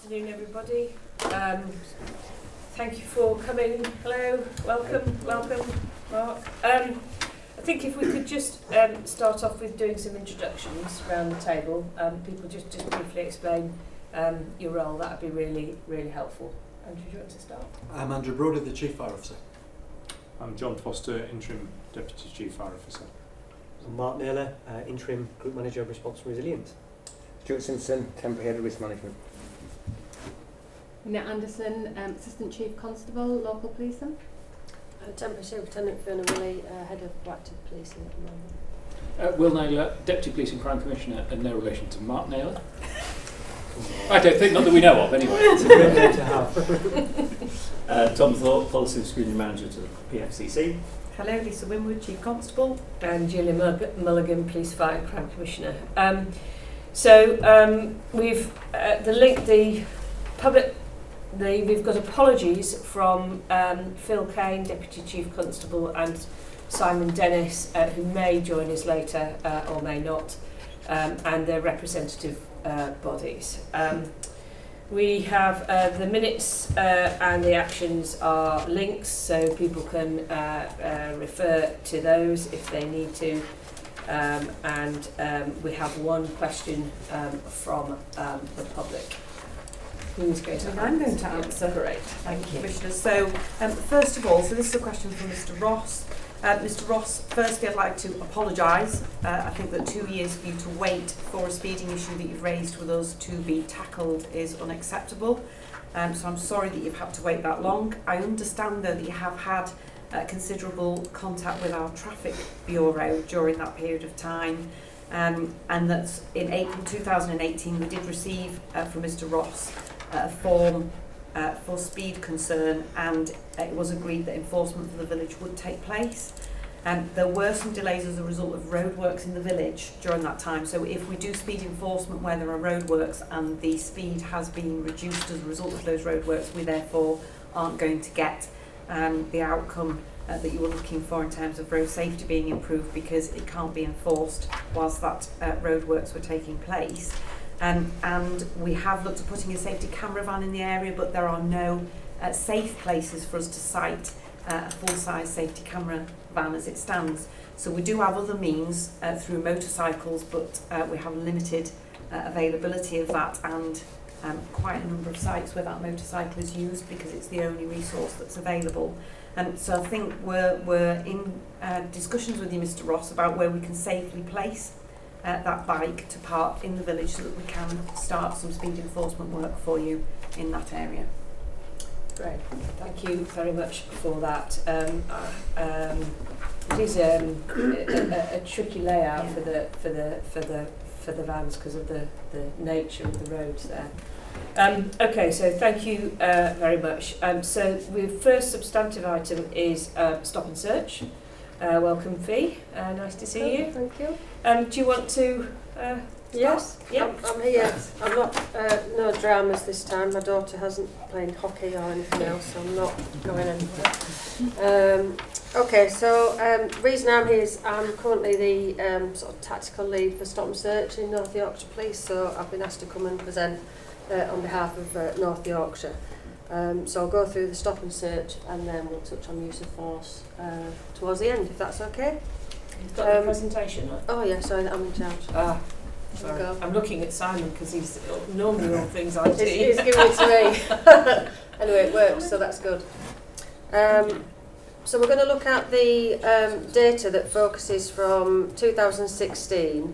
afternoon, everybody. Thank you for coming. Hello, welcome, Mark. I think if we could just start off with doing some introductions around the table. People just briefly explain your role. That would be really, really helpful. Andrew, do you want to start? I'm Andrew Brody, the Chief Fire Officer. I'm John Foster, Interim Deputy Chief Fire Officer. I'm Mark Naylor, Interim Group Manager of Response and Resilience. Stuart Simpson, Temporary Head of Risk Management. Annette Anderson, Assistant Chief Constable, Local Policing. Temporary Superintendent Fiona Willey, Head of Proactive Policing at the moment. Will Naylor, Deputy Police and Crime Commissioner, and no relation to Mark Naylor. I don't think, not that we know of anyway. It's a great name to have. Tom Thorpe, Policy and Screening Manager to the PFCC. Hello, Lisa Winwood, Chief Constable. And Julia Mulligan, Police, Fire and Crime Commissioner. We've we've got apologies from Phil Kane, Deputy Chief Constable, and Simon Dennis, who may join us later or may not, and their representative bodies. We have the minutes and the actions are links, so people can refer to those if they need to. We have one question from the public. Who's going to answer? I'm going to answer. Great, thank you. Commissioners. So, first of all, this is a question from Mr. Ross. Mr. Ross, firstly, I'd like to apologise. I think that 2 years for you to wait for a speeding issue that you've raised with us to be tackled is unacceptable. So I'm sorry that you've had to wait that long. I understand, though, that you have had considerable contact with our Traffic Bureau during that period of time. And that in April 2018 we did receive from Mr. Ross a form for speed concern, and it was agreed that enforcement for the village would take place. And there were some delays as a result of roadworks in the village during that time. So if we do speed enforcement where there are roadworks and the speed has been reduced as a result of those roadworks, we therefore aren't going to get the outcome that you were looking for in terms of road safety being improved, because it can't be enforced whilst that roadworks were taking place. And we have looked at putting a safety camera van in the area, but there are no safe places for us to site a full-size safety camera van as it stands. So we do have other means through motorcycles, but we have limited availability of that, and quite a number of sites where that motorcycle is used because it's the only resource that's available. And so I think we're in discussions with you, Mr. Ross, about where we can safely place that bike to park in the village so that we can start some speed enforcement work for you in that area. Great, thank you very much for that. It is a tricky layout for the vans because of the nature of the roads there. Okay, so thank you very much. So the first substantive item is stop and search. Welcome, Fee. Nice to see you. Thank you. Do you want to Yes, yeah. I'm here. I'm not, no dramas this time. My daughter hasn't played hockey or anything else, so I'm not going anywhere. Okay, so reason I'm here is I'm currently the sort of tactical lead for Stop and Search in North Yorkshire Police, so I've been asked to come and present on behalf of North Yorkshire. So I'll go through the Stop and Search and then we'll touch on use of force towards the end, if that's okay. You've got the presentation, right? Oh yeah, sorry, I'm in charge. Sorry. Go. I'm looking at Simon because he's normally all things IT. He's giving it to me. Anyway, it works, so that's good. So we're going to look at the data that focuses from 2016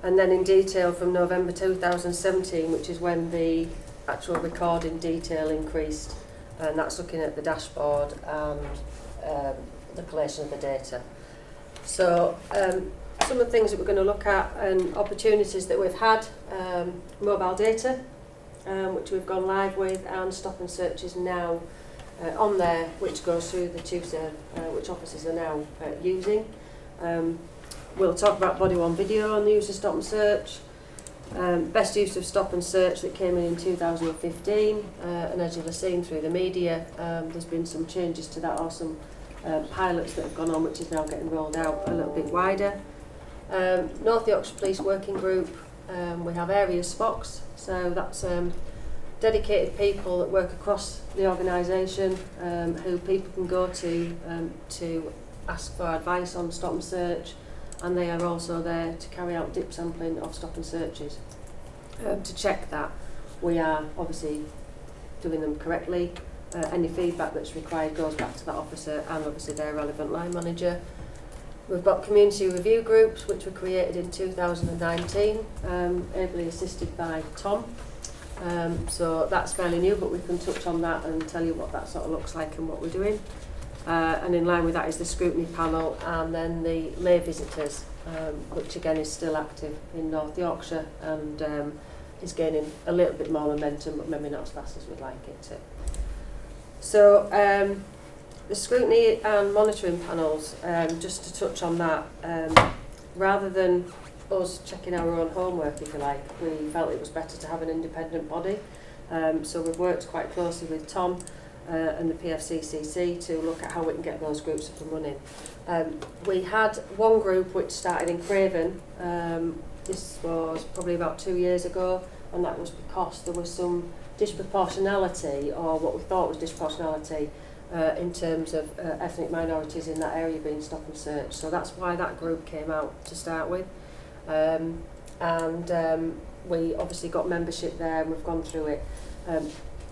and then in detail from November 2017, which is when the actual recording detail increased, and that's looking at the dashboard and the collation of the data. So some of the things that we're going to look at and opportunities that we've had, mobile data, which we've gone live with, and Stop and Search is now on there, which goes through the TUSERV, which officers are now using. We'll talk about body worn video on the use of Stop and Search, best use of Stop and Search that came in 2015, and as you'll have seen through the media, there's been some changes to that, or some pilots that have gone on, which is now getting rolled out a little bit wider. North Yorkshire Police Working Group, we have area SPOCs, so that's dedicated people that work across the organisation, who people can go to ask for advice on stop and search, and they are also there to carry out dip sampling of stop and searches to check that we are obviously doing them correctly. Any feedback that's required goes back to that officer and obviously their relevant line manager. We've got community review groups which were created in 2019, ably assisted by Tom. So that's fairly new, but we can touch on that and tell you what that sort of looks like and what we're doing. And in line with that is the scrutiny panel and then the lay visitors, which again is still active in North Yorkshire and is gaining a little bit more momentum, but maybe not as fast as we'd like it to. So the scrutiny and monitoring panels, just to touch on that, rather than us checking our own homework, if you like, we felt it was better to have an independent body. So we've worked quite closely with Tom and the PFCCC to look at how we can get those groups up and running. We had one group which started in Craven. This was probably about 2 years ago, and that was because there was some disproportionality, or what we thought was disproportionality, in terms of ethnic minorities in that area being stop and search. So that's why that group came out to start with. We obviously got membership there and we've gone through it.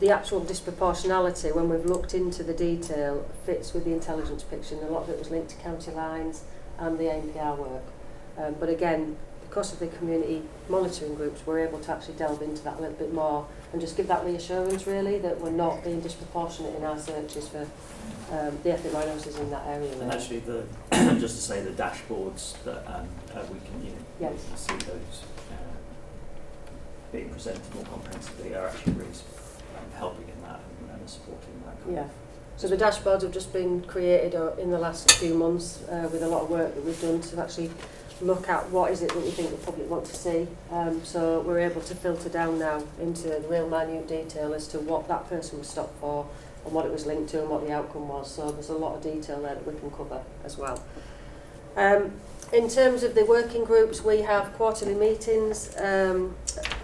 The actual disproportionality, when we've looked into the detail, fits with the intelligence picture, and a lot of it was linked to county lines and the ANPR work. But again, because of the community monitoring groups, we're able to actually delve into that a little bit more and just give that reassurance really that we're not being disproportionate in our searches for the ethnic minorities in that area. And actually, just to say, the dashboards that we can, Yes. we can see those being presented more comprehensively are actually really helping in that and supporting that. Yeah. So the dashboards have just been created in the last few months with a lot of work that we've done to actually look at what is it that we think the public want to see. So we're able to filter down now into real minute detail as to what that person was stopped for and what it was linked to and what the outcome was. So there's a lot of detail there that we can cover as well. In terms of the working groups, we have quarterly meetings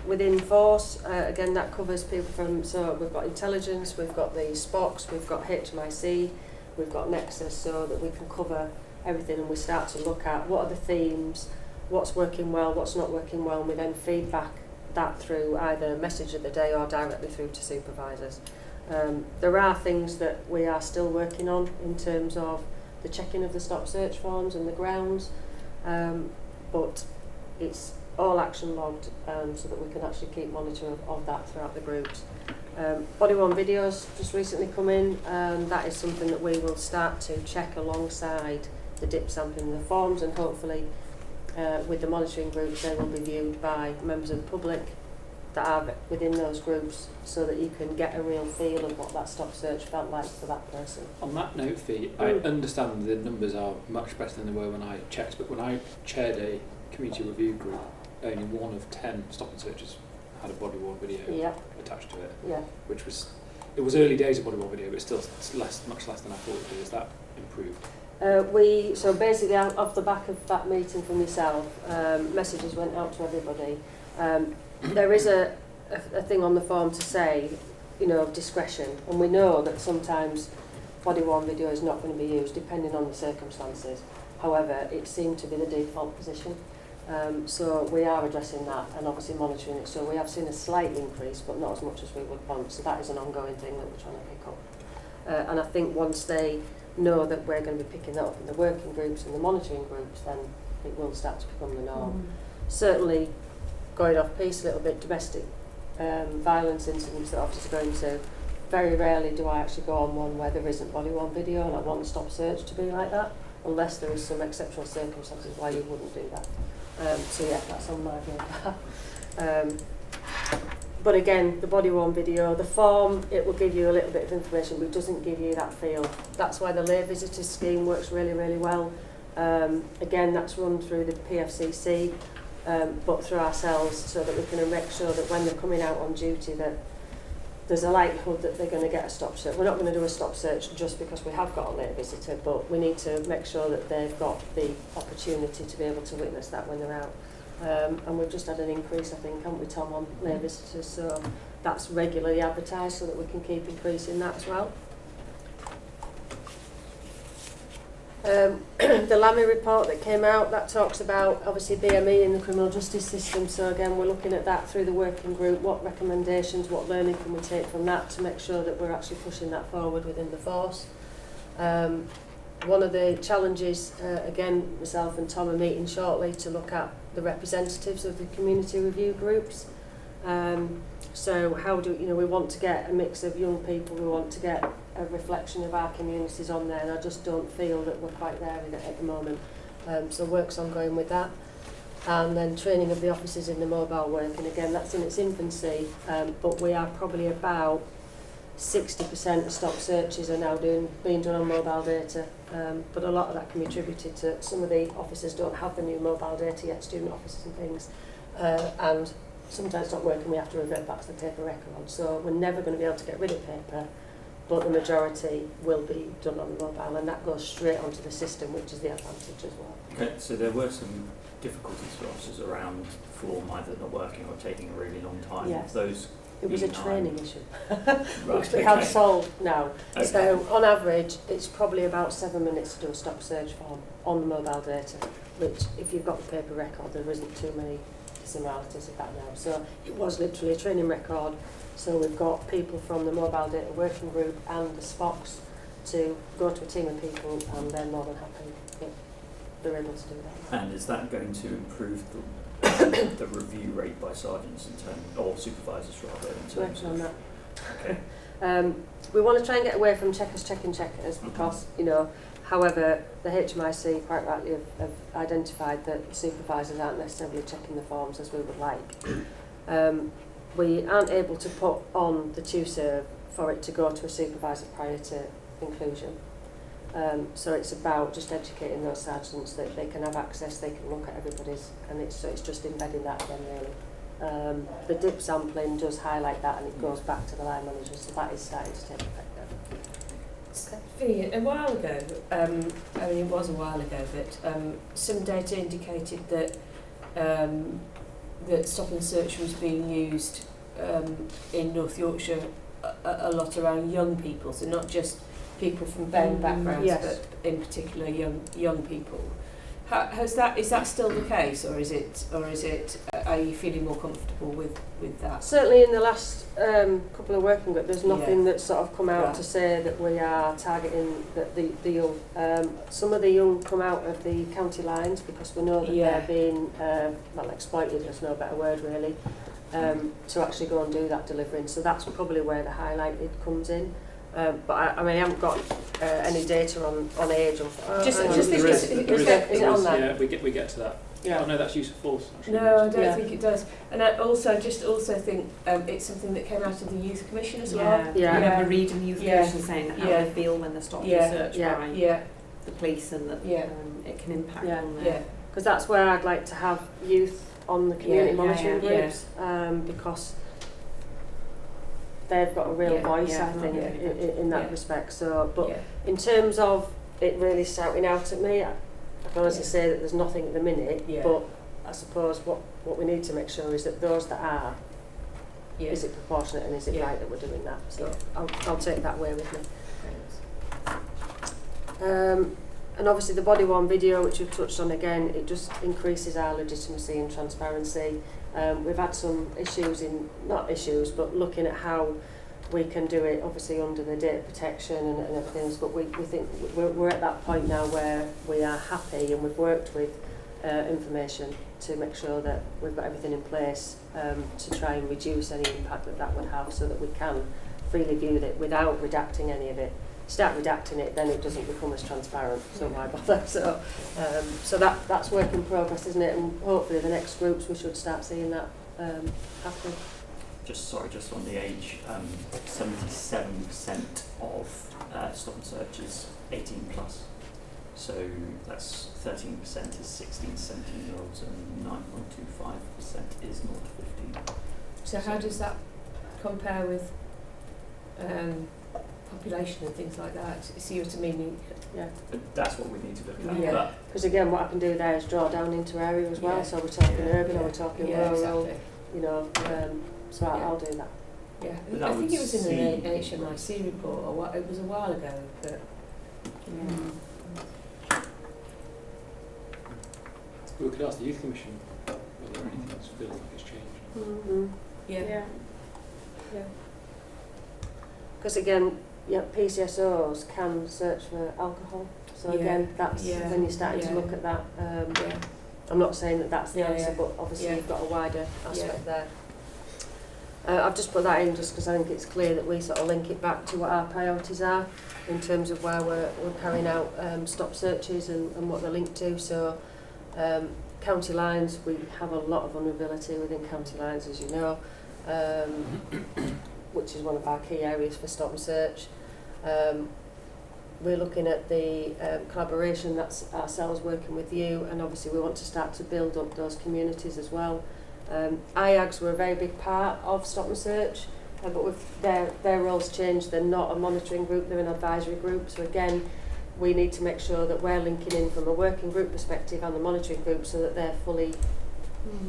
within Force. Again, that covers people from, so we've got intelligence, we've got the SPOCs, we've got HMIC, we've got Nexus, so that we can cover everything and we start to look at what are the themes, what's working well, what's not working well, and we then feedback that through either message of the day or directly through to supervisors. There are things that we are still working on in terms of the checking of the stop search forms and the grounds, but it's all action logged so that we can actually keep monitoring of that throughout the groups. Body-worn videos just recently come in, and that is something that we will start to check alongside the dip sampling of the forms, and hopefully with the monitoring groups they will be viewed by members of the public that are within those groups, so that you can get a real feel of what that stop search felt like for that person. On that note, Fee, I understand the numbers are much better than they were when I checked, but when I chaired a community review group, only 1 of 10 stop and searches had a body-worn video attached to it. Yeah. Which was, it was early days of body-worn video, but still much less than I thought it would be. Is that improved? So basically, off the back of that meeting from yourself, messages went out to everybody. There is a thing on the form to say, discretion, and we know that sometimes body-worn video is not going to be used depending on the circumstances. However, it seemed to be the default position. So we are addressing that and obviously monitoring it. So we have seen a slight increase, but not as much as we would want. So that is an ongoing thing that we're trying to pick up. And I think once they know that we're going to be picking that up in the working groups and the monitoring groups, then it will start to become the norm. Certainly, going off piece a little bit, domestic violence incidents that officers are going to, very rarely do I actually go on one where there isn't body-worn video, and I want the stop search to be like that, unless there is some exceptional circumstances why you wouldn't do that. So yeah, that's on my radar. But again, the body-worn video, the form, it will give you a little bit of information, but it doesn't give you that feel. That's why the lay visitors scheme works really, really well. Again, that's run through the PFCC, but through ourselves, so that we can make sure that when they're coming out on duty that there's a likelihood that they're going to get a stop search. We're not going to do a stop search just because we have got a late visitor, but we need to make sure that they've got the opportunity to be able to witness that when they're out. And we've just had an increase, I think, haven't we, Tom, on lay visitors? So that's regularly advertised so that we can keep increasing that as well. The LAMI report that came out, that talks about obviously BME in the criminal justice system, so again we're looking at that through the working group, what recommendations, what learning can we take from that to make sure that we're actually pushing that forward within the force. One of the challenges, again myself and Tom are meeting shortly to look at the representatives of the community review groups. So how do, we want to get a mix of young people, we want to get a reflection of our communities on there, and I just don't feel that we're quite there in it at the moment. So work's ongoing with that. And then training of the officers in the mobile work, and again that's in its infancy, but we are probably about 60% of stop searches are now being done on mobile data, but a lot of that can be attributed to some of the officers don't have the new mobile data yet, student officers and things, and sometimes it's not working, we have to revert back to the paper record. So we're never going to be able to get rid of paper, but the majority will be done on the mobile, and that goes straight onto the system, which is the advantage as well. Okay, so there were some difficulties for officers around form either not working or taking a really long time. Yes. Those It was a being training issue, right, which we have solved now. Okay. So on average, it's probably about 7 minutes to do a stop search form on the mobile data, which if you've got the paper record, there isn't too many dissimilarities of that now. So it was literally a training record. So we've got people from the mobile data working group and the SPOCs to go to a team of people, and they're more than happy that they're able to do that. And is that going to improve the review rate by sergeants in terms, or supervisors rather, in terms Working on of? that. Okay. We want to try and get away from checkers checking checkers because, however, the HMIC quite rightly have identified that supervisors aren't necessarily checking the forms as we would like. We aren't able to put on the TUSERV for it to go to a supervisor prior to inclusion. So it's about just educating those sergeants that they can have access, they can look at everybody's, and it's just embedding that again really. The DIP sampling does highlight that, and it goes back to the line manager, so that is starting to take effect now. Fee, a while ago, it was a while ago, but some data indicated that that stop and search was being used in North Yorkshire a lot around young people, so not just people from BEN backgrounds, yes. but in particular young people. Is that still the case, or is it? Are you feeling more comfortable with that? Certainly in the last couple of working groups, there's nothing that's sort of come out Right. to say that we are targeting the young. Some of the young come out of the county lines because we know that they're being exploited, there's no better word really, to actually go and do that delivering. So that's probably where the highlighted comes in. But I haven't got any data on age. Just There is it on there? Yeah, we get to that. Yeah. Oh no, that's use of force. Actually. No, I don't Yeah. think it does. And I also think it's something that came out of the Youth Commission as well. Yeah. I remember reading the youth Yeah. commission saying how Yeah. they feel when they're stopped Yeah. and searched by Yeah, the police, and that Yeah. it can impact Yeah. on yeah, their Because that's where I'd like to have youth on the community Yeah, monitoring yeah, groups, because they've got a real Yeah, voice, yeah, I think, yeah. in that Yeah. respect. So, but yeah. in terms of it really shouting out at me, I can honestly say that there's nothing at the minute, Yeah. but I suppose what we need to make sure is that those that are, Yeah. is it proportionate and is it Yeah. right that we're doing that? So Yeah. I'll take that away with me. Thanks. And obviously the body worn video, which we've touched on again, it just increases our legitimacy and transparency. We've had some not issues, but looking at how we can do it, obviously under the data protection and everything else, but we think we're at that point now where we are happy, and we've worked with information to make sure that we've got everything in place to try and reduce any impact that would have, so that we can freely view it without redacting any of it. Start redacting it, then it doesn't become as transparent, so why bother? So that's work in progress, isn't it? And hopefully the next groups we should start seeing that happen. Just on the age, 77% of stop and search is 18 plus. So that's 13% is 16, 17-year-olds, and 9.25% is 0 to 15. So how does that compare with population and things like that? See what I mean? But that's what we need to look at. Yeah. But Because again, what I can do there is draw down into area as well. Yeah. So we're talking Yeah. urban, or we're talking Yeah, rural, exactly. so Yeah. I'll do that. Yeah, But I that think would it was in see- an HMIC report, or what, it was a while ago, but We could ask the Youth Commission whether anything else feels like it's changed. Mm-hmm. yeah. Because again, yeah, PCSOs can search for alcohol. So Yeah, again, that's yeah, when you're starting yeah. to look at that. Yeah. I'm not saying that that's the Yeah, answer, yeah. but obviously Yeah. you've got a wider aspect Yeah. there. I've just put that in just because I think it's clear that we sort of link it back to what our priorities are in terms of where we're carrying out stop searches and what they're linked to. So county lines, we have a lot of vulnerability within county lines, as you know, which is one of our key areas for stop and search. We're looking at the collaboration, that's ourselves working with you, and obviously we want to start to build up those communities as well. IAGs were a very big part of Stop and Search, but with their roles changed. They're not a monitoring group, they're an advisory group. So again, we need to make sure that we're linking in from a working group perspective and the monitoring group so that they're fully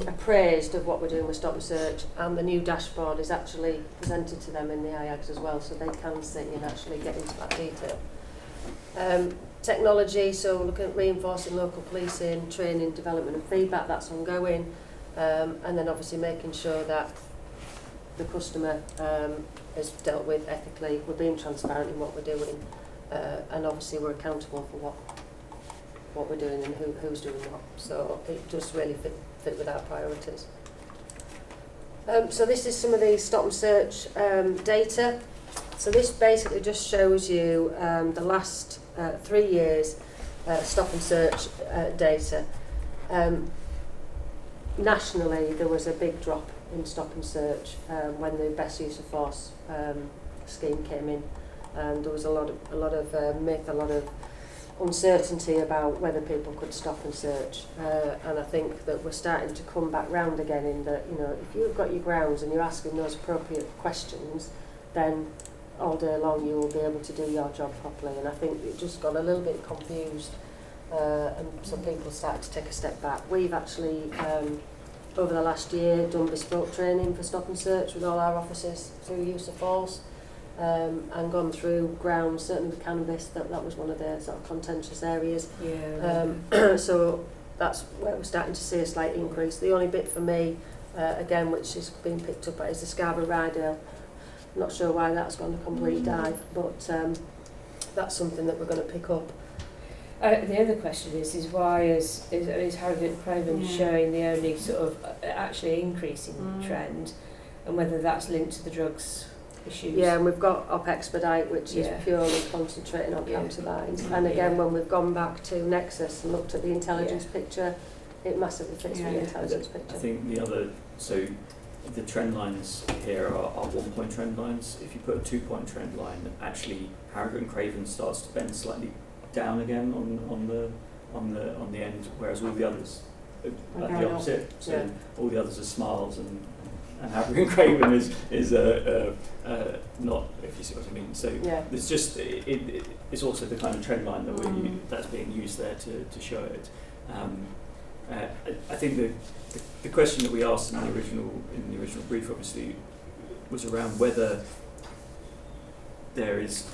appraised of what we're doing with Stop and Search, and the new dashboard is actually presented to them in the IAGs as well, so they can sit and actually get into that detail. Technology, so looking at reinforcing local policing, training, development and feedback, that's ongoing. And then obviously making sure that the customer is dealt with ethically, we're being transparent in what we're doing, and obviously we're accountable for what we're doing and who's doing what. So it does really fit with our priorities. So this is some of the Stop and Search data. So this basically just shows you the last 3 years Stop and Search data. Nationally, there was a big drop in Stop and Search when the Best Use of Force scheme came in, and there was a lot of myth, a lot of uncertainty about whether people could stop and search. And I think that we're starting to come back round again in that, you know, if you've got your grounds and you're asking those appropriate questions, then all day long you will be able to do your job properly. And I think it just got a little bit confused, and some people started to take a step back. We've actually over the last year done bespoke training for Stop and Search with all our officers through Use of Force, and gone through grounds, certainly with cannabis, that was one of the sort of contentious areas. Yeah. So that's where we're starting to see a slight increase. The only bit for me, again, which is being picked up, is the Scarborough-Rydale. Not sure why that's gone a complete dive, but that's something that we're going to pick up. The other question is why is Harrogate Craven showing the only sort of actually increasing trend, and whether that's linked to the drugs issues? Yeah, and we've got Op Expedite, which is Yeah. purely concentrating on county lines. And again, when we've gone back to Nexus and looked at the intelligence picture, it massively fits with the intelligence picture. I think the other, so the trend lines here are 1 point trend lines. If you put a 2 point trend line, actually Harrogate and Craven starts to bend slightly down again on the end, whereas all the others are Okay. the opposite. So Yeah. all the others are smiles, and Harrogate and Craven is not, if you see what I mean. So Yeah. it's just it's also the kind of trend line that that's being used there to show it. I think the question that we asked in the original brief obviously was around whether there is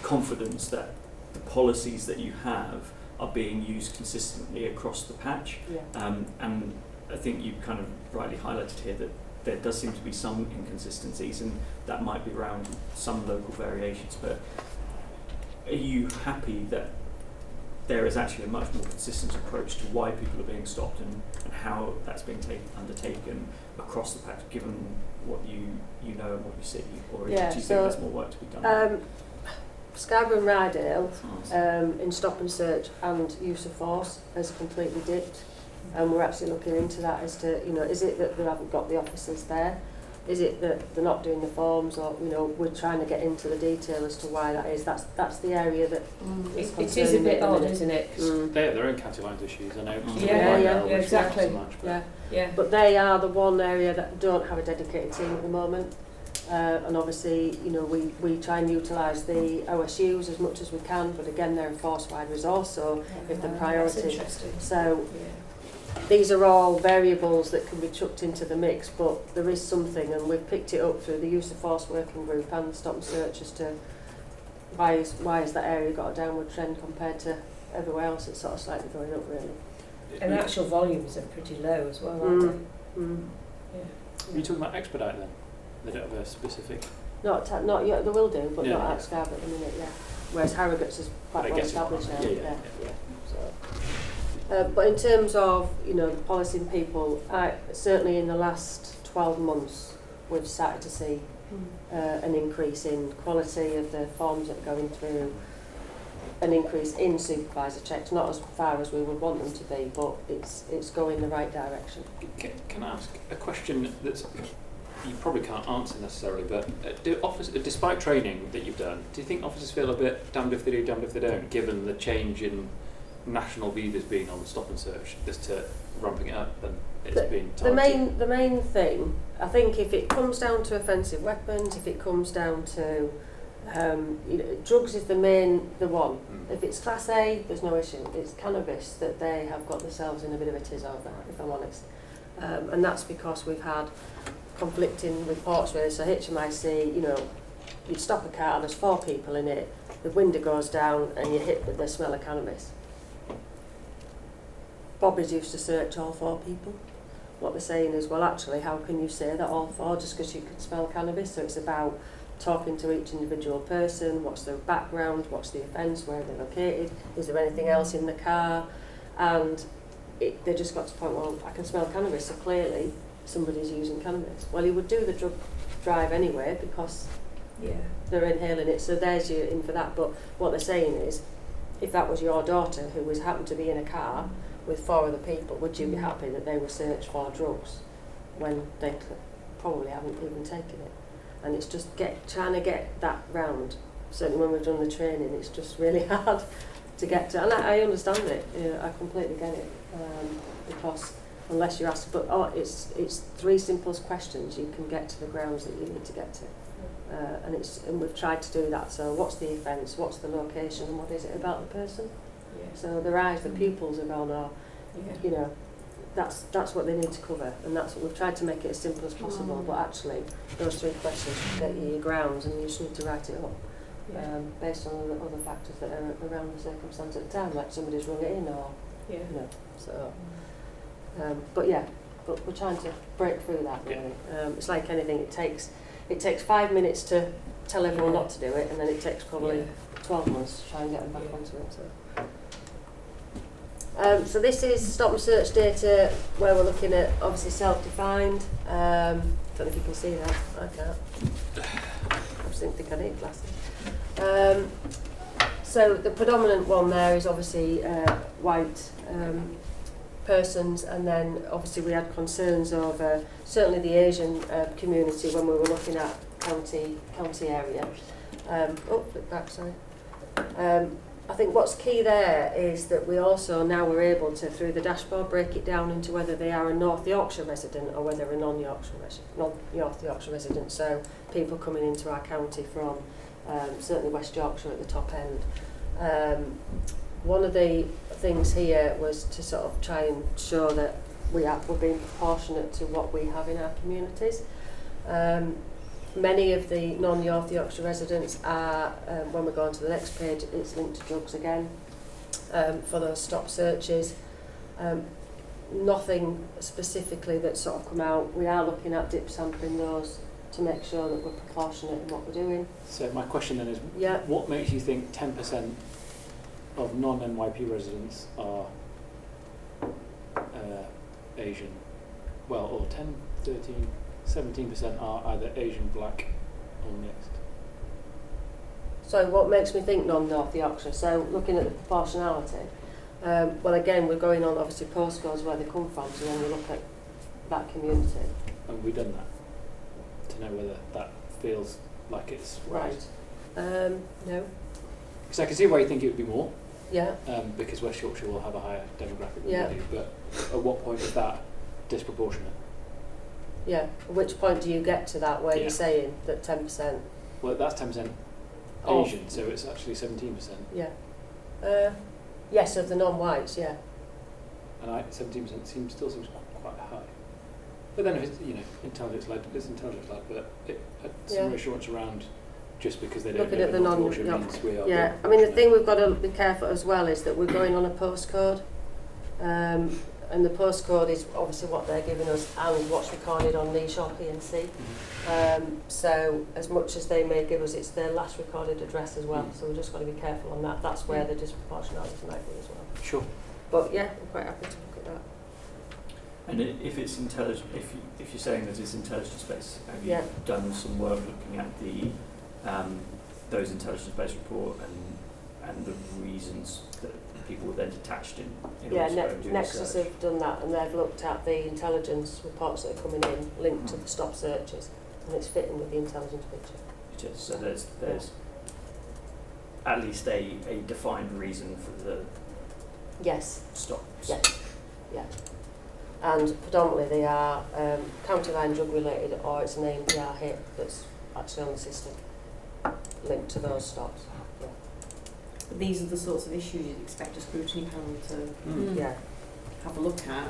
confidence that the policies that you have are being used consistently across the patch. Yeah. And I think you kind of rightly highlighted here that there does seem to be some inconsistencies, and that might be around some local variations. But are you happy that there is actually a much more consistent approach to why people are being stopped and how that's being undertaken across the patch, given what you know and what you see? Or do you think there's more work to be done? Scarborough and Rydale, in Stop and Search and Use of Force, has completely dipped. And we're actually looking into that as to, you know, is it that they haven't got the officers there? Is it that they're not doing the forms? Or, you know, we're trying to get into the detail as to why that is. That's the area that is It is a concerning me bit at the odd, minute. isn't it? They have their own county lines issues, I know. Yeah, which exactly. not so much, but Yeah. Yeah. But they are the one area that don't have a dedicated team at the moment. And obviously, you know, we try and utilise the OSUs as much as we can, but again, they're a force-wide resource, so if the That's priority. interesting. So Yeah. these are all variables that can be chucked into the mix, but there is something, and we've picked it up through the use of force working group and stop and search as to why is that area got a downward trend compared to everywhere else. It's sort of slightly going up, really. And actual volumes are pretty low as well, aren't they? Are you talking about Expedite then? They don't have a specific... Not yet, they will do, but Yeah, not yeah. at Scarb at the minute, yeah. Whereas Harrogate's is But quite I well guess it's one established of now. them. Yeah. So, but in terms of, you know, the policing people, certainly in the last 12 months, we've started to see an increase in quality of the forms that are going through, an increase in supervisor checks, not as far as we would want them to be, but it's going the right direction. Can I ask a question that's you probably can't answer necessarily, but despite training that you've done, do you think officers feel a bit damned if they do, damned if they don't, given the change in national leaders being on stop and search as to ramping it up and it's being targeted? The main thing, I think, if it comes down to offensive weapons, if it comes down to drugs is the one. If it's Class A, there's no issue. It's cannabis that they have got themselves in a bit of a tiz over, if I'm honest. And that's because we've had conflicting reports with it. So HMIC, you know, you'd stop a car, there's 4 people in it, the window goes down and you're hit with the smell of cannabis. Bobby's used to search all 4 people. What they're saying is, well, actually, how can you say that all 4 just because you can smell cannabis? So it's about talking to each individual person, what's their background, what's the offence, where they're located, is there anything else in the car? And they just got to the point, well, I can smell cannabis, so clearly somebody's using cannabis. Well, you would do the drug drive anyway because they're inhaling it, so there's you in for that. But what they're saying is, if that was your daughter who happened to be in a car with 4 other people, would you be happy that they were searched for drugs when they probably haven't even taken it? And it's just trying to get that round. Certainly when we've done the training, it's just really hard to get to. And I understand it. You know, I completely get it. Because unless you ask, but it's 3 simple questions, you can get to the grounds that you need to get to. And we've tried to do that. So what's the offence? What's the location? And what is it about the person? So their eyes, the pupils are gone, or you know, that's what they need to cover, and that's what we've tried to make it as simple as possible. But actually, those 3 questions get you your grounds, and you just need to write it up based on the other factors that are around the circumstance at the time, like somebody's rung it in, or you know. So, but we're trying to break through that really. It's like anything; it takes 5 minutes to tell everyone not to do it, and then it takes probably 12 months to try and get them back onto it. So this is stop and search data where we're looking at obviously self-defined. Don't know if you can see that. I can't. I just didn't think I need glasses. So the predominant one there is obviously white persons, and then obviously we had concerns over certainly the Asian community when we were looking at county area. Flip back, sorry. I think what's key there is that we also now we're able to, through the dashboard, break it down into whether they are a North Yorkshire resident or whether a non-North Yorkshire resident. So people coming into our county from certainly West Yorkshire at the top end. One of the things here was to sort of try and show that we're being proportionate to what we have in our communities. Many of the non-North Yorkshire residents are, when we go on to the next page, it's linked to drugs again for those stop searches. Nothing specifically that's sort of come out. We are looking at dip sampling those to make sure that we're proportionate in what we're doing. So my question then is, what makes you think 10% of non-NYP residents are Asian? Well, or 10, 13... 17% are either Asian, black, or mixed. So what makes me think non-North Yorkshire? So looking at the proportionality, well again we're going on obviously postcodes where they come from, so then we look at that community. And we've done that to know whether that feels like it's right. No. Because I can see why you think it would be more. Yeah. Because West Yorkshire will have a higher demographic than yeah. we do. But at what point is that disproportionate? Yeah. At which point do you get to that where you're saying that 10%? Well, that's 10% Asian, so it's actually 17%. Yeah. Yes, of the non-whites, yeah. and 17% still seems quite high. But then, if it's, intelligence led, it's intelligence led, but some reassurance around just because they don't Looking live at in the North non- Yorkshire yeah. means we are. Yeah, being I mean the fortunate. thing we've got to be careful as well is that we're going on a postcode, and the postcode is obviously what they're giving us and what's recorded on Niche or P&C. So as much as they may give us, it's their last recorded address as well. So we've just got to be careful on that. That's where the disproportionality might be as well. Sure. But yeah, I'm quite happy to look at that. And if it's intelligent, if you're saying that it's intelligence based, have you Yeah. done some work looking at the those intelligence based report and the reasons that people were then detached in Yeah, order to go and do Nexus research? have done that, and they've looked at the intelligence reports that are coming in linked to the stop searches, and it's fitting with the intelligence picture. It is. So there's at least a defined reason for the Yes. stops. Yeah. Yeah. And predominantly they are county line drug related, or it's an ANPR hit that's actually on the system linked to those stops. But these are the sorts of issues you'd expect a scrutiny panel to Yeah. have a look at,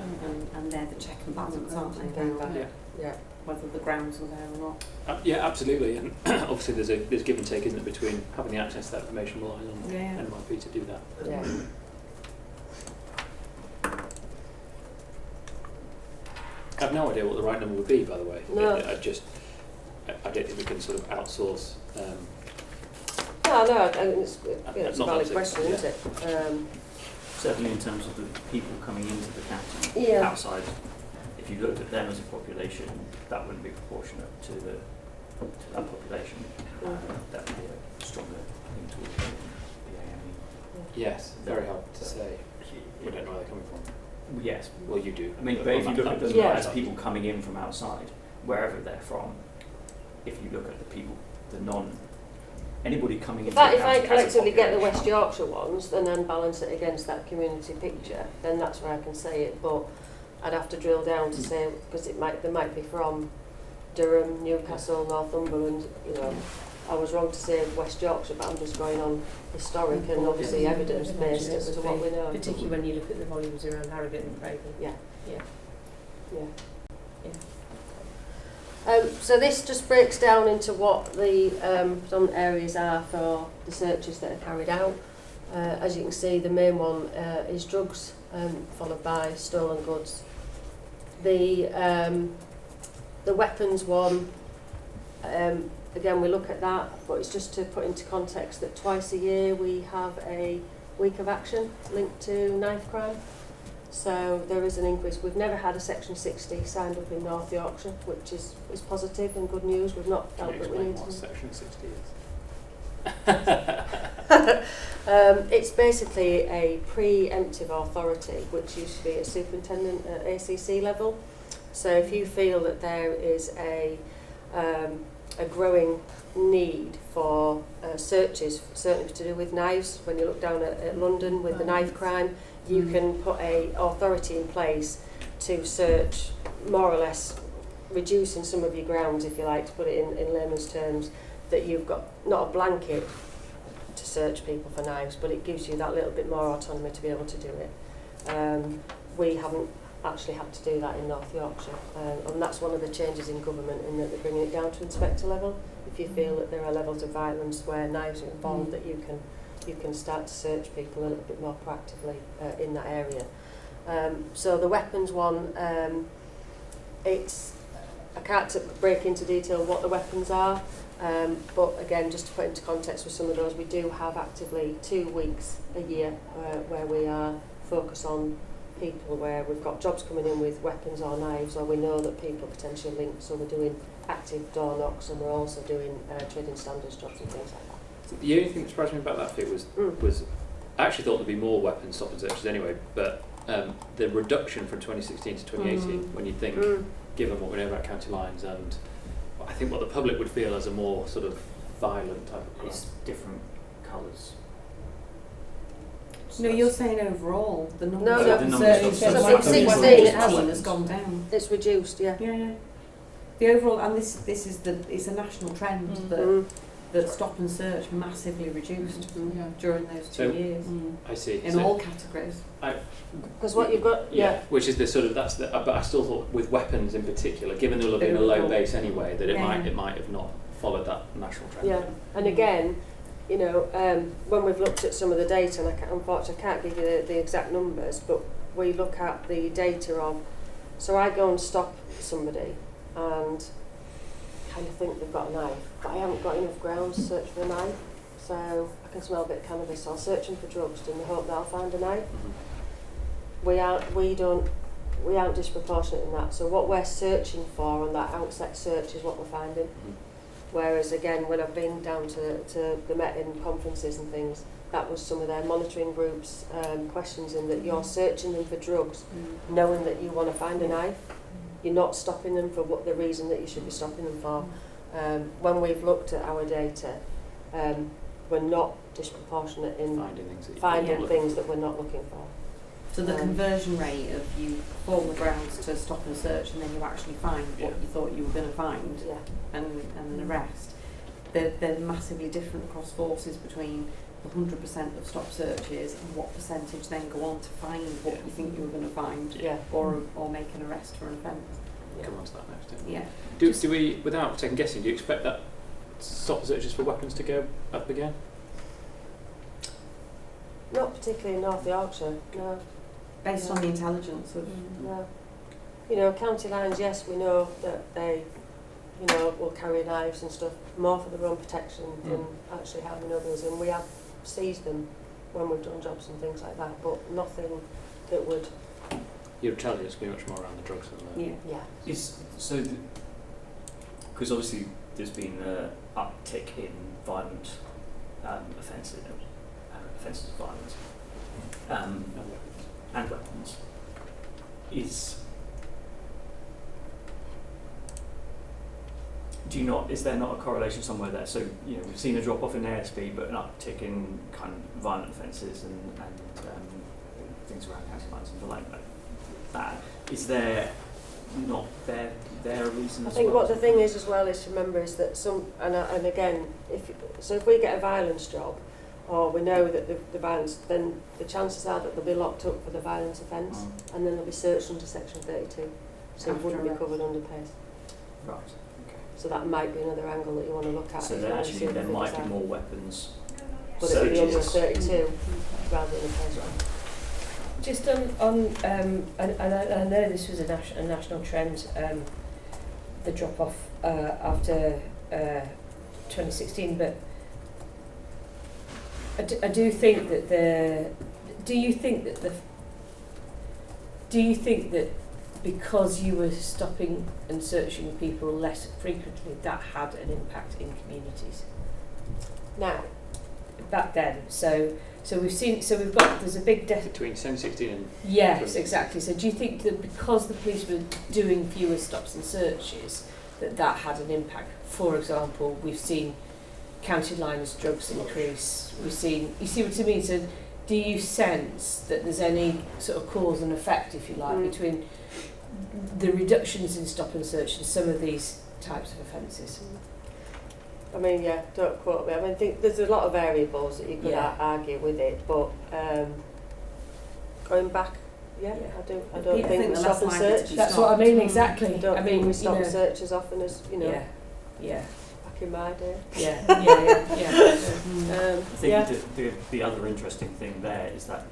and they're the check and balance, aren't they? Mm. About Yeah. Yeah. whether the grounds are there or not. Yeah, absolutely. And obviously, there's give and take, isn't it, between having the access to that information, relying on Yeah. NYP to do that. Yeah. I have no idea what the right number would be, by the way. No. I don't think we can sort of outsource. No, I think it's a Not valid that question, yeah. isn't it? Certainly in terms of the people coming into the county Yeah. outside, if you looked at them as a population, that wouldn't be proportionate to that population. That would be a stronger thing towards the AME. Yes, very hard to say. We don't know where they're coming from. Yes. Well, you do. I mean, but if you look at them Yeah. as people coming in from outside, wherever they're from, if you look at the people, anybody coming If into the I county as a collectively get the population- West Yorkshire ones and then balance it against that community picture, then that's where I can say it. But I'd have to drill down to say, because they might be from Durham, Newcastle, Northumberland. I was wrong to say West Yorkshire, but I'm just going on historic and obviously evidence based as to what we know. Particularly when you look at the volumes around Harrogate and Craven. Yeah. Yeah. Yeah. So this just breaks down into what the some areas are for the searches that are carried out. As you can see, the main one is drugs, followed by stolen goods. The weapons one, again we look at that, but it's just to put into context that twice a year we have a week of action linked to knife crime. So there is an increase. We've never had a Section 60 signed up in North Yorkshire, which is positive and good news. We've not Can felt you that we explain need what to. Section 60 is? It's basically a pre-emptive authority, which used to be a superintendent at ACC level. So if you feel that there is a growing need for searches, certainly to do with knives, when you look down at London with the knife crime, you can put a authority in place to search, more or less reducing some of your grounds, if you like, to put it in layman's terms, that you've got not a blanket to search people for knives, but it gives you that little bit more autonomy to be able to do it. We haven't actually had to do that in North Yorkshire, and that's one of the changes in government, in that they're bringing it down to inspector level. If you feel that there are levels of violence where knives are involved, that you can start to search people a little bit more proactively in that area. So the weapons one, I can't break into detail what the weapons are, but again, just to put into context with some of those, we do have actively 2 weeks a year where we are focused on people where we've got jobs coming in with weapons or knives, or we know that people potentially linked, so we're doing active door knocks, and we're also doing trading standards jobs and things like that. The only thing that surprised me about that figure was I actually thought there'd be more weapons stop and searches anyway, but the reduction from 2016 to 2018, when you think, given what we know about county lines and I think what the public would feel as a more sort of violent type of crime. It's different colours. No, you're saying overall the number No, of no. The numbers searches of So the since weapons 16 it has gone down. It's reduced, yeah. Yeah. The overall, and this is it's a national trend that that stop and search massively reduced during those 2 So- years I see. in So- all categories. Because what you've got, Yeah, which is the sort of but I still thought with weapons in particular, given there will have been a low base anyway, that it might have not followed that national trend. Yeah, and again, you know, when we've looked at some of the data, and unfortunately I can't give you the exact numbers, but we look at the data of, so I go and stop somebody and kind of think they've got a knife, but I haven't got enough grounds to search for a knife, so I can smell a bit of cannabis, so I'll search them for drugs in the hope that I'll find a knife. We aren't disproportionate in that, so what we're searching for on that outset search is what we're finding. Whereas again, when I've been down to the Met in conferences and things, that was some of their monitoring groups questions in that you're searching them for drugs, knowing that you want to find a knife. You're not stopping them for what the reason that you should be stopping them for. When we've looked at our data, we're not disproportionate in finding things that we're not looking for. So the conversion rate of you form the grounds to stop and search and then you actually find what you thought you were going to find and an arrest, they're massively different across forces between the 100% of stop searches and what percentage then go on to find what you think you were going to find or make an arrest for an offence. Come on to that next. Don't we? Yeah. Do we, without second guessing, do you expect that stop searches for weapons to go up again? Not particularly in North Yorkshire, no. Based on the intelligence of... No. You know, county lines, yes, we know that they, you know, will carry knives and stuff, more for their own protection than actually harming others, and we have seized them when we've done jobs and things like that, but nothing that would... Your intelligence will be much more around the drugs than the... Yeah. Because obviously there's been an uptick in violent offences of violence and weapons. Is there not a correlation somewhere there? So, you know, we've seen a drop off in ASB, but an uptick in kind of violent offences and things around county lines and like that. Is there not there a reason? I think what the thing is as well is to remember is that and again, if we get a violence job, or we know that the violence, then the chances are that they'll be locked up for the violence offence, and then they'll be searched under Section 32, so it wouldn't be covered under PACE. Right. Okay. So that might be another angle that you want to look at. So there might be more weapons. But it'll be under 32 rather than a PACE one. Just on and I know this was a national trend, the drop off after 2016, but I do think that do you think that because you were stopping and searching people less frequently, that had an impact in communities? Now, back then, so there's a big between 2016 and yes, exactly. So do you think that because the police were doing fewer stops and searches, that had an impact? For example, we've seen county lines drugs increase. We've seen, you see what I mean? So do you sense that there's any sort of cause and effect, if you like, between the reductions in stop and search and some of these types of offences? I mean, yeah, don't quote me. I mean, I think there's a lot of variables that you could argue with it, but going back, I don't think we stop and search. That's what I mean, exactly. I don't think we stop and search as often as, you know, back in my day. I think the other interesting thing there is that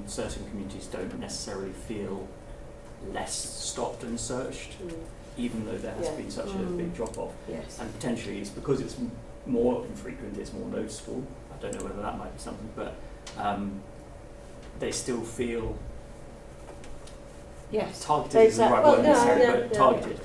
certain communities don't necessarily feel less stopped and searched, even though there has been such a big drop-off. Yes. And potentially it's because it's more infrequent, it's more noticeable. I don't know whether that might be something, but they still feel targeted isn't the right word necessarily, but targeted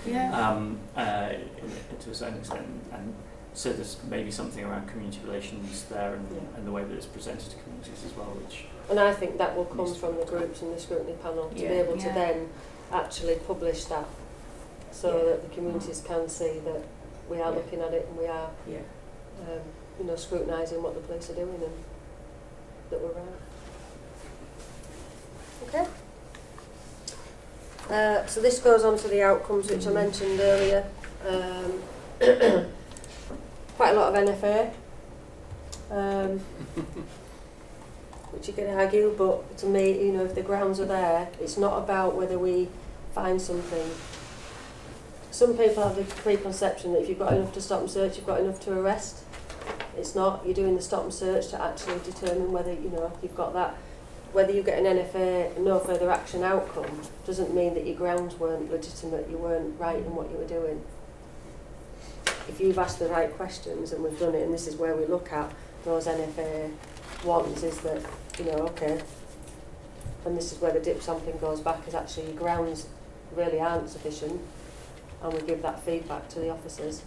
to a certain extent. And so there's maybe something around community relations there and the way that it's presented to communities as well, which... And I think that will come from the groups and the scrutiny panel to be able to then actually publish that so that the communities can see that we are looking at it and we are scrutinising what the police are doing and that we're right. Okay. So this goes on to the outcomes which I mentioned earlier. quite a lot of NFA, which you can argue, but to me, you know, if the grounds are there, it's not about whether we find something. Some people have the preconception that if you've got enough to stop and search, you've got enough to arrest. It's not. You're doing the stop and search to actually determine whether, you know, you've got that. Whether you get an NFA, no further action outcome, doesn't mean that your grounds weren't legitimate, you weren't right in what you were doing. If you've asked the right questions and we've done it, and this is where we look at those NFA ones, is that, you know, okay, and this is where the dip sampling goes back, is actually your grounds really aren't sufficient, and we give that feedback to the officers.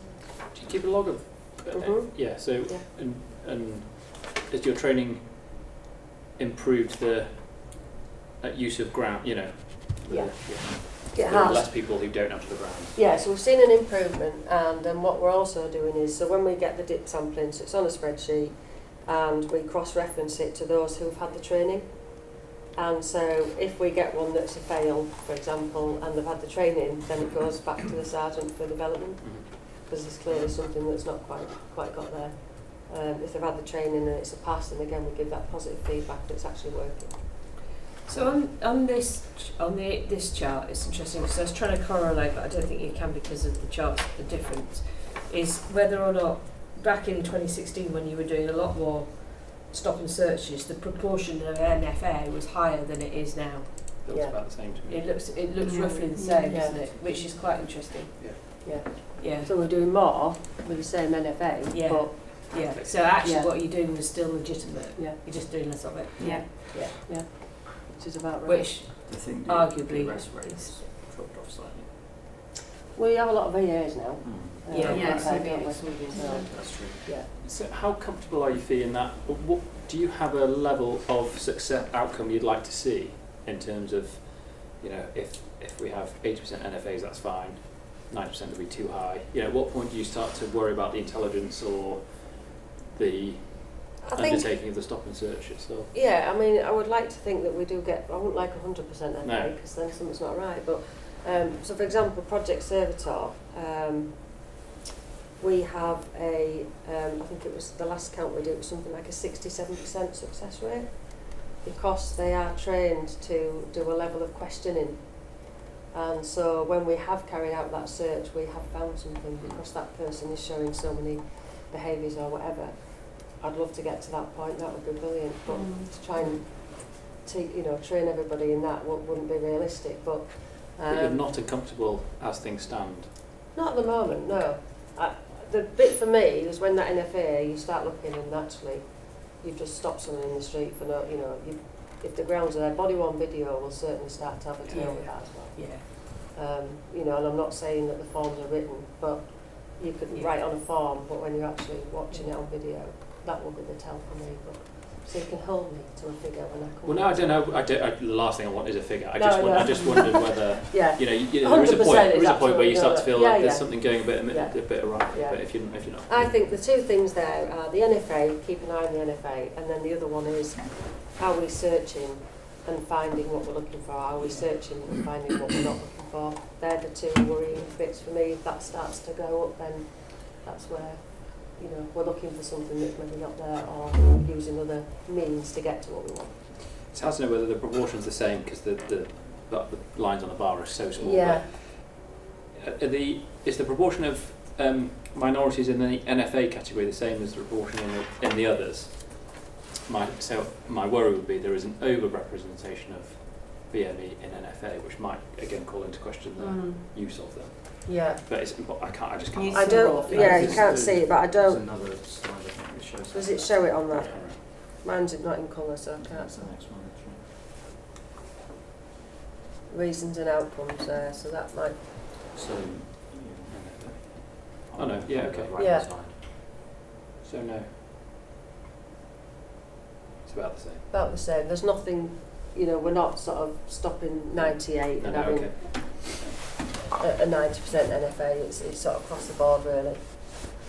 Do you keep a log of? Yeah. So, Yeah. and is your training improved the use of ground? You know. Yeah. So It there are has. less people who don't have the ground. Yeah, so we've seen an improvement, and then what we're also doing is, so when we get the dip sampling, so it's on a spreadsheet, and we cross-reference it to those who've had the training. And so if we get one that's a fail, for example, and they've had the training, then it goes back to the sergeant for development, because there's clearly something that's not quite got there. If they've had the training and it's a pass, then again we give that positive feedback that it's actually working. So on this chart, it's interesting because I was trying to correlate, but I don't think you can because of the charts. The difference is whether or not back in 2016, when you were doing a lot more stop and searches, the proportion of NFA was higher than it is now. Looks Yeah. about the same to me. It looks roughly the same, Yeah. doesn't it? Which is quite interesting. Yeah. Yeah. So we're doing more with the same NFA, Yeah. but Yeah. So actually, Yeah. what you're doing was still legitimate. yeah, You're just doing less of it. Yeah. which is about right. Which I think arguably the arrest is- rates dropped off slightly. We have a lot of VAs now. Yeah. Yeah, so CVAs. That's true. yeah. So how comfortable are you feeling that? What do you have a level of success outcome you'd like to see in terms of, you know, if we have 80% NFAs, that's fine. 90% would be too high. You know, at what point do you start to worry about the intelligence or the I think, undertaking of the stop and search itself? yeah, I mean, I would like to think that we do get, I wouldn't like 100% NFA No. because then something's not right, but so for example, Project Servitor, we have a, I think it was the last count we did, it was something like a 67% success rate, because they are trained to do a level of questioning. And so when we have carried out that search, we have found something because that person is showing so many behaviours or whatever. I'd love to get to that point, that would be brilliant, but to try and train everybody in that wouldn't be realistic. But You're not uncomfortable as things stand? not at the moment, no. The bit for me is when that NFA, you start looking and actually you've just stopped someone in the street for no, if the grounds are there, body worn video will certainly start to have a tail with that as well. Yeah. And I'm not saying that the forms are written, but you could write on a form, but when you're actually watching it on video, that will be the tell for me. But so you can hold me to a figure when I come. Well, no, I don't know. The last thing I want is a figure. I No, just wondered whether Yeah. there is a 100% point where you start to feel Yeah, like there's yeah. something going a bit awry. Yeah. But if you're not, I think the two things there are the NFA, keep an eye on the NFA, and then the other one is, are we searching and finding what we're looking for? Are we searching and finding what we're not looking for? They're the two worrying bits for me. If that starts to go up, then that's where, we're looking for something that's maybe not there, or using other means to get to what we want. it's hard to know whether the proportion's the same because the lines on the bar are so small. Yeah. But, is the proportion of minorities in the NFA category the same as the proportion in the others? My worry would be there is an over-representation of BME in NFA, which might again call into question the use of them. Yeah. But I just can't. Use I don't. Yeah, you There's can't see it, but I There's don't. another slide I think that shows Does that. it show it on that? Yeah. Mine's not in colour, so I can't That's see. the next one. Reasons and outcomes there, so that might. So, Oh no, yeah, okay. Yeah. So no. It's about the same. About the same. There's nothing, we're not sort of stopping 98 No, and no, having okay. a 90% NFA. It's sort of across the board really.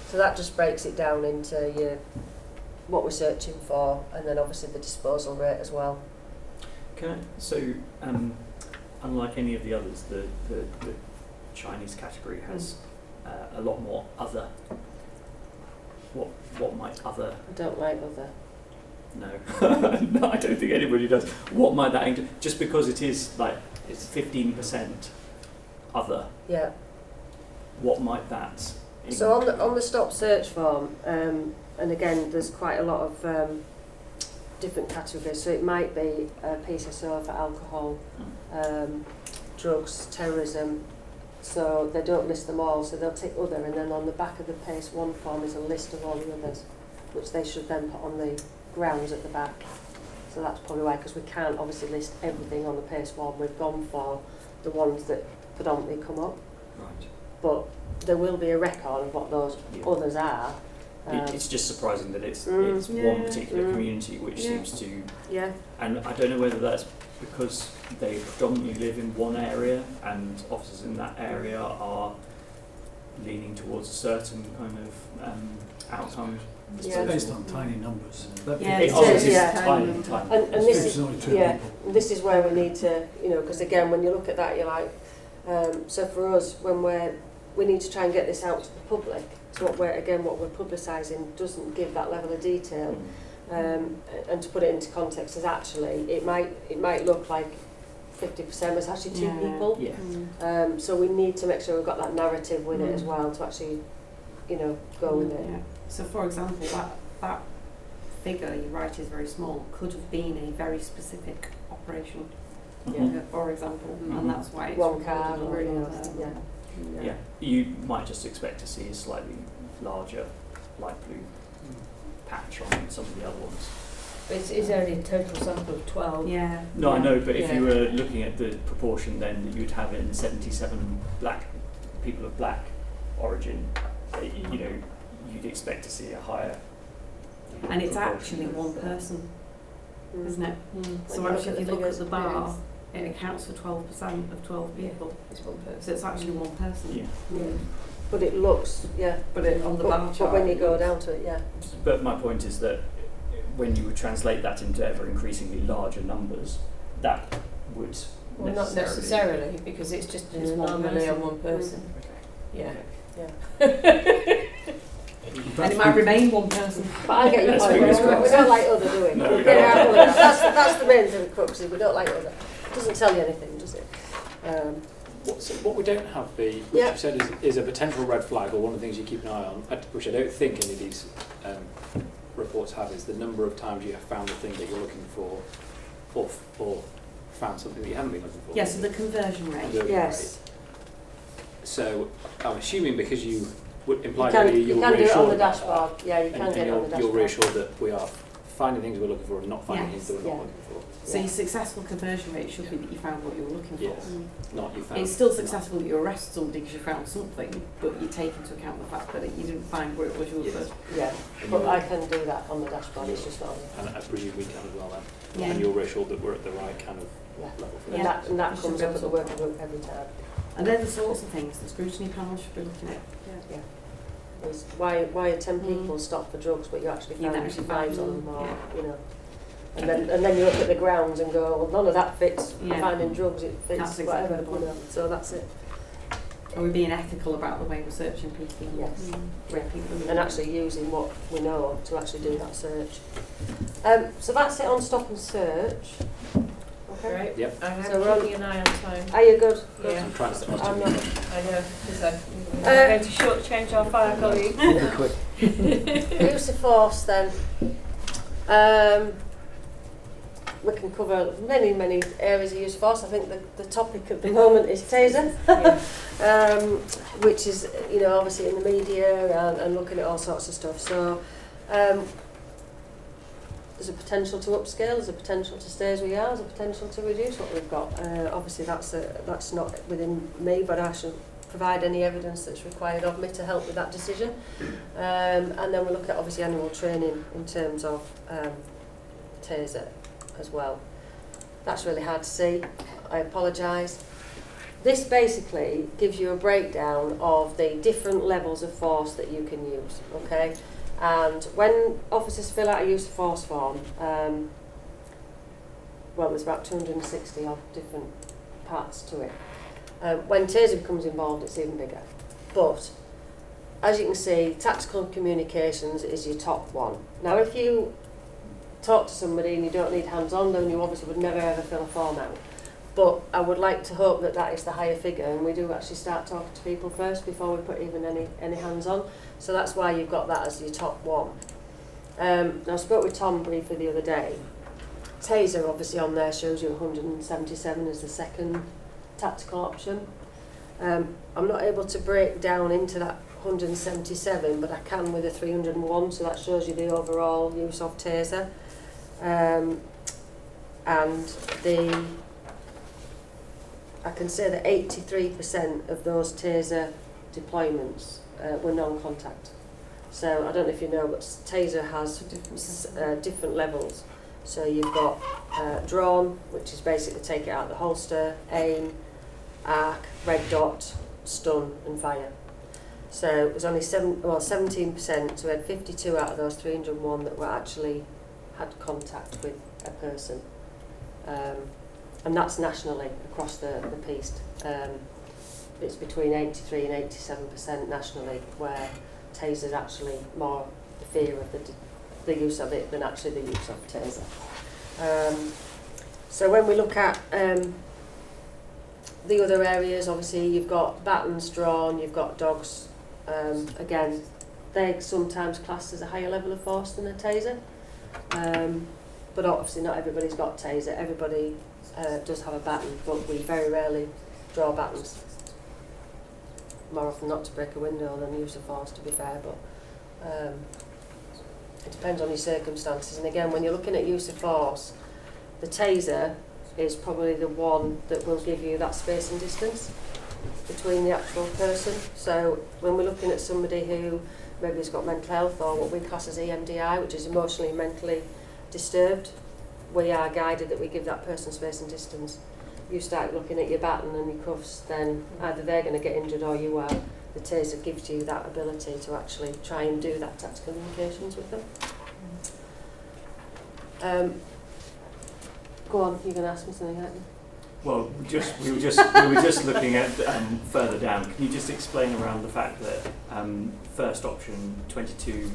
So that just breaks it down into what we're searching for, and then obviously the disposal rate as well. Unlike any of the others, the Chinese category has a lot more other what might other... I don't like other. No. No, I don't think anybody does. What might that aim to... Just because it is like, it's 15% other, Yeah. what might that... So on the stop search form, and again, there's quite a lot of different categories. So it might be PSSO for alcohol, drugs, terrorism. So they don't list them all, so they'll take other, and then on the back of the PACE 1 form is a list of all the others, which they should then put on the grounds at the back. So that's probably why, because we can't obviously list everything on the PACE 1. We've gone for the ones that predominantly come up. Right. But there will be a record of what those Yeah. others are. It's just surprising that it's Yeah. one particular Mm. community which Yeah. seems to... Yeah, And I don't know whether that's because they predominantly live in one area and officers in that area are leaning towards a certain kind of outcome. Yeah. It's based on tiny numbers. That Yeah, It it's obviously yeah. is tiny, tiny. and this It's is only two yeah. people. This is where we need to, because again, when you look at that, you're like, so for us, when we need to try and get this out to the public. So what we're publicising doesn't give that level of detail, and to put it into context, is actually it might look like 50% was actually two Yeah. people. Yeah. So we need to make sure we've got that narrative with it as well to actually, go with it. Yeah. So for example, that figure you write is very small, could have been a very specific operation, Mhm. for example, Mhm. and that's why it's One recorded car on or the, yeah. Yeah. You might just expect to see a slightly larger light blue patch on some of the other ones. It's only a total sample of 12. Yeah. No, I yeah. know, but if Yeah. you were looking at the proportion then that you'd have in 77 black people of black origin, you'd expect to see a higher. And it's proportion actually of, one person, Mm. isn't it? When So you look actually, at if the you look at figures, the bar, it accounts for 12% of 12 people. It's one person. So it's actually one person. Yeah. Yeah. But it looks, yeah. But it, on the bar But chart. when you go down to it, yeah. But my point is that when you would translate that into ever increasingly larger numbers, that would Well, not necessarily, because it's just an It's one anomaly on person. one person. Yeah. And it might remain one person. But I get your Let's point. fingers We crossed. don't like other, do we? No, we Get don't. out of other. That's the main thing, crux, is we don't like other. It doesn't tell you anything, does it? What we don't have, which Yeah. you said is a potential red flag, or one of the things you keep an eye on, which I don't think any of these reports have, is the number of times you have found the thing that you're looking for, or found something that you haven't been looking for. Yes, so the conversion rate. Conversion Yes. rate. So I'm assuming because you would You imply can, that you you're can do it reassured on the about dashboard. Yeah, you that, can get it on the you're dashboard. reassured that we are finding things we're looking for and not finding things that we're Yeah. not looking for. So your successful conversion rate should be that you found what you were looking for. Yes. Not you found. It's still successful that you arrest somebody because you found something, but you take into account the fact that you didn't find where it was you were Yes. first. Yeah, And but you're- I can do that on the dashboard. It's just not on the And I presume we can as well then. Yeah. And you're reassured that we're at the right kind of yeah. level for Yeah. that. And that You should comes be up able at the to- working group every time. And they're the sorts of things the scrutiny panel should be looking at. Yeah. Is why are 10 Mm. people stopped for drugs, but you actually You found actually 5 found on them, them, or yeah. And then you look at the grounds and go, well, none of that fits. Yeah. Finding drugs, it fits That's exactly whatever. the point. So that's it. Are we being ethical about the way we're searching people? Yes. Where people are And actually using what we know to actually do that search. So that's it on stop and search. Okay. Right. Yep. I'm So we're on- keeping an eye on time. Are you good? Good. Yeah. I'm trying to stop I'm you. not. I know, because I'm going to shortchange our fire colleague. Really quick. Use of force then. We can cover many areas of use of force. I think the topic at the moment is taser, Yeah. which is obviously in the media and looking at all sorts of stuff. So there's a potential to upscale, there's a potential to stay as we are, there's a potential to reduce what we've got. Obviously that's not within me, but I shall provide any evidence that's required of me to help with that decision. And then we look at obviously annual training in terms of taser as well. That's really hard to see. I apologise. This basically gives you a breakdown of the different levels of force that you can use, okay? And when officers fill out a use of force form, well, there's about 260 odd different parts to it. When taser becomes involved, it's even bigger. But as you can see, tactical communications is your top one. Now, if you talk to somebody and you don't need hands-on, then you obviously would never ever fill a form out. But I would like to hope that that is the higher figure, and we do actually start talking to people first before we put even any hands-on. So that's why you've got that as your top one. Now, I spoke with Tom briefly the other day. Taser, obviously, on there shows you 177 as the second tactical option. I'm not able to break down into that 177, but I can with a 301, so that shows you the overall use of Taser. And I can say that 83% of those Taser deployments were non-contact. So I don't know if you know, but Taser has different levels. So you've got drawn, which is basically take it out of the holster, aim, arc, red dot, stun and fire. So it was only 17%, so we had 52 out of those 301 that were actually had contact with a person. And that's nationally across the piece. It's between 83 and 87% nationally where Taser's actually more the fear of the use of it than actually the use of Taser. So when we look at the other areas, obviously you've got batons drawn, you've got dogs. Again, they're sometimes classed as a higher level of force than a Taser. But obviously not everybody's got Taser. Everybody does have a baton, but we very rarely draw batons. More often not to break a window than use of force, to be fair, but it depends on your circumstances. And again, when you're looking at use of force, the Taser is probably the one that will give you that space and distance between the actual person. So when we're looking at somebody who maybe has got mental health or what we class as EMDI, which is emotionally and mentally disturbed, we are guided that we give that person space and distance. You start looking at your baton and your cuffs, then either they're going to get injured or you are. The Taser gives you that ability to actually try and do that tactical communications with them. Go on, you're going to ask me something, aren't you? Well, we were just looking at further down. Can you just explain around the fact that first option 22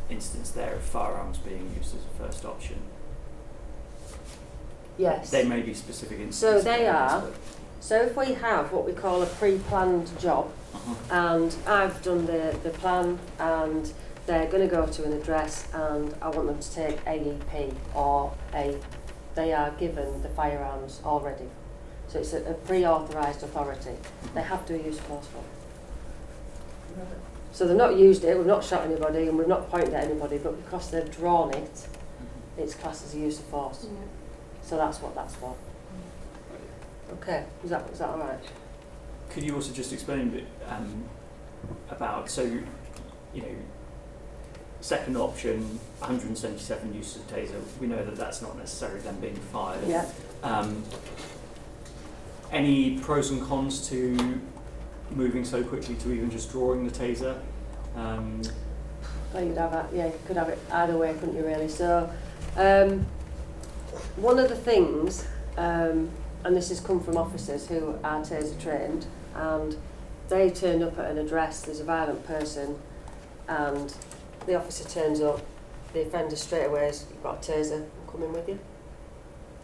instance there of firearms being used as a first option? Yes. They may be specific instances. So they are. So if we have what we call a pre-planned job, and I've done the plan, and they're going to go to an address, and I want them to take AEP or they are given the firearms already. So it's a pre-authorised authority. They have to use force for it. So they've not used it, we've not shot anybody, and we've not pointed at anybody, but because they've drawn it, it's classed as a use of force. Yeah. So that's what that's for. Okay, is that all right? Could you also just explain a bit about, so, you know, second option, 177 uses of Taser, we know that that's not necessarily them being fired. Yeah. Any pros and cons to moving so quickly to even just drawing the Taser? Well, you'd have that, yeah, you could have it either way, couldn't you really? So, one of the things, and this has come from officers who are Taser trained, and they turn up at an address, there's a violent person, and the officer turns up, the offender straight away has got a Taser, I'm coming with you.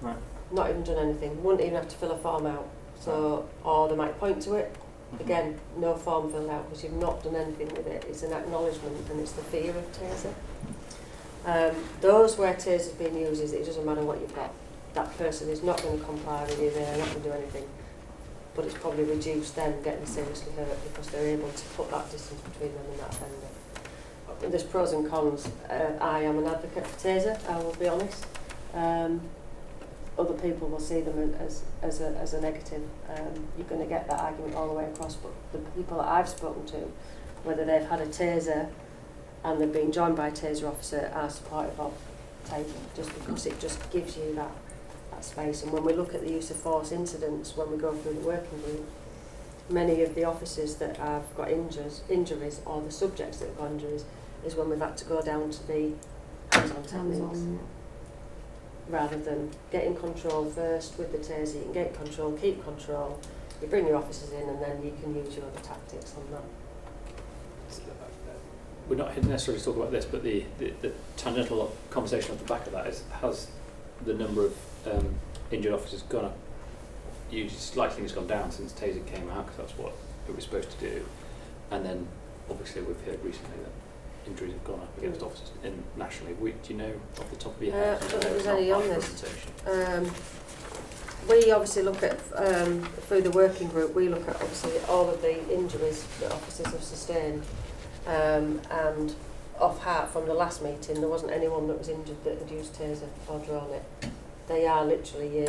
Right. Not even done anything, wouldn't even have to fill a form out. So, or they might point to it. Again, no form filled out because you've not done anything with it. It's an acknowledgement and it's the fear of Taser. Those where Taser's being used, it doesn't matter what you've got. That person is not going to comply with you, they're not going to do anything. But it's probably reduced them getting seriously hurt because they're able to put that distance between them and that offender. There's pros and cons. I am an advocate for Taser, I will be honest. Other people will see them as a negative. You're going to get that argument all the way across, but the people that I've spoken to, whether they've had a Taser and they've been joined by a Taser officer, are supportive of taking, just because it just gives you that space. And when we look at the use of force incidents, when we go through the working group, many of the officers that have got injuries, or the subjects that have got injuries, is when we've had to go down to the hands-on techniques. Rather than getting control first with the Taser, you can get control, keep control, you bring your officers in and then you can use your other tactics on that. we're not here necessarily to talk about this, but the tangential conversation off the back of that is, has the number of injured officers gone up? You slightly has gone down since Taser came out, because that's what it was supposed to do. And then, obviously, we've heard recently that injuries have gone up against officers nationally. Do you know off the top of your head? I don't think there's any on this. Presentation. We obviously look at, through the working group, we look at obviously all of the injuries that officers have sustained. And off heart from the last meeting, there wasn't anyone that was injured that had used Taser or drawn it. They are literally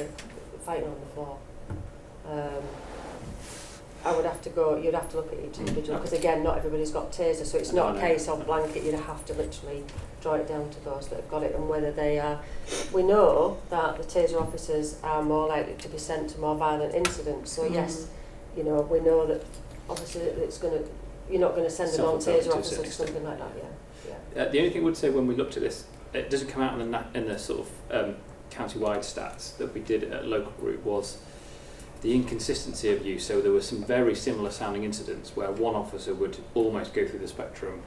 fighting on the floor. I would have to go, you'd have to look at each individual, because again, not everybody's got Taser, so it's not a case of blanket, you'd have to literally draw it down to those that have got it, and whether they are. We know that the Taser officers are more likely to be sent to more violent incidents, so yes, you know, we know that obviously it's going to, you're not going to send a non-Taser officer to something like that, The only thing I would say when we looked at this, it doesn't come out in the sort of county-wide stats that we did at a local group, was the inconsistency of use. So there were some very similar sounding incidents where one officer would almost go through the spectrum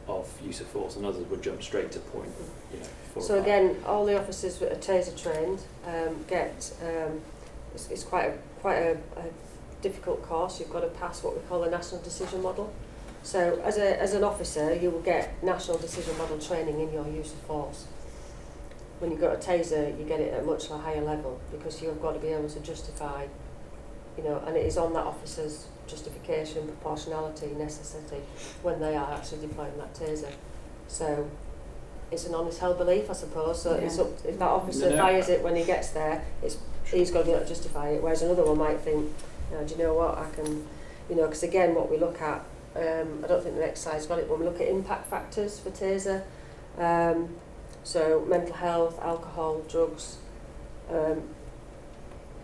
of use of force and others would jump straight to point, you know, 4 or 5. So again, all the officers that are Taser trained get, it's quite a difficult course. You've got to pass what we call a national decision model. So as an officer, you will get national decision model training in your use of force. When you go to Taser, you get it at a much higher level, because you've got to be able to justify, you know, and it is on that officer's justification, proportionality, necessity, when they are actually deploying that Taser. So it's an honest held belief, I suppose. So it's up, if that officer fires it when he gets there, he's got to be able to justify it. Whereas another one might think, do you know what, I can, you know, because again, what we look at, I don't think the next slide's got it, when we look at impact factors for Taser, so mental health, alcohol, drugs,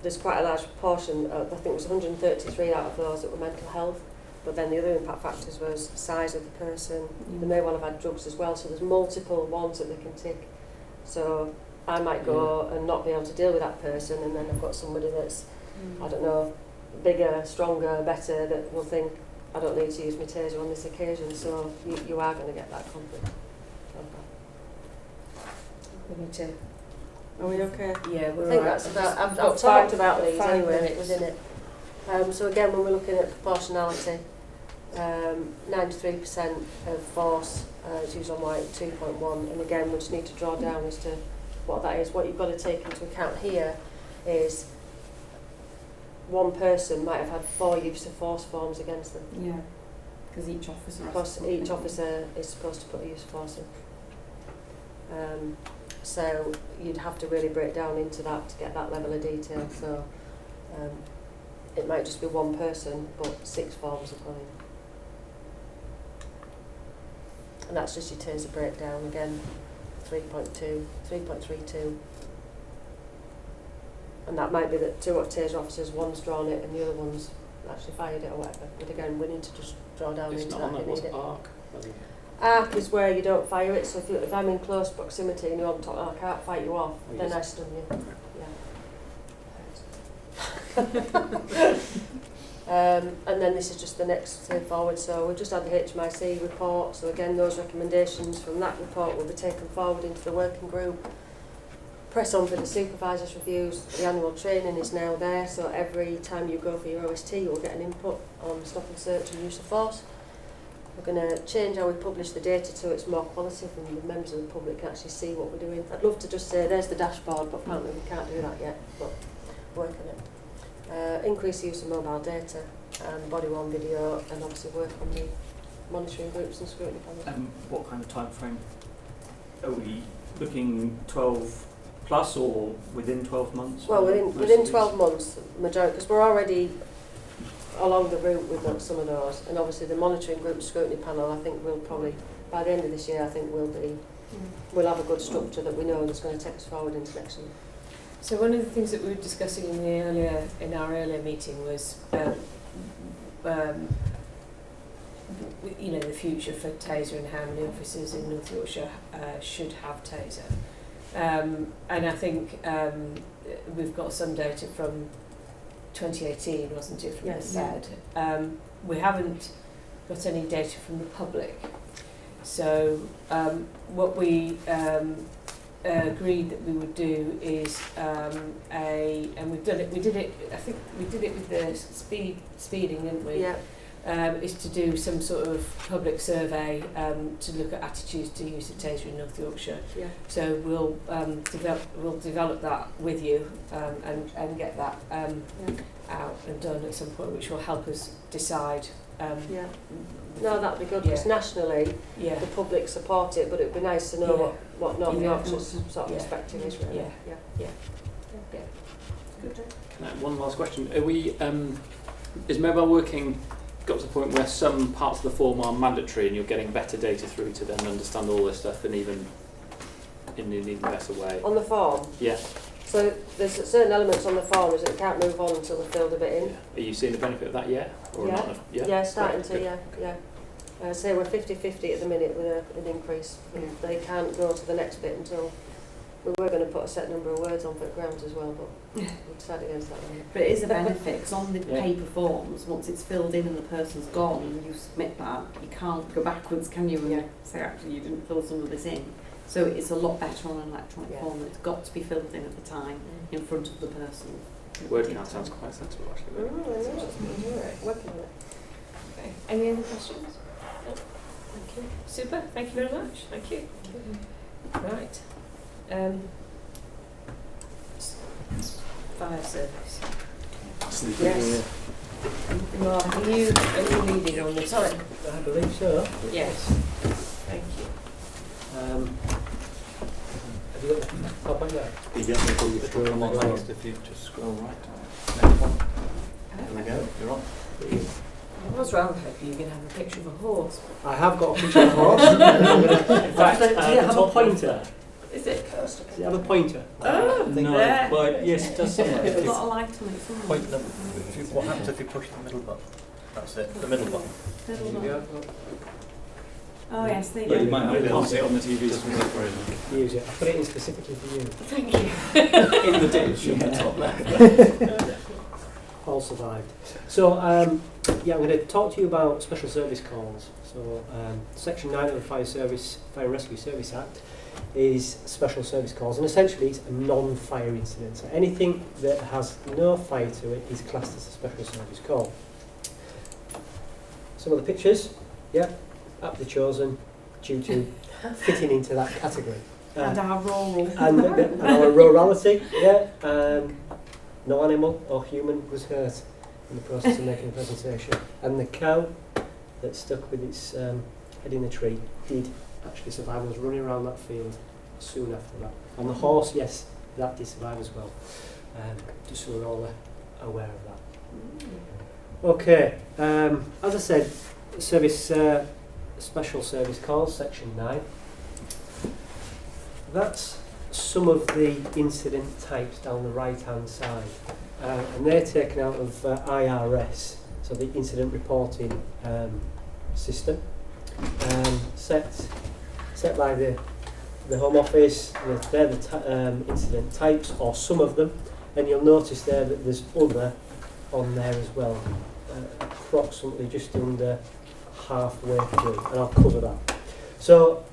there's quite a large proportion, I think it was 133 out of those that were mental health, but then the other impact factors was size of the person, they may well have had drugs as well, so there's multiple ones that they can tick. So I might go and not be able to deal with that person, and then I've got somebody that's, I don't know, bigger, stronger, better, that will think, I don't need to use my Taser on this occasion, so you are going to get that conflict. We need to. Are we okay? Yeah, we're I think right. that's about, I've got talked about got these 5 anyway, minutes. within it. So again, when we're looking at proportionality, 93% of force is used on white, 2.1, and again, we just need to draw down as to what that is. What you've got to take into account here is one person might have had 4 use of force forms against them. Yeah, because each officer. Plus each officer is supposed to put a use of force in. So you'd have to really break down into that to get that level of detail. So it might just be one person, but 6 forms have gone in. And that's just your Taser breakdown again, 3.2, 3.32. And that might be that 2 Taser officers, one's drawn it and the other one's actually fired it or whatever. But again, we need to just draw down It's into not that on if that, you need it. arc. Arc is where you don't fire it, so if I'm in close proximity and you're on top, I can't fight you off, Oh, then yes. I stun you. And then this is just the next step forward, so we've just had the HMIC report, so again those recommendations from that report will be taken forward into the working group. Press on for the supervisors' reviews. The annual training is now there, so every time you go for your OST you'll get an input on stop and search and use of force. We're going to change how we publish the data so it's more quality from the members of the public can actually see what we're doing. I'd love to just say there's the dashboard, but apparently we can't do that yet, but work on it. Increase the use of mobile data and body-worn video, and obviously work on the monitoring groups and scrutiny panels. What kind of time frame? Are we looking 12 plus or within 12 months? Well, Most within of 12 months, majority, because we're already along the route with some of those, and obviously the monitoring group scrutiny panel, I think we'll probably, by the end of this year, I think we'll have a good structure that we know that's going to take us forward into next year. So one of the things that we were discussing in our earlier meeting was, you know, the future for Taser and how many officers in North Yorkshire should have Taser. And I think we've got some data from 2018, wasn't it, from Yes. the Fed. We haven't got any data from the public. So what we agreed that we would do is and we did it. I think we did it with the speeding, didn't we? Yeah. Is to do some sort of public survey to look at attitudes to use of taser in North Yorkshire. Yeah. So we'll develop that with you and get that out and done at some point, which will help us decide. Yeah. No, that'd be good because nationally Yeah. the public support it, but it'd be nice to know Yeah. what North Yeah. Yorkshire's sort of Yeah. perspective is really. Yeah. Good. Can I, one last question. Are we, is mobile working got to the point where some parts of the form are mandatory and you're getting better data through to then understand all this stuff and even in an even better way? On the form? Yeah. So there's certain elements on the form is that you can't move on until they've filled a bit in. Yeah. Are you seeing the benefit of that yet? Or Yeah. not? Yeah, starting Great, to, good. yeah. Say we're 50-50 at the minute with an increase. And they can't go to the next bit until we were going to put a set number of words on for grounds as well, but we decided against that one. But it is a benefit because on the Yeah. paper forms, once it's filled in and the person's gone and you submit that, you can't go backwards, can you? And Yeah. say actually you didn't fill some of this in. So it's a lot better on an electronic Yeah. form. It's got to be filled in at the time in front of the person. Word count sounds quite sensible actually. I know. Working on it. Okay. Any other questions? No? Thank you. Super. Thank you very much. Thank you. Right. Fire service. Yes. Mark, are you leading on this? Sorry. I believe so. Yes. Thank you. Have you got the PowerPoint there? You get the full scroll on last if you just scroll right. Next one. There we go. You're on. I was rather hoping you were going to have a picture of a horse. I have got a picture of a horse. In fact, does it have a pointer? Is it? Does it have a pointer? Oh, No, there. well, yes, it does somewhere. If It's you got a light on it somewhere. point them, what happens if you push the middle button? That's it, the middle button. Middle There one. you go. Oh yes, there you But go. you might not be able to see it on the TV. Doesn't work very well. Use it. I put it in specifically for you. Thank you. In the ditch in the top left. All survived. So, yeah, I'm going to talk to you about special service calls. So, Section 9 of the Fire and Rescue Service Act is special service calls, and essentially it's a non-fire incident. So anything that has no fire to it is classed as a special service call. Some of the pictures, yeah, aptly chosen due to fitting into that category. And our rural. And our rurality, yeah. No animal or human was hurt in the process of making the presentation. And the cow that stuck with its head in the tree did actually survive and was running around that field soon after that. And the horse, yes, that did survive as well. Just so we're all aware of that. Okay, as I said, special service calls, Section 9. That's some of the incident types down the right hand side, and they're taken out of IRS, so the incident reporting system, set by the Home Office. They're the incident types, or some of them, and you'll notice there that there's other on there as well, approximately just under halfway through, and I'll cover that. So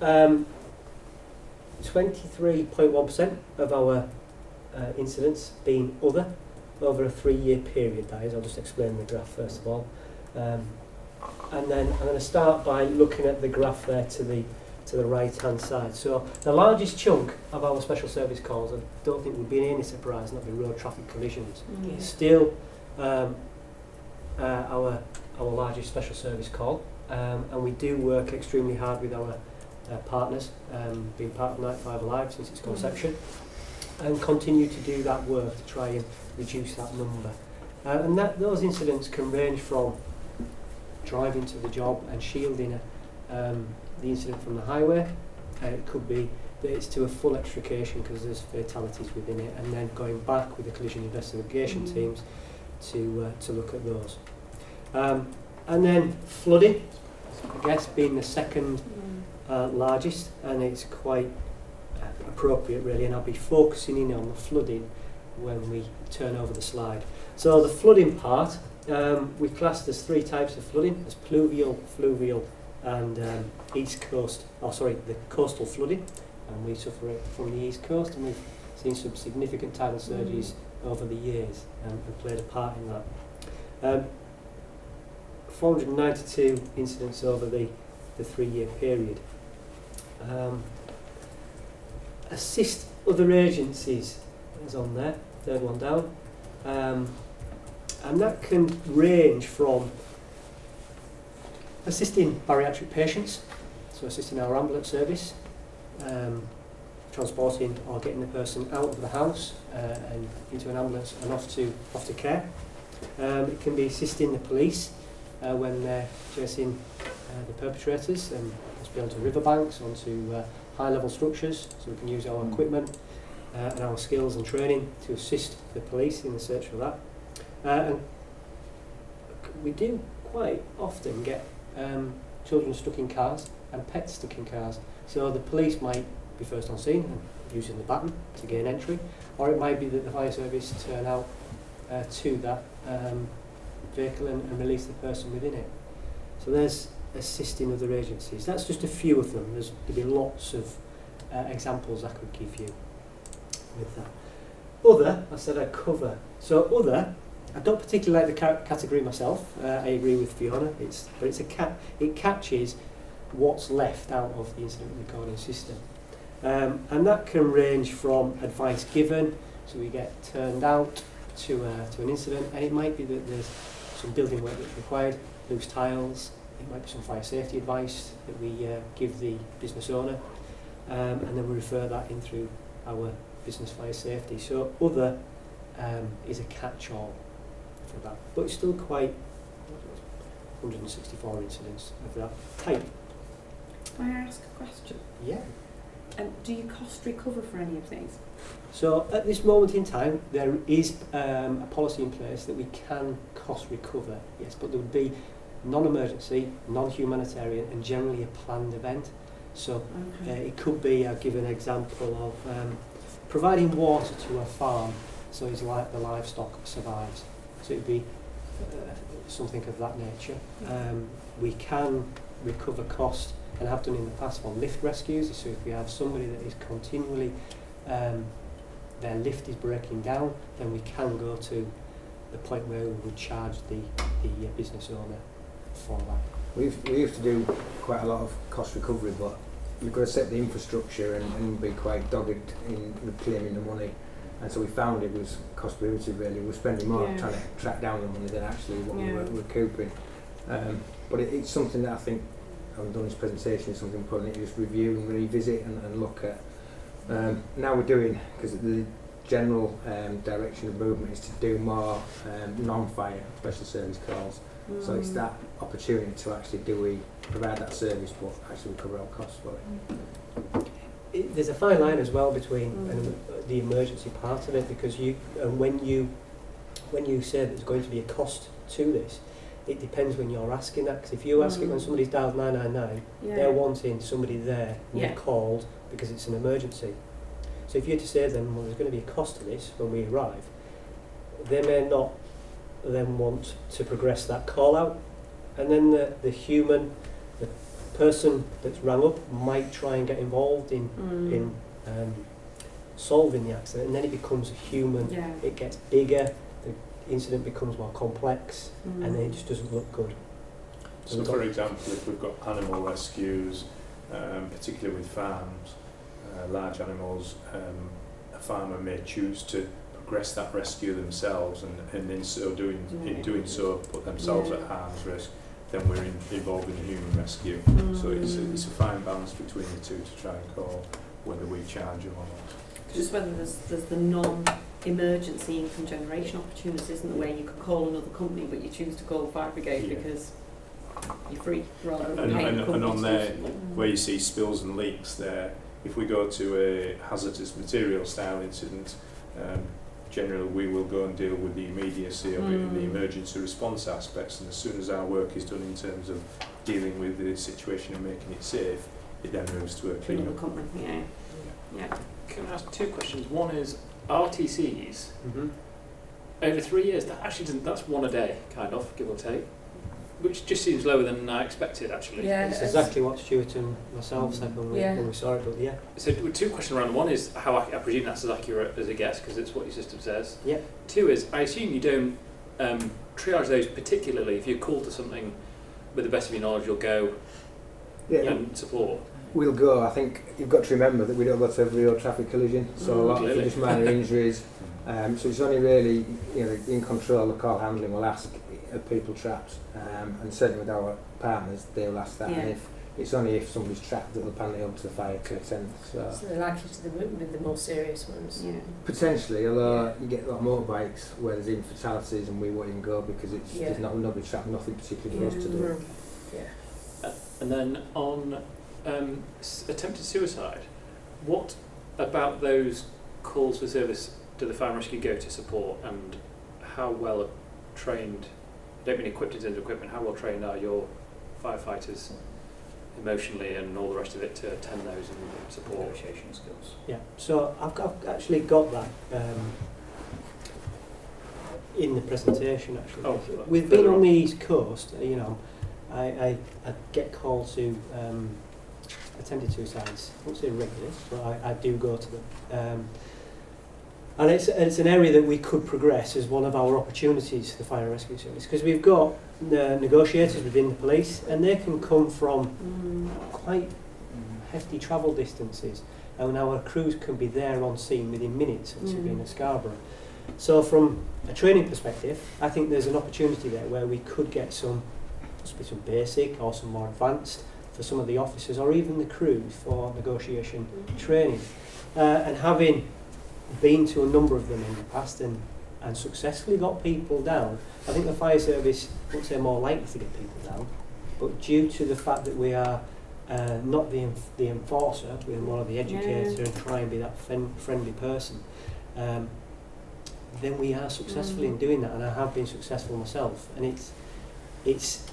23.1% of our incidents being other over a 3-year period, that is. I'll just explain the graph first of all. And then I'm going to start by looking at the graph there to the right hand side. So the largest chunk of our special service calls, I don't think would be any surprise, and that'd be road traffic collisions. Yes. Still our largest special service call, and we do work extremely hard with our partners, being part of Night 5 Alive since its conception, and continue to do that work to try and reduce that number. And those incidents can range from driving to the job and shielding the incident from the highway. It could be that it's to a full extrication because there's fatalities within it, and then going back with the collision investigation teams to look at those. And then flooding, I guess, being the second largest, and it's quite appropriate really, and I'll be focusing in on the flooding when we turn over the slide. So the flooding part, we classed as 3 types of flooding: as pluvial, fluvial and the coastal flooding, and we suffer from the east coast, and we've seen some significant tidal surges over the years and played a part in that. 492 incidents over the 3-year period. Assist other agencies is on there, third one down, and that can range from assisting bariatric patients, so assisting our ambulance service, transporting or getting the person out of the house and into an ambulance and off to care. It can be assisting the police when they're chasing the perpetrators and possibly onto riverbanks, onto high-level structures, so we can use our equipment and our skills and training to assist the police in the search for that. And we do quite often get children stuck in cars and pets stuck in cars, so the police might be first on scene and using the baton to gain entry, or it might be that the fire service turn out to that vehicle and release the person within it. So there's assisting other agencies. That's just a few of them. There'll be lots of examples I could give you with that. Other, I said I'd cover. So other, I don't particularly like the category myself. I agree with Fiona. It catches what's left out of the incident recording system. And that can range from advice given, so we get turned out to an incident, and it might be that there's some building work that's required, loose tiles, it might be some fire safety advice that we give the business owner, and then we refer that in through our business fire safety. So other is a catch-all for that, but it's still quite 164 incidents of that type. May I ask a question? Yeah. Do you cost recover for any of these? So at this moment in time, there is a policy in place that we can cost recover, yes, but there would be non-emergency, non-humanitarian, and generally a planned event. So it could be, I'll give an example of providing water to a farm so it's like the livestock survives. So it would be something of that nature. We can recover cost, and have done in the past, for lift rescues. So if we have somebody that is continually, their lift is breaking down, then we can go to the point where we would charge the business owner for that. We used to do quite a lot of cost recovery, but you've got to set the infrastructure and be quite dogged in reclaiming the money. And so we found it was cost prohibitive really. We're spending more trying to track down the money than actually what we were recouping. But it's something that I think, having done this presentation, is something we probably need to just review and revisit and look at. Now we're doing, because the general direction of movement is to do more non-fire special service calls. So it's that opportunity to actually provide that service but actually cover our costs for it. There's a fine line as well between the emergency part of it, because when you say there's going to be a cost to this, it depends when you're asking that, because if you ask it when somebody's dialed 999, they're wanting somebody there and they're called because it's an emergency. So if you had to say to them, well, there's going to be a cost to this when we arrive, they may not then want to progress that call out, and then the person that's rang up might try and get involved in solving the accident, and then it becomes human, it gets bigger, the incident becomes more complex, and then it just doesn't look good. So for example, if we've got animal rescues, particularly with farms, large animals, a farmer may choose to progress that rescue themselves, and in so doing so put themselves at harm's risk. Then we're involved in the human rescue. So it's a fine balance between the two to try and call whether we charge or not. Just whether there's the non-emergency income generation opportunities, isn't the way you could call another company but you choose to call Fire Brigade because you're free rather than paying the company. And on there, where you see spills and leaks there, if we go to a hazardous material style incident, generally we will go and deal with the immediacy of it and the emergency response aspects, and as soon as our work is done in terms of dealing with the situation and making it safe, it then moves to a clean-up. Can I ask two questions? One is RTCs over 3 years. That actually doesn't. That's one a day, kind of, give or take. which just seems lower than I expected, actually. Yeah, It's exactly what Stuart and myself said when we saw it, but yeah. So two questions around. One is how I presume that's as accurate as it gets because it's what your system says. Yeah. Two is I assume you don't triage those particularly. If you're called to something with the best of your knowledge, you'll go and support. We'll go. I think you've got to remember that we don't go to every road traffic collision, so a lot of just minor injuries. So it's only really, the in control, the call handling will ask are people trapped, and certainly with our partners, they'll ask that. And if it's only if somebody's trapped that they'll pan it up to the fire to attend. So they're likely to be the more serious ones. Yeah. Potentially, although you get a lot of motorbikes where there's even fatalities and we won't even go because there's nobody trapped, nothing particularly for us to do. Yeah. And then on attempted suicide, what about those calls for service do the fire and rescue go to support, and how well trained, I don't mean equipped in terms of equipment, how well trained are your firefighters emotionally and all the rest of it to attend those and support? Negotiation skills. Yeah, so I've actually got that in the presentation actually. Oh, we've been on the East Coast, I get calls to attempted suicides. I won't say regularly, but I do go to them. And it's an area that we could progress as one of our opportunities, the fire and rescue service, because we've got negotiators within the police, and they can come from quite hefty travel distances, and our crews can be there on scene within minutes of being at Scarborough. So from a training perspective, I think there's an opportunity there where we could get some basic or some more advanced for some of the officers or even the crews for negotiation training. And having been to a number of them in the past and successfully got people down, I think the fire service, I won't say more likely to get people down, but due to the fact that we are not the enforcer, we're more of the educator and try and be that friendly person, then we are successful in doing that, and I have been successful myself, and it's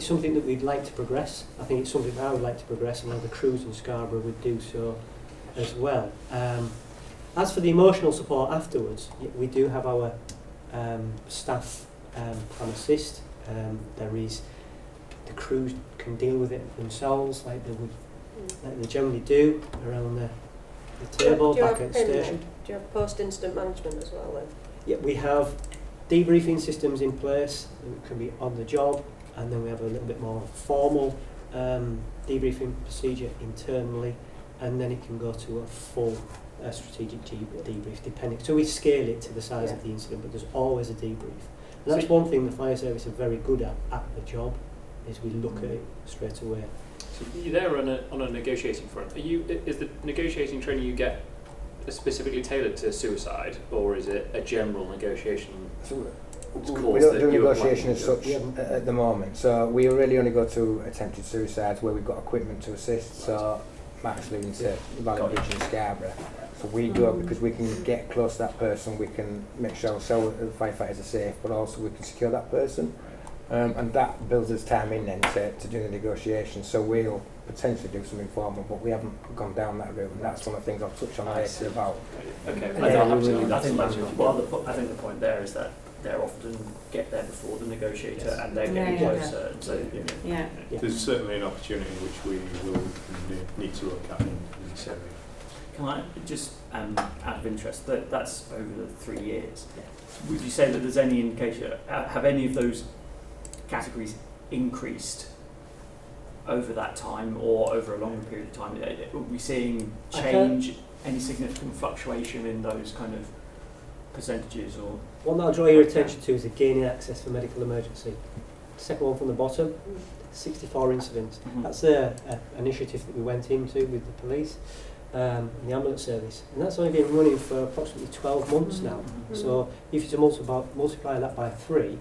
something that we'd like to progress. I think it's something that I would like to progress, and the crews in Scarborough would do so as well. As for the emotional support afterwards, we do have our staff plan assist. There is the crews can deal with it themselves, like they generally do around the table back at the station. Do you have post-incident management as well then? Yeah, we have debriefing systems in place that can be on the job, and then we have a little bit more formal debriefing procedure internally, and then it can go to a full strategic debrief depending. So we scale it to the size of the incident, but there's always a debrief. And that's one thing the fire service are very good at the job, is we look at it straight away. So you're there on a negotiating front. Is the negotiating training you get specifically tailored to suicide, or is it a general negotiation? So we don't do negotiation as such Yeah. at the moment. So we really only go to attempted suicides where we've got equipment to assist. So actually into Valley Bridge in Scarborough. So we go because we can get close to that person, we can make sure the firefighters are safe, but also we can secure that person. And that builds us time in then to do the negotiation. So we'll potentially do some informal, but we haven't gone down that route, and that's one of the things I'll touch on later about. Okay, Yeah, I think the point there is that they're often get there before the negotiator and they're getting closer. And so, There's certainly an opportunity which we will need to look at in this area. Can I just, out of interest, that's over the 3 years. Would you say that there's any indication, have any of those categories increased over that time or over a longer period of time? Are we seeing change, any significant fluctuation in those kind of percentages? Or one that I'll draw your attention to is the gaining access for medical emergency. The second one from the bottom, 64 incidents. That's an initiative that we went into with the police and the ambulance service, and that's only been running for approximately 12 months now. So if you multiply that by 3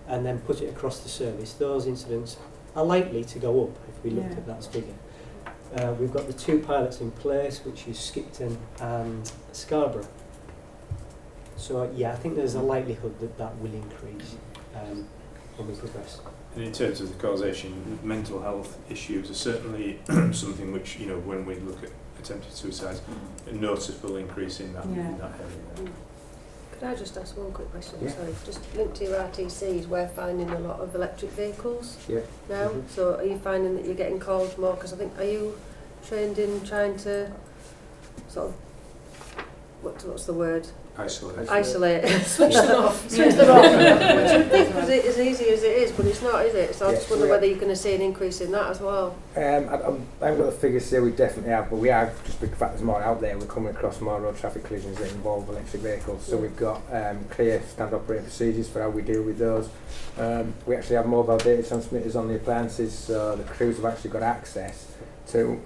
and then put it across the service, those incidents are likely to go up if we looked at that figure. We've got the 2 pilots in place, which is Skipton and Scarborough. So I think there's a likelihood that will increase when we progress. And in terms of the causation, mental health issues are certainly something which, when we look at attempted suicides, a noticeable increase in that area. Could I just ask one quick question? Yeah. Sorry, just linked to your RTCs, we're finding a lot of electric vehicles Yeah. now. Mhm. So are you finding that you're getting called more? Because I think, are you trained in trying to sort of, what's the word? Isolate. Isolate. Switch them off. Switch them off. Which I think was as easy as it is, but it's not, is it? So I Yeah, just wonder so whether you're going to see an increase in that as well. I haven't got the figures to say we definitely have, but we have, just because the fact there's more out there, we're coming across more road traffic collisions that involve electric vehicles. So Yeah. we've got clear stand operating procedures for how we deal with those. We actually have mobile data transmitters on the appliances, so the crews have actually got access to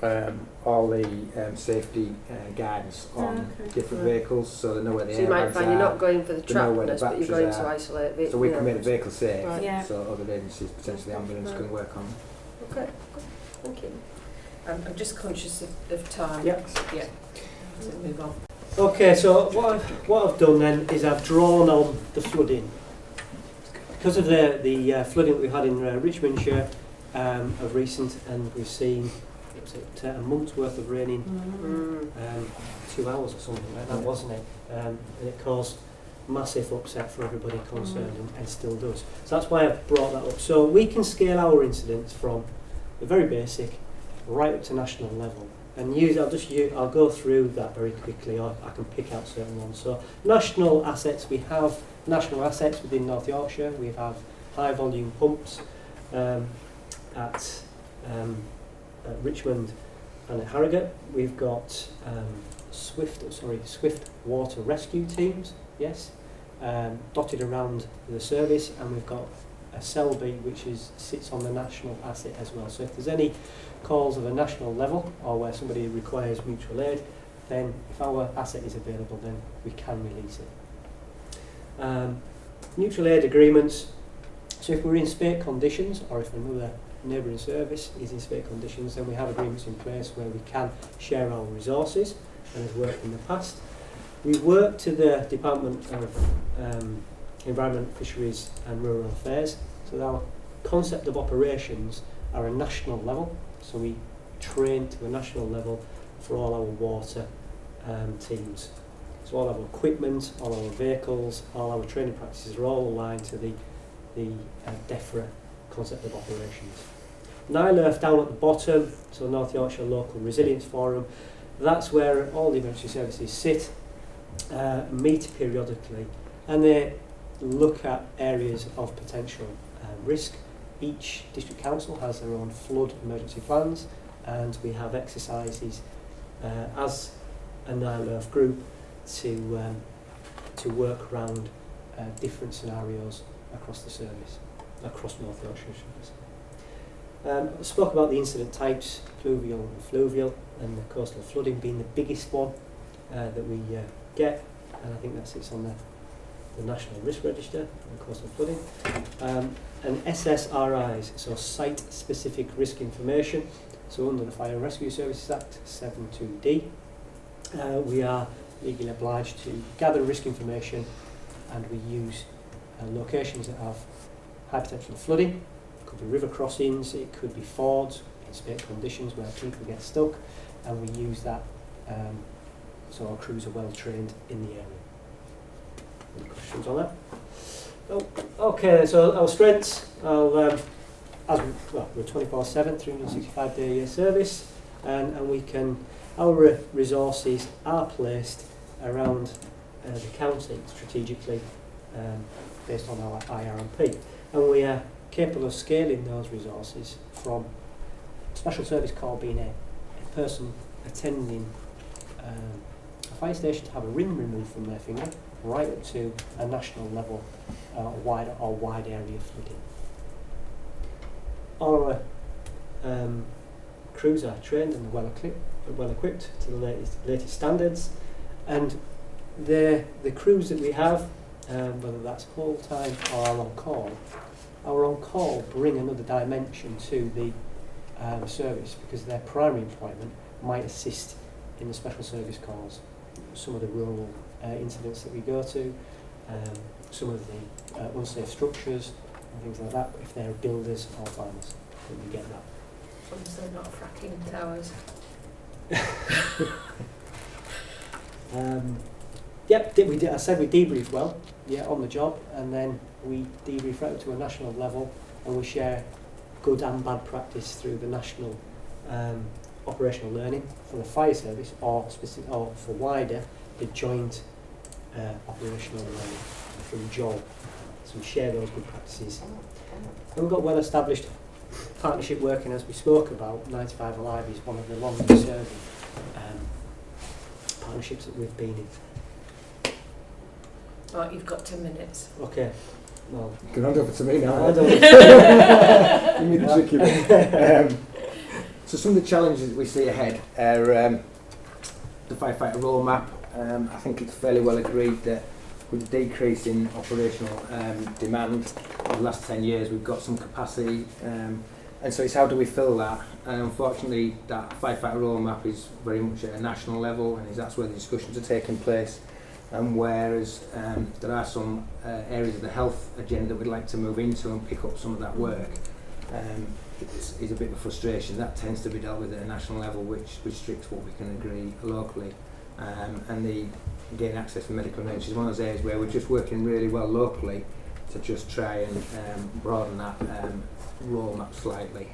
all the safety guidance on different vehicles, so they know where the So you might airbags find are. you're not going for the They know where the trapness, but you're batteries going to are. isolate vehicles. So we can make the vehicle safe, Right. Yeah. so other agencies, potentially ambulance, can work on. Okay, good. Thank you. I'm just conscious of time. Yeah. Yeah. So move on. Okay, so what I've done then is I've drawn on the flooding. Because of the flooding that we had in Richmondshire of recent, and we've seen was it, a month's worth of rain in 2 hours or something like that, wasn't it? And it caused massive upset for everybody concerned, and still does. So that's why I've brought that up. So we can scale our incidents from the very basic right up to national level. And I'll go through that very quickly, or I can pick out certain ones. So national assets, we have national assets within North Yorkshire. We have high volume pumps at Richmond and at Harrogate. We've got Swift water rescue teams, yes, dotted around the service, and we've got a Selby which sits on the national asset as well. So if there's any calls of a national level or where somebody requires mutual aid, then if our asset is available, then we can release it. Mutual aid agreements, so if we're in spate conditions, or if another neighbouring service is in spate conditions, then we have agreements in place where we can share our resources, and has worked in the past. We work to the Department of Environment, Fisheries and Rural Affairs, so our concept of operations are a national level, so we train to a national level for all our water teams. So all our equipment, all our vehicles, all our training practices are all aligned to the DEFRA concept of operations. NILERF down at the bottom, so North Yorkshire Local Resilience Forum, that's where all the emergency services sit, meet periodically, and they look at areas of potential risk. Each district council has their own flood emergency plans, and we have exercises as a NILERF group to work around different scenarios across the service, across North Yorkshire. I spoke about the incident types, pluvial and fluvial, and the coastal flooding being the biggest one that we get, and I think that sits on the National Risk Register and coastal flooding. And SSRIs, so Site-Specific Risk Information, so under the Fire and Rescue Services Act 72D, we are legally obliged to gather risk information, and we use locations that have high potential flooding. It could be river crossings, it could be fords in spate conditions where people get stuck, and we use that so our crews are well trained in the area. Any questions on that? Oh, okay, so our strengths, we're 24/7, 365-day-a-year service, and we can, our resources are placed around the county strategically based on our IRMP, and we are capable of scaling those resources from special service call being a person attending a fire station to have a ring removed from their finger, right up to a national level wide area flooding. Our crews are trained and well equipped to the latest standards, and the crews that we have, whether that's call time or our on call bring another dimension to the service, because their primary employment might assist in the special service calls, some of the rural incidents that we go to, some of the unsafe structures and things like that, if they're builders or farmers, then we get that. Obviously not fracking towers. Yep, we did. I said we debrief well, on the job, and then we debrief out to a national level, and we share good and bad practice through the national operational learning for the fire service, or for wider, the joint operational learning from Joel. So we share those good practices. And we've got well-established partnership working, as we spoke about. 95 Alive is one of the longest-serving partnerships that we've been in. Right, you've got 10 minutes. Okay. Well, You can hand over to me now. I don't. Give me the tricky bit. So some of the challenges we see ahead are the firefighter roadmap. I think it's fairly well agreed that with the decrease in operational demand over the last 10 years, we've got some capacity. And so it's how do we fill that? And unfortunately, that firefighter roadmap is very much at a national level, and that's where the discussions are taking place. And whereas there are some areas of the health agenda we'd like to move into and pick up some of that work, is a bit of a frustration. That tends to be dealt with at a national level, which restricts what we can agree locally. And the gain access for medical emergency is one of those areas where we're just working really well locally to just try and broaden that roadmap slightly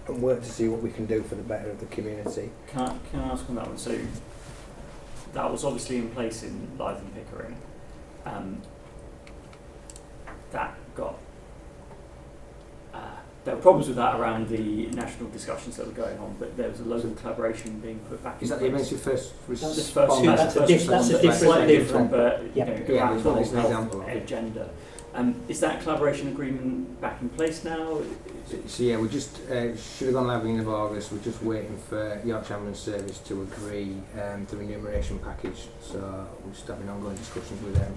and work to see what we can do for the better of the community. Can I ask on that one? So that was obviously in place in Lythe and Pickering. That got there were problems with that around the national discussions that were going on, but there was a local collaboration being put back in Is that place. the emergency first response? That's a different, slightly different, but Yeah. around the whole it's an health example of it. agenda. Is that collaboration agreement back in place now? So yeah, we just should have gone live at the end of August. We're just waiting for Yorkshire Ambulance Service to agree the remuneration package. So we're just having ongoing discussions with them.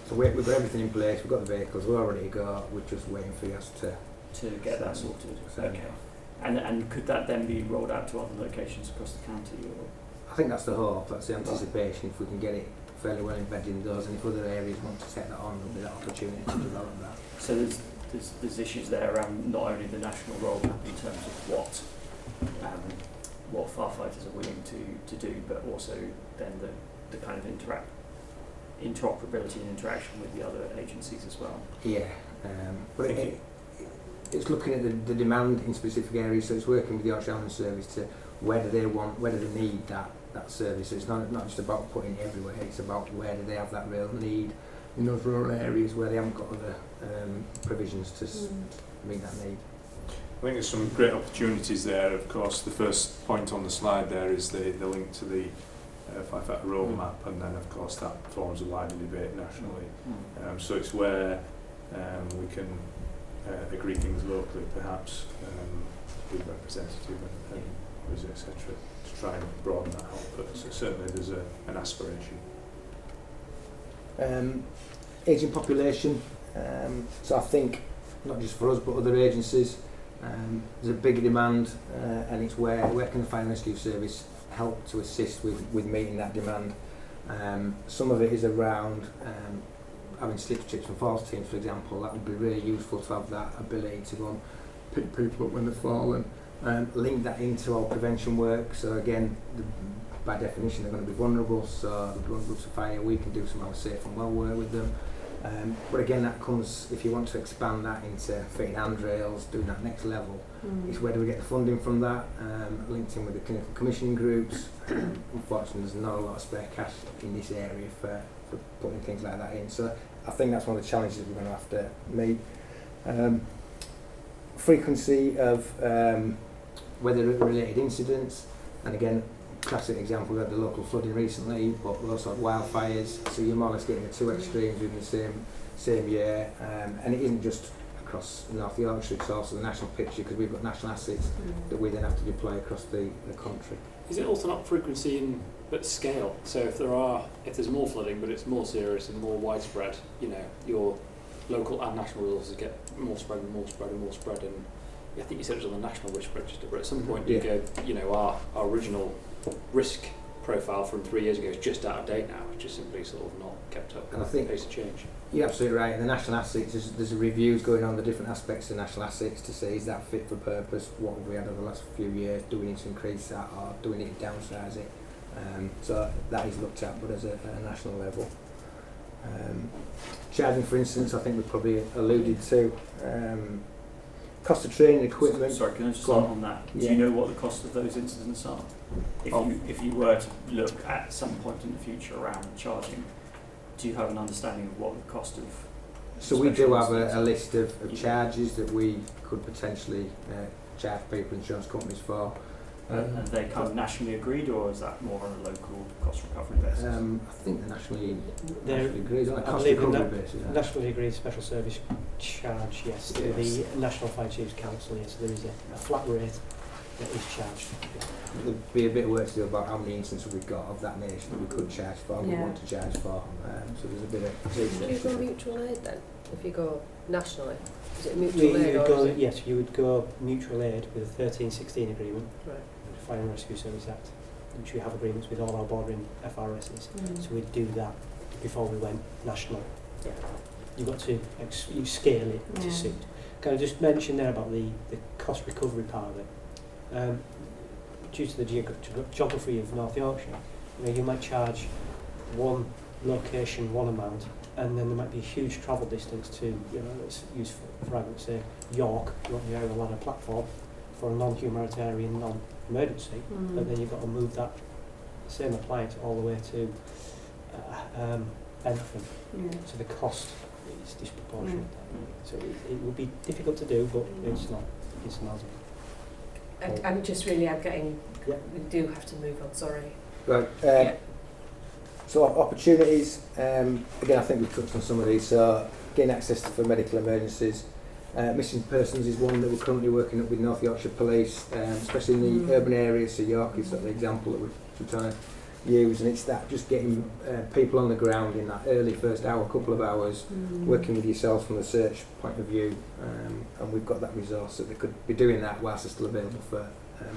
So we've got everything in place. We've got the vehicles. We're all ready to go. We're just waiting for us to get that sorted. So, Okay. And could that then be rolled out to other locations across the county? Or? I think that's the hope. That's the anticipation. If we can get it fairly well embedded in those, and if other areas want to take that on, there'll be that opportunity to develop that. So there's issues there around not only the national roadmap in terms of what firefighters are willing to do, but also then the kind of interoperability and interaction with the other agencies as well. Yeah, but it's looking at the demand in specific areas. So it's working with the Yorkshire Ambulance Service to where do they need that service. So it's not just about putting it everywhere. It's about where do they have that real need in those rural areas where they haven't got other provisions to meet that need. I think there's some great opportunities there. Of course, the first point on the slide there is the link to the firefighter roadmap, and then of course that forms a wider debate nationally. So it's where we can agree things locally, perhaps with representative and etc., to try and broaden that out. But certainly there's an aspiration. Ageing population. So I think not just for us but other agencies, there's a bigger demand, and it's where can the Fire and Rescue Service help to assist with meeting that demand. Some of it is around having slip, trips and falls teams, for example. That would be really useful to have that ability to go and pick people up when they've fallen. Link that into our prevention work. So again, by definition they're going to be vulnerable, so the Blunt Groups of Fire, we can do some of our safe and well work with them. But again, that comes, if you want to expand that into fitting handrails, doing that next level, is where do we get the funding from that? Linked in with the clinical commissioning groups. Unfortunately there's not a lot of spare cash in this area for putting things like that in. So I think that's one of the challenges we're going to have to meet. Frequency of weather-related incidents, and again, classic example, we had the local flooding recently, but we also had wildfires, so you're more or less getting the two extremes within the same year, and it isn't just across North Yorkshire, it's also the national picture, because we've got national assets that we then have to deploy across the country. Is it also not frequency but scale? So if there's more flooding but it's more serious and more widespread, your local and national resources get more spread and more spread and more spread, and I think you said it was on the national risk register, but at some point you go, our original risk profile from 3 years ago is just out of date now. It's just simply sort of not kept up with the pace of change. You're absolutely right. In the national assets, there's reviews going on the different aspects of national assets to say, is that fit for purpose? What have we had over the last few years? Do we need to increase that, or do we need to downsize it? So that is looked at, but at a national level. Charging, for instance, I think we've probably alluded to. Cost of training equipment. Sorry, can I just start on that? Do Yeah. you know what the cost of those incidents are? If you were to look at some point in the future around charging, do you have an understanding of what the cost of? So we do have special a list of Yeah. charges that we could potentially charge people, insurance companies for. And they kind of nationally agreed, or is that more on a local cost recovery basis? I think the nationally They're agreed on a I cost believe in recovery basis. yeah. nationally agreed special service charge, yes, to the National Fire Chiefs Council, yes, there is a flat rate that is charged. Yeah. There'd be a bit of work to do about how many instances we've got of that nature that we could charge for, and we Yeah. want to charge for. So there's a bit of Do you research. go mutual aid then, if you go nationally? Is it mutual You aid would or go, is it? yes, you would go mutual aid with a 1316 agreement, Right. the Fire and Rescue Service Act, which we have agreements with all our bordering FRSs. So we'd do that before we went national. Yeah. You've got to you scale it to Yeah. suit. Can I just mention there about the cost recovery part of it? Due to the geography of North Yorkshire, you might charge one location one amount, and then there might be a huge travel distance to, let's use for argument's sake, York, you want the Ira Ladder platform for a non-humanitarian, non-emergency, but then you've got to move that same appliance all the way to Bentham. So the cost is disproportionate. So it would be difficult to do, but it's not. I'm getting. Yeah. We do have to move on. Sorry. Right. Yeah. So opportunities. Again, I think we've touched on some of these. So gain access for medical emergencies. Missing persons is one that we're currently working up with North Yorkshire Police, especially in the urban areas. So York is sort of the example that we're trying to use, and it's that just getting people on the ground in that early first hour, couple of hours, working with yourself from the search point of view, and we've got that resource that they could be doing that whilst they're still available for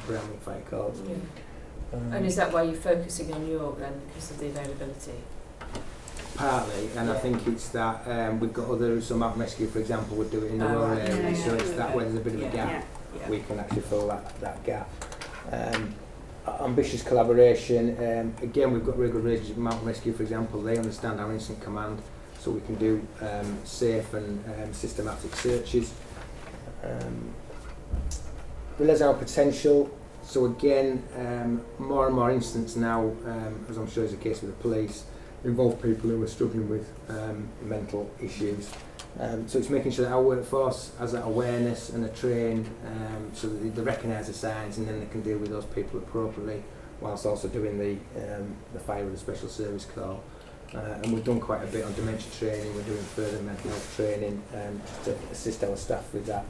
ground fire calls. Yeah. And is that why you're focusing on York then, because of the availability? Partly, and I think it's that we've got others, so Mountain Rescue, for example, would do it in the rural right. areas, so it's that where there's a bit of a Yeah. gap, Yeah. we can actually fill that gap. Ambitious collaboration, again, we've got really good relationship with Mountain Rescue, for example. They understand our instant command, so we can do safe and systematic searches. Realise our potential. So again, more and more instances now, as I'm sure is the case with the police, involve people who are struggling with mental issues. So it's making sure that our workforce has that awareness and are trained, so that they recognise the signs and then they can deal with those people appropriately, whilst also doing the fire and the special service call. And we've done quite a bit on dementia training. We're doing further mental health training to assist our staff with that.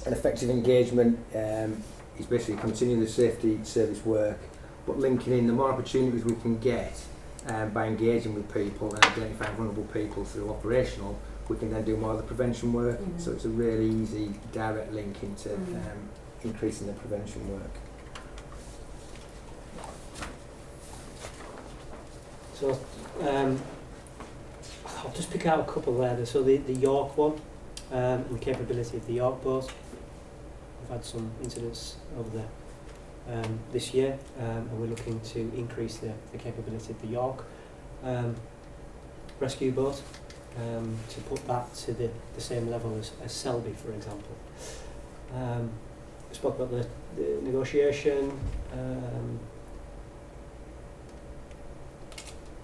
And effective engagement is basically continuing the safety service work, but linking in the more opportunities we can get by engaging with people and identifying vulnerable people through operational, we can then do more of the prevention work. So it's a really easy direct link into increasing the prevention work. So I'll just pick out a couple there. So the York one, and the capability of the York boat. We've had some incidents over there this year, and we're looking to increase the capability of the York rescue boat, to put that to the same level as Selby, for example. We spoke about the negotiation.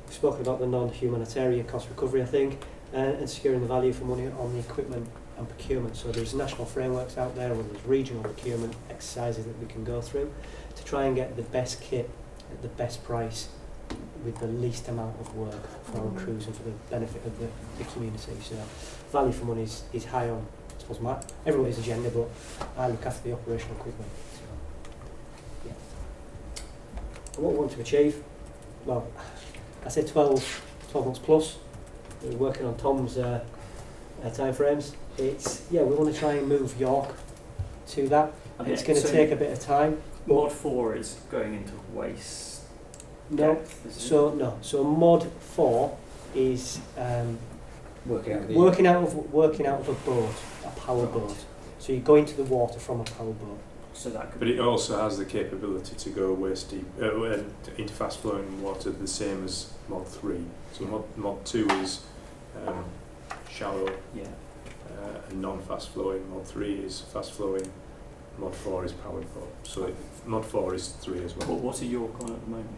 We've spoken about the non-humanitarian cost recovery, I think, and securing the value for money on the equipment and procurement. So there's national frameworks out there, or there's regional procurement exercises that we can go through to try and get the best kit at the best price with the least amount of work for our crews and for the benefit of the community. So value for money is high on, I suppose, everybody's agenda, but I look after the operational equipment. So, yeah. And what we want to achieve? Well, I say 12 months plus. We're working on Tom's time frames. We want to try and move York to that. Okay, It's going to so take a bit of time. Mod 4 is going into waste No, depth, isn't it? so mod 4 is Working out working out of a boat, a power boat. So you go into the water from a power boat. So that could But it also has the capability to go waist deep into fast flowing water, the same as Mod 3. So Mod 2 is shallow yeah. and non-fast flowing. Mod 3 is fast flowing. Mod 4 is powered for. So Mod 4 is 3 as well. What are York on at the moment?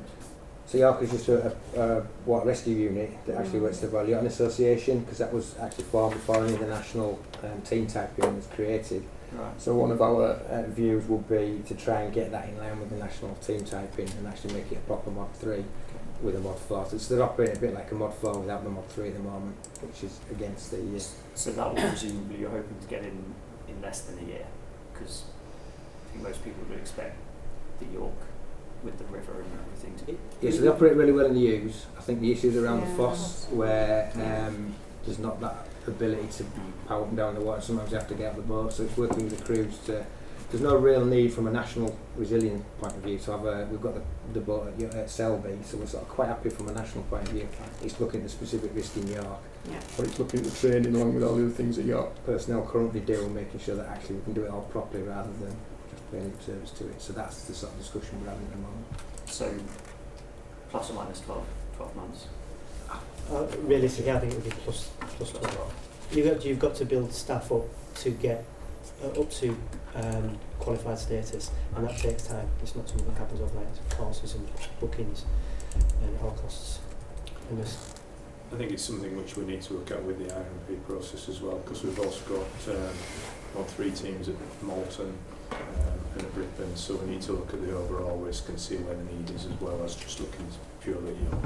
So York is just a water rescue unit that actually works for the Ballion Association, because that was actually formed before any of the national team type unit was created. Right. So one of our views would be to try and get that in line with the national team typing and actually make it a proper Mod 3 with a Mod 4. So they operate a bit like a Mod 4 without the Mod 3 at the moment, which is against the So that will presumably you're hoping to get in less than a year, because I think most people would expect the York with the river and everything to be. Yeah, so they operate really well in the Ouse. I think the issue is around the Foss, where there's not that ability to power up and down the water. Sometimes you have to get out the boat, so it's working with the crews to. There's no real need from a national resilience point of view to have we've got the boat at Selby, so we're sort of quite happy from a national point of view. It's looking at the specific risk in York, but it's looking at the training along with all the other things that York personnel currently do and making sure that actually we can do it all properly rather than just paying lip service to it. So that's the sort of discussion we're having at the moment. So plus or minus 12 months. Realistically, I think it would be plus 12. You've got to build staff up to get up to qualified status, and that takes time. It's not something that happens overnight. It's courses and bookings and all costs. And I think it's something which we need to look at with the RMP process as well, because we've also got Mod 3 teams at Malton and at Ripon, so we need to look at the overall risk and see where the need is, as well as just looking purely at York.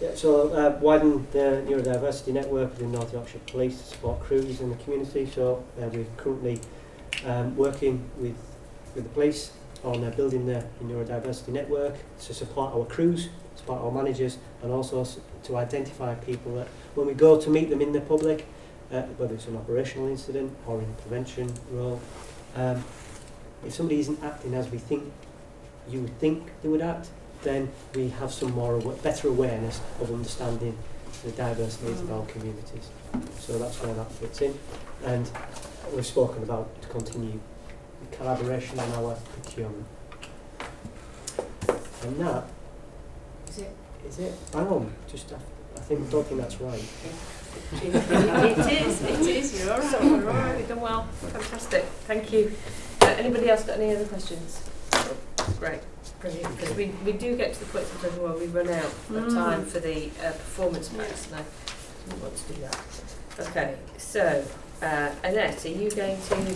yeah, so widen the neurodiversity network within North Yorkshire Police to support crews in the community. So we're currently working with the police on building the neurodiversity network to support our crews, support our managers, and also to identify people that when we go to meet them in the public, whether it's an operational incident or in a prevention role, if somebody isn't acting as we think you would think they would act, then we have some better awareness of understanding the diverse needs of our communities. So that's where that fits in. And we've spoken about to continue the collaboration on our procurement. And that is it. Hang on, I don't think that's right. It is. You're all right. You're all right. We've done well. Fantastic. Thank you. Anybody else got any other questions? Great. Brilliant. Because we do get to the point sometimes where we run out of time for the performance packs, and I want to do that. Okay. So, Annette, are you going to?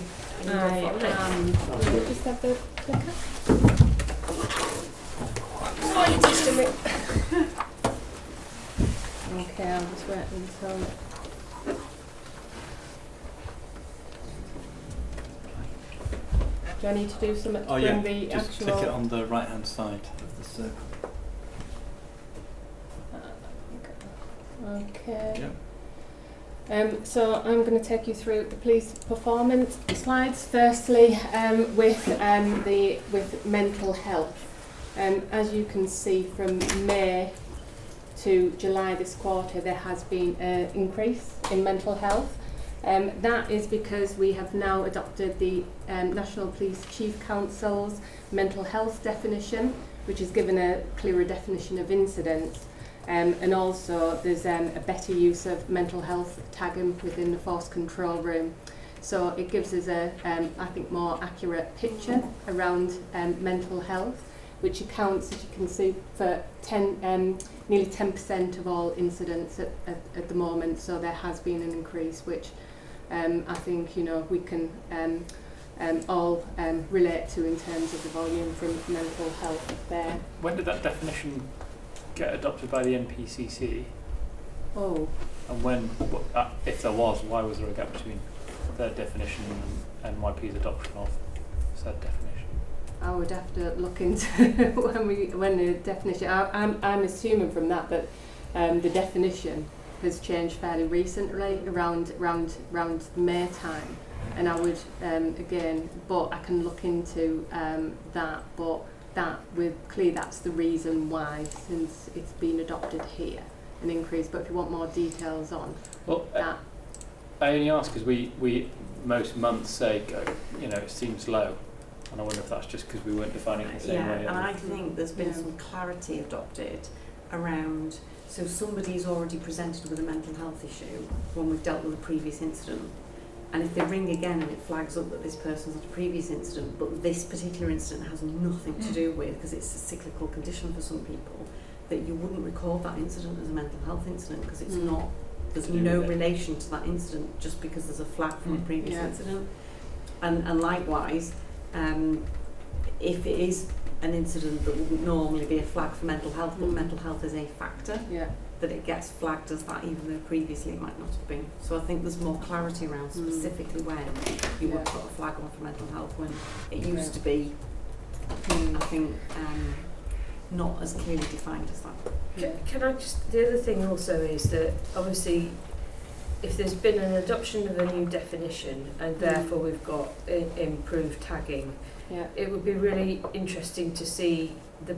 Just have the clicker. Okay, I'll just wait until. Do I need to do something to bring the just actual? click it on the right hand side of the circle. Okay. Yep. So I'm going to take you through the police performance slides. Firstly, with mental health. As you can see, from May to July this quarter, there has been an increase in mental health. That is because we have now adopted the National Police Chief Council's mental health definition, which has given a clearer definition of incidents. And also there's a better use of mental health tagging within the force control room. So it gives us a, I think, more accurate picture around mental health, which accounts, as you can see, for nearly 10% of all incidents at the moment. So there has been an increase, which I think we can all relate to in terms of the volume from mental health there. When did that definition get adopted by the NPCC? Oh. And when, if there was, why was there a gap between their definition and NYP's adoption of said definition? I would have to look into when the definition. I'm assuming from that the definition has changed fairly recently, around May time, and I would again, but I can look into that. But that's the reason why, since it's been adopted here, an increase. But if you want more details on that. I only ask because we most months say, it seems low, and I wonder if that's just because we weren't defining it the same way. And I think there's been some clarity adopted around, so somebody's already presented with a mental health issue when we've dealt with a previous incident, and if they ring again and it flags up that this person's had a previous incident, but this particular incident has nothing to do with, because it's a cyclical condition for some people, that you wouldn't record that incident as a mental health incident because it's not, there's no relation to that incident just because there's a flag from a previous incident. And likewise, if it is an incident that wouldn't normally be a flag for mental health, but mental health is a factor, that it gets flagged as that even though previously it might not have been. So I think there's more clarity around specifically when you would put a flag on for mental health, when it used to be, I think, not as clearly defined as that. Can I just, the other thing also is that obviously if there's been an adoption of a new definition and therefore we've got improved tagging, it would be really interesting to see the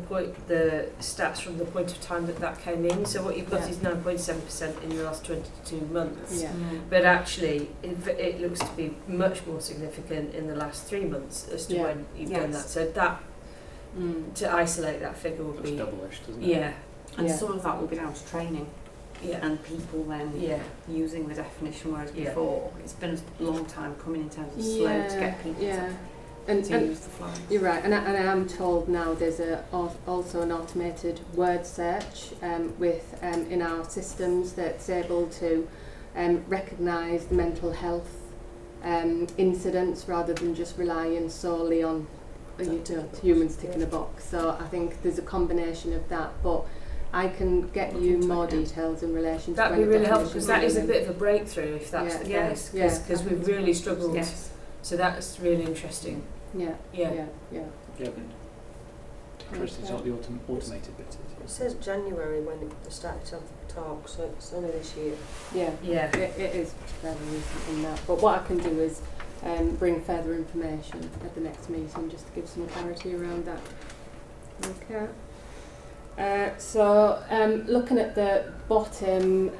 stats from the point of time that came in. So what you've got is 9.7% in the last 22 months, but actually it looks to be much more significant in the last 3 months as to when you've done that. So that to isolate that figure would be double-ish, doesn't it? Yeah. And some of that will be down to training and people then using the definition, whereas before it's been a long time coming in terms of slow to get people to use the flags. You're right, and I am told now there's also an automated word search with in our systems that's able to recognise mental health incidents rather than just relying solely on humans ticking a box. So I think there's a combination of that, but I can get you more details in relation to that'd be really helpful, because that is a bit of a breakthrough if that's the case, because we've really struggled. So that's really interesting. Interesting. It's not the automated bit. It says January when they started to talk, so it's only this year. It is fairly recent in that. But what I can do is bring further information at the next meeting just to give some clarity around that. Okay. So looking at the bottom.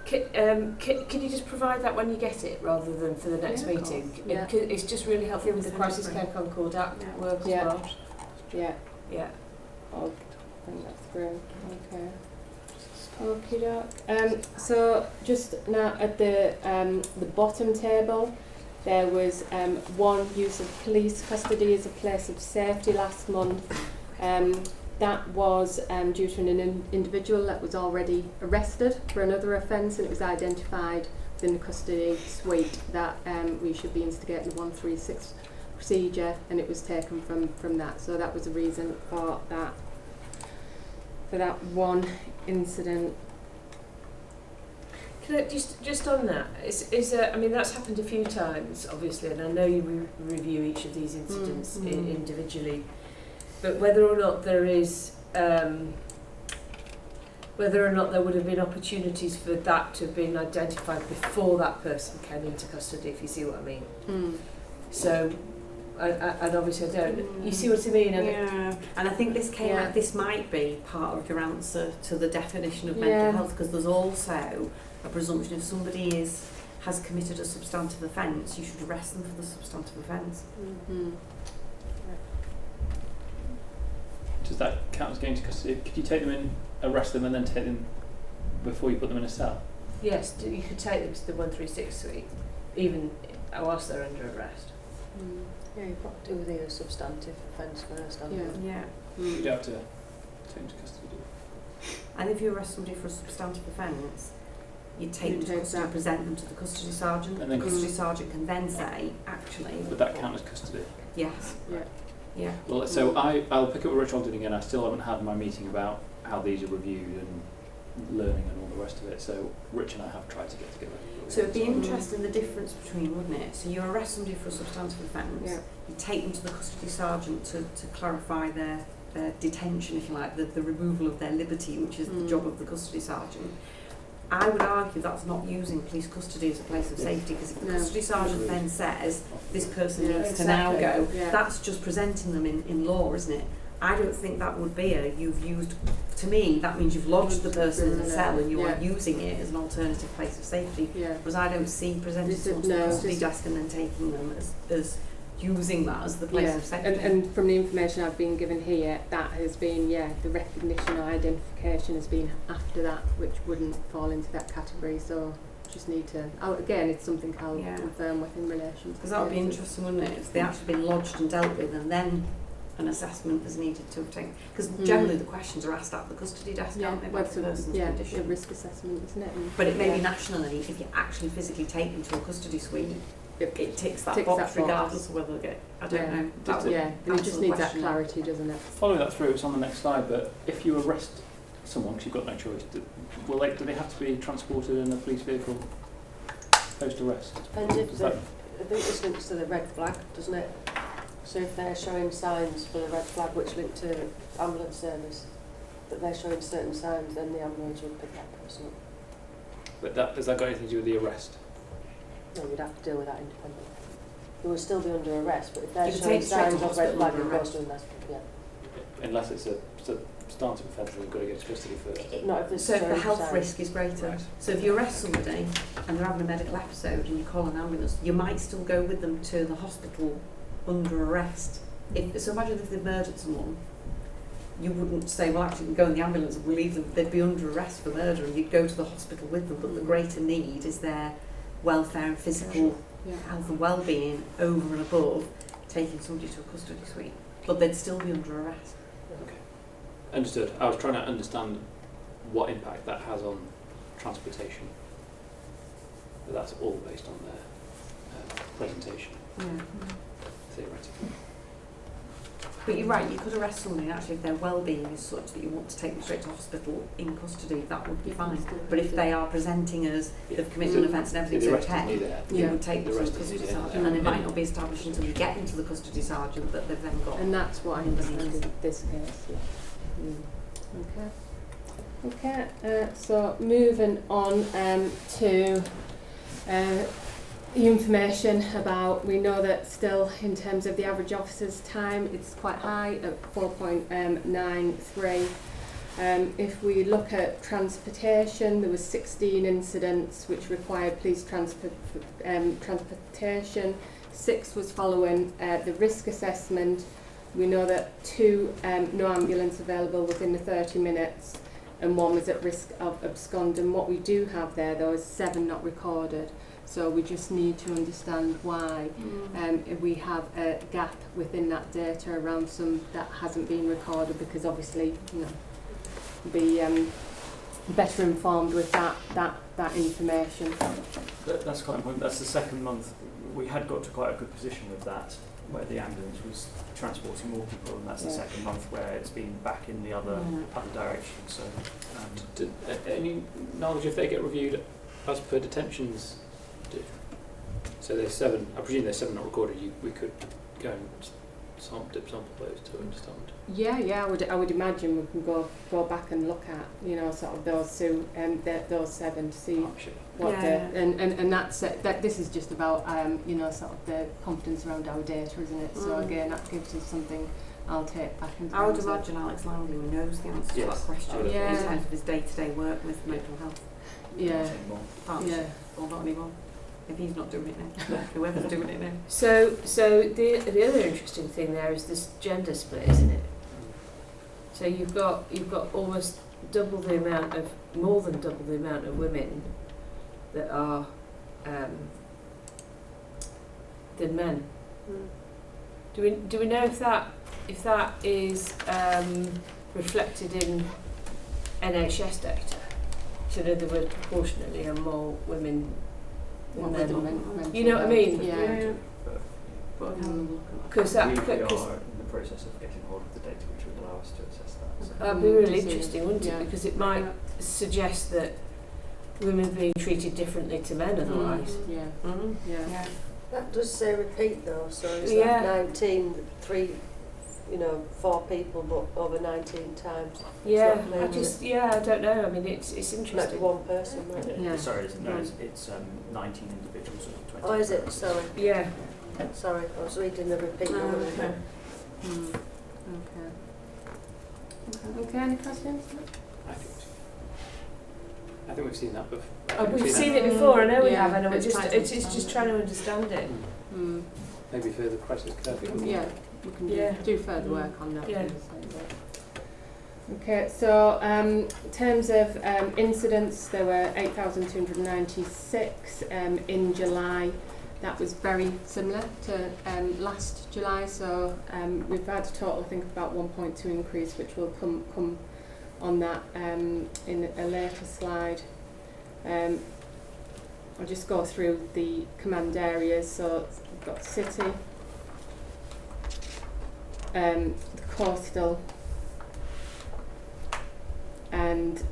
Can you just provide that when you get it rather than for the next meeting? It's just really helpful with the Crisis Care Concord app work as well. I'll bring that through. Okay. Okie doke. So just now at the bottom table, there was one use of police custody as a place of safety last month. That was due to an individual that was already arrested for another offence, and it was identified within the custody suite that we should be instigating the 136 procedure, and it was taken from that. So that was the reason for that one incident. Can I just on that, I mean that's happened a few times obviously, and I know you review each of these incidents individually, but whether or not there is whether or not there would have been opportunities for that to have been identified before that person came into custody, if you see what I mean. So and obviously I don't. You see what I mean? And I think this this might be part of your answer to the definition of mental health, because there's also a presumption if somebody has committed a substantive offence, you should arrest them for the substantive offence. Does that count as going to custody? Could you take them in, arrest them, and then take them before you put them in a cell? Yes, you could take them to the 136 suite, even whilst they're under arrest. Yeah, you've got to do the substantive offence first, haven't you? You don't have to take them to custody, do you? And if you arrest somebody for a substantive offence, you take them to custody, present them to the custody sergeant, and the custody sergeant can then say, actually... Would that count as custody? Yes. Yeah. Well, so I'll pick up with Rich Ogden again. I still haven't had my meeting about how these are reviewed and learning and all the rest of it, so Rich and I have tried to get together. So it'd be interesting the difference between, wouldn't it? So you arrest somebody for a substantive offence, you take them to the custody sergeant to clarify their detention, if you like, the removal of their liberty, which is the job of the custody sergeant. I would argue that's not using police custody as a place of safety, because if the custody sergeant then says this person needs to now go, that's just presenting them in law, isn't it? I don't think that would be you've used, to me, that means you've lodged the person in the cell and you are using it as an alternative place of safety. Yeah. Whereas I don't see presenting someone to the custody desk and then taking them as using that as the place of safety. And from the information I've been given here, that has been, the recognition or identification has been after that, which wouldn't fall into that category. So just need to, again, it's something I'll confirm with in relation to. Because that would be interesting, wouldn't it? If they actually been lodged and dealt with and then an assessment is needed to obtain. Because generally the questions are asked at the custody desk, aren't they? About the person's condition. A risk assessment, isn't it? But it may be nationally, if you actually physically take them to a custody suite, it ticks that box regardless of whether they get, I don't know. It just needs that clarity, doesn't it? Following that through, it's on the next slide, but if you arrest someone, because you've got no choice, do they have to be transported in a police vehicle post-arrest? Depends if I think this links to the red flag, doesn't it? So if they're showing signs for the red flag, which link to ambulance service, that they're showing certain signs, then the ambulance would pick that person up. But has that got anything to do with the arrest? No, you'd have to deal with that independently. You would still be under arrest, but if they're showing signs of red flag, it goes to investigation. Unless it's a substantive offence, they've got to go to custody first. Not if there's so if the health risk is greater. Right. So if you arrest somebody and they're having a medical episode and you call an ambulance, you might still go with them to the hospital under arrest. So imagine if they murdered someone, you wouldn't say, well, actually, we go in the ambulance and we leave them. They'd be under arrest for murder, and you'd go to the hospital with them. But the greater need is their welfare and physical health and well-being over and above taking somebody to a custody suite. But they'd still be under arrest. Okay, understood. I was trying to understand what impact that has on transportation. But that's all based on their presentation, theoretically. But you're right, you could arrest somebody, and actually if their well-being is such that you want to take them straight to hospital in custody, that would be fine. But if they are presenting as they've committed an offence and everything's okay, you would take them to the custody sergeant, and it might not be established until you get into the custody sergeant that they've then got. And that's what I understand in this case, Okay, so moving on to the information about, we know that still in terms of the average officer's time, it's quite high at 4.93. If we look at transportation, there was 16 incidents which required police transportation. 6 was following the risk assessment. We know that 2 no ambulance available within the 30 minutes and 1 was at risk of absconding. What we do have there though is 7 not recorded. So we just need to understand why if we have a gap within that data around some that hasn't been recorded, because obviously, be better informed with that information. That's quite important. That's the second month. We had got to quite a good position with that, where the ambulance was transporting more people, and that's the second month where it's been back in the other direction. So, any knowledge if they get reviewed as per detentions? So there's 7. I presume there's 7 not recorded. We could go and sample those to understand. Yeah. I would imagine we can go back and look at sort of those 2 those 7 to see what and that's that. This is just about sort of the confidence around our data, isn't it? So again, that gives us something I'll take back into. I would imagine Alex Lowry knows the answer to that question in terms of his day-to-day work with mental health. Or not anymore. If he's not doing it now, whoever's doing it now. So the other interesting thing there is this gender split, isn't it? So you've got almost more than double the amount of women that are than men. Do we know if that is reflected in NHS data? So in other words, proportionately are more women than men. You know what I mean? Yeah. Because we are in the process of getting hold of the data which would allow us to assess that. So. That'd be really interesting, wouldn't it? Because it might suggest that women are being treated differently to men otherwise. That does say repeat though, so is that 19, 4 people, but over 19 times? I don't know. I mean, it's interesting. Not one person, right? Sorry, it's 19 individuals or 20. Oh, is it? Sorry. Yeah. Sorry, I was reading the repeat number. Okay. Okay, any questions? I think we've seen that before. We've seen it before, I know we Yeah, have, and but it's trying to just understand trying to understand it. Mm. Maybe further crisis curve. Yeah, we can Yeah. do further work on that. Yeah. Okay, so in terms of incidents, there were 8,296 in July. That was very similar to last July, so we've had a total, I think, about 1.2 increase, which will come on that in a later slide. I'll just go through the command areas. So we've got city, the coastal and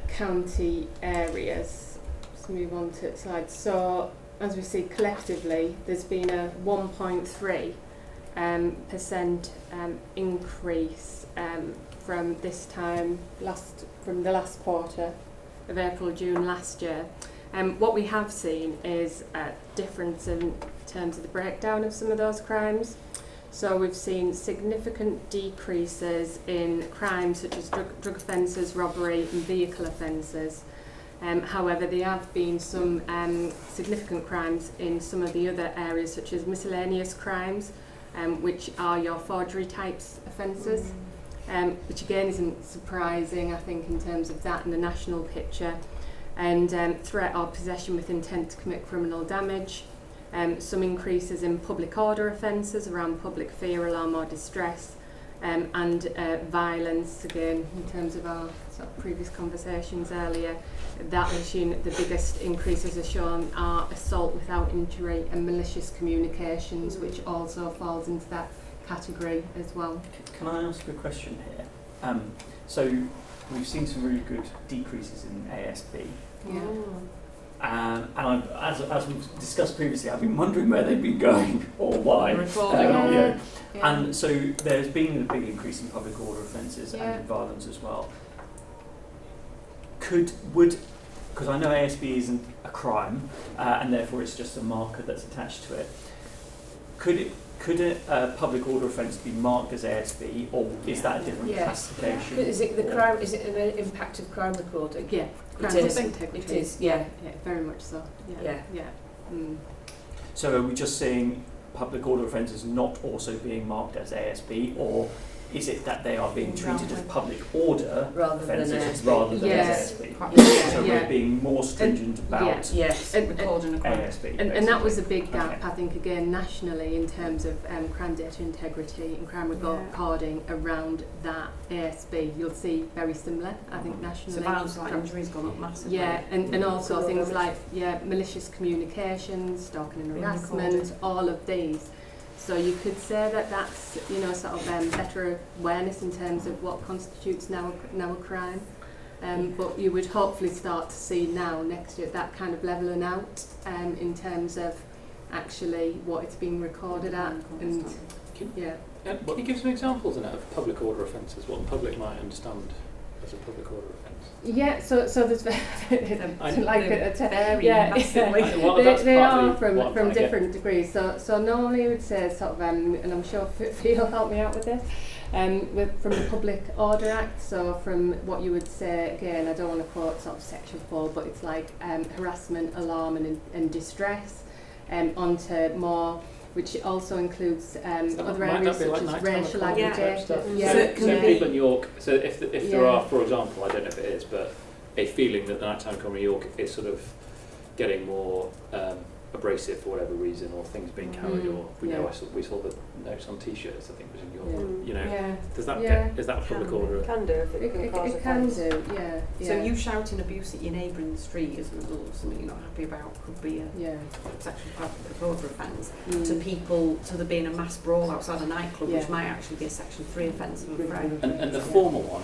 county areas. Let's move on to slide. So as we see collectively, there's been a 1.3% increase from this time from the last quarter of April, June last year. What we have seen is a difference in terms of the breakdown of some of those crimes. So we've seen significant decreases in crimes such as drug offences, robbery and vehicle offences. However, there have been some significant crimes in some of the other areas, such as miscellaneous crimes, which are your forgery types offences, which again isn't surprising, I think, in terms of that in the national picture. And threat or possession with intent to commit criminal damage. Some increases in public order offences around public fear, alarm or distress, and violence, again, in terms of our sort of previous conversations earlier. That machine, the biggest increases are shown are assault without injury and malicious communications, which also falls into that category as well. Can I ask a question here? So we've seen some really good decreases in ASB. Yeah. And as we've discussed previously, I've been wondering where they've been going or why. Yeah. And so there's been a big increase in public order offences and in violence as well. Because I know ASB isn't a crime, and therefore it's just a marker that's attached to it. Could a public order offence be marked as ASB, or is that a different classification? Is it the crime? Is it an impact of crime recording? Yeah. It is. It is. Yeah. Yeah, very much so. Yeah. So are we just saying public order offences not also being marked as ASB, or is it that they are being treated as public order offences rather than as ASB? So we're being more stringent about recording a crime. ASB. And that was a big gap, I think, again, nationally in terms of crime data integrity and crime recording around that ASB. You'll see very similar, I think, nationally. So violence like injuries gone up massively. Yeah, and also things like malicious communications, stalking and harassment, all of these. So you could say that that's, sort of better awareness in terms of what constitutes now a crime. But you would hopefully start to see now, next year, that kind of levelling out in terms of actually what it's being recorded at. And can you give some examples of public order offences, what the public might understand as a public order offence? Yeah, so there's they are from different degrees. So normally we would say sort of, and I'm sure Phil help me out with this, from the Public Order Act. So from what you would say, again, I don't want to quote sort of section 4, but it's like harassment, alarm and distress, onto more, which also includes other areas such as racial aggregation. So people in York, so if there are, for example, I don't know if it is, but a feeling that the nighttime crime in York is sort of getting more abrasive for whatever reason, or things being carried, or we saw the notes on T-shirts, I think was in York. Does that is that a public order? Can do if it can cause offence. It can do, yeah. So you shouting abuse at your neighbour in the street as a result of something you're not happy about could be a sexual public order offence. To people, to there being a mass brawl outside a nightclub, which might actually be a Section 3 offence, I'm afraid. And the former one,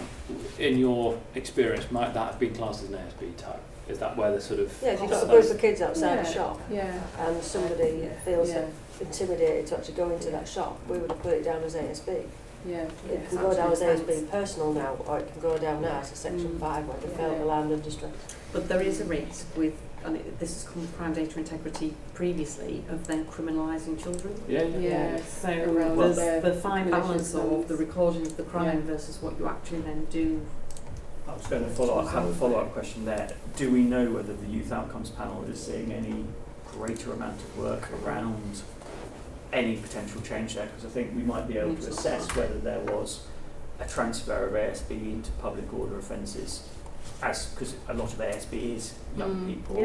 in your experience, might that have been classed as an ASB type? Is that where the sort of... Yeah, if you've got a group of kids outside a shop and somebody feels intimidated to actually go into that shop, we would have put it down as ASB. It can go down as ASB personal now, or it can go down now as a Section 5 where they felt alarmed and distressed. But there is a risk with and this has come with Crime Data Integrity previously, of then criminalising children. Yeah. So Around there's the the fine balance of malicious the recording of the crime Yeah. versus what you actually then do. I was going to have a follow-up question there. Do we know whether the Youth Outcomes Panel is seeing any greater amount of work around any potential change there? Because I think we might be able to assess whether there was a transfer of ASB into public order offences, because a lot of ASB is young people,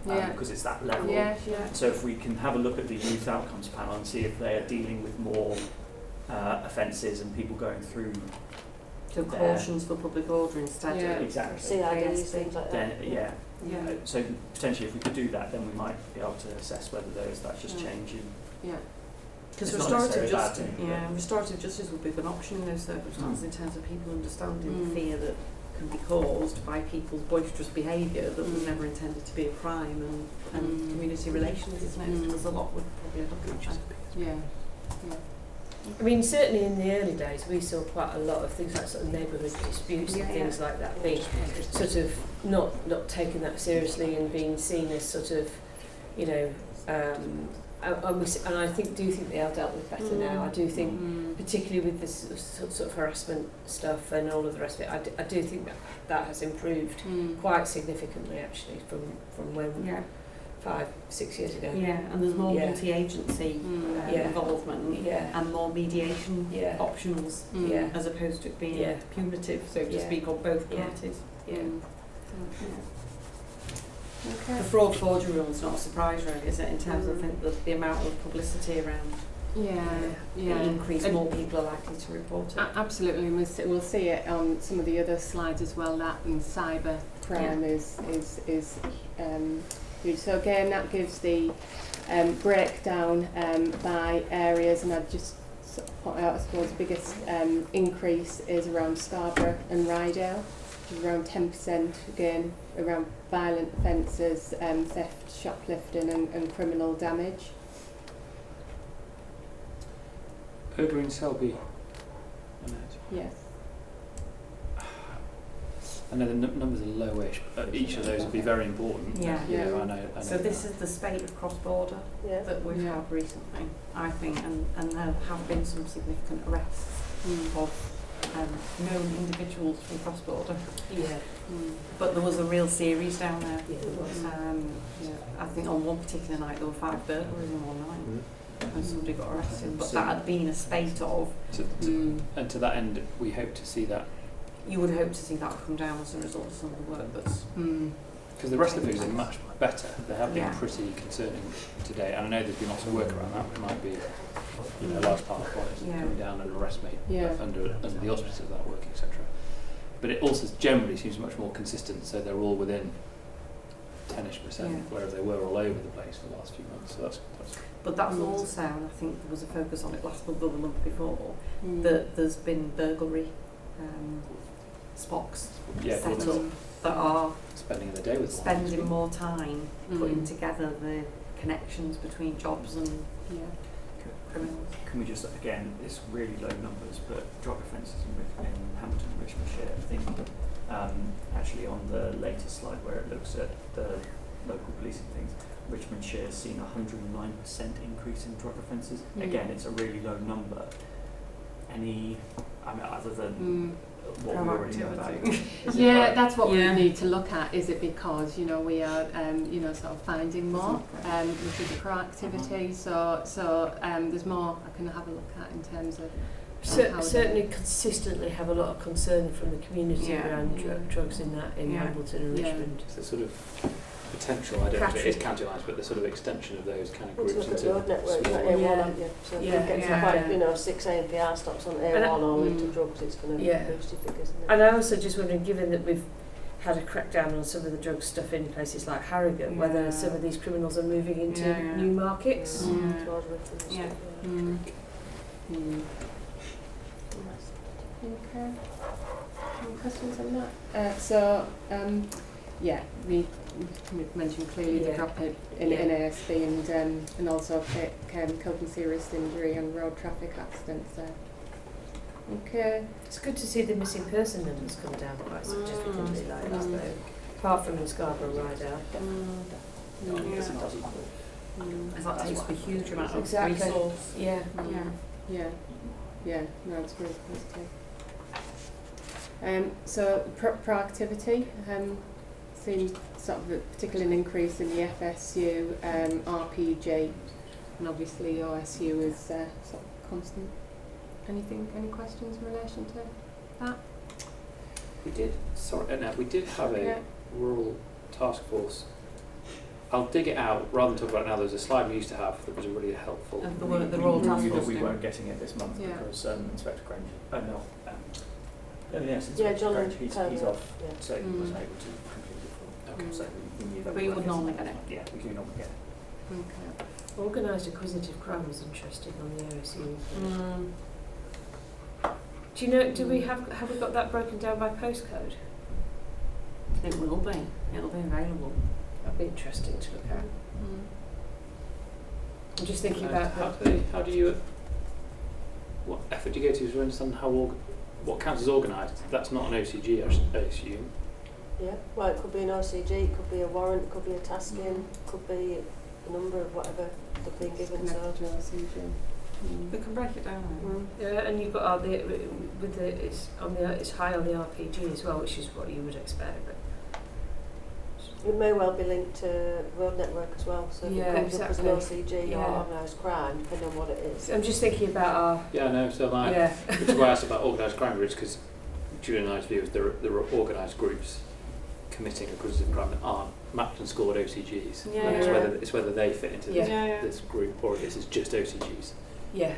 because it's that level. So if we can have a look at the Youth Outcomes Panel and see if they are dealing with more offences and people going through So cautions for public order instead of exactly. CIDs, things like that. Then, so potentially if we could do that, then we might be able to assess whether there is that just change in. Because It's not restorative necessarily a bad justice, thing, restorative justice would be an option in those circumstances in terms of people understanding the fear that can be caused by people's boisterous behaviour that was never intended to be a crime, and community relations, isn't it? So there's a lot we'd probably look at. I mean, certainly in the early days, we saw quite a lot of things like sort of neighbourhood disputes and things like that being sort of not taken that seriously and being seen as sort of, you know, and I do think they are dealt with better now. I do think, particularly with this sort of harassment stuff and all of the rest of it, I do think that has improved quite significantly actually from when 5-6 years ago. And there's more multi-agency involvement and more mediation options as opposed to it being punitive, so to speak, on both parties. The fraud forgery rule is not a surprise, really, is it, in terms of the amount of publicity around the increase, more people are likely to report it. Absolutely, and we'll see it on some of the other slides as well, that and cyber crime is huge. So again, that gives the breakdown by areas, and I'd just sort of point out, I suppose, the biggest increase is around Scarborough and Rydale, which is around 10%, again, around violent offences, theft, shoplifting and criminal damage. Ober and Selby. Yes. I know the numbers are lowish, but each of those would be very important. You know, I know so this is the spate of cross-border that we've had recently, I think, and there have been some significant arrests of known individuals from cross-border. But there was a real series down there. I think on one particular night there were 5 burglaries in one night. And somebody got arrested, but that had been a spate of. And to that end, we hope to see that. You would hope to see that come down as a result of some of the work that's. Because the rest of the figures are much better. They have been pretty concerning today, and I know there's been lots of work around that. It might be a large part of what is coming down and arrest rate under the auspices of that work, etc. But it also generally seems much more consistent, so they're all within 10-ish%, whereas they were all over the place for the last few months. So that's But that's also, and I think there was a focus on it last month or the month before, that there's been burglary spots set up that are spending the day with spending more time putting together the connections between jobs and criminals. Can we just, again, it's really low numbers, but drug offences in Hampton and Richmondshire, I think actually on the latest slide where it looks at the local policing things, Richmondshire has seen a 109% increase in drug offences. Again, it's a really low number. Other than what we already know about it. That's what we need to look at. Is it because we are sort of finding more, which is a proactivity. So there's more I can have a look at in terms of. Certainly consistently have a lot of concern from the community around drugs in Hamilton and Richmond. It's a sort of potential, I don't know if it is county lines, but the sort of extension of those kind of groups into road network, A1, haven't you? So if you get to quite, 6 ANPR stops on A1 or into drugs, it's going to boost your figures. Isn't it? And I also just wondering, given that we've had a crackdown on some of the drug stuff in places like Harrogate, whether some of these criminals are moving into new markets. Okay. Any questions on that? We've mentioned clearly the drop in ASB and also Cope serious injury and road traffic accidents there. Okay. It's good to see the missing person numbers come down quite significantly like that though, apart from in Scarborough and Rydale. because it doesn't. As that takes up a huge amount of Exactly. resource. Yeah. Yeah, no, it's really positive. So proactivity, seen sort of particularly an increase in the FSU, RPG, and obviously OSU is sort of constant. Any questions in relation to that? We did have a rural task force. I'll dig it out rather than talk about it now. There's a slide we used to have that was really helpful. Of the work the Royal Task knew Force that we do. weren't getting it this month Yeah. because Inspector Granger. Yes, Yeah, Inspector John Granger. He's Turner, off, yeah. so he wasn't able to complete it for. Okay. So we knew that. But you would normally get it. Yeah, we do normally get it. Okay. Organised acquisitive crime was interesting on the OSU. Mm. Do you know? Do we have we got that broken down by postcode? It will be. It'll be available. That'd be interesting to look at. I'm just thinking about How do you? What effort do you go to understand what counts as organised? That's not an OCG, I assume. Yeah, well, it could be an OCG, it could be a warrant, it could be a tasking, it could be a number of whatever they've been given. So We can break it down. Yeah, and you've got it's high on the RPG as well, which is what you would expect. But it may well be linked to road network as well. So if Yeah, it comes exactly. up as an OCG Yeah. or organised crime, depending on what it is. I'm just thinking about our Yeah, I know. So like, yeah. which is why I asked about organised crime groups, because Julian and I's view is there are organised groups committing acquisitive crime that aren't mapped and scored OCGs. Yeah. And Yeah. it's whether they fit into Yeah. this group or this is just OCGs. Yeah,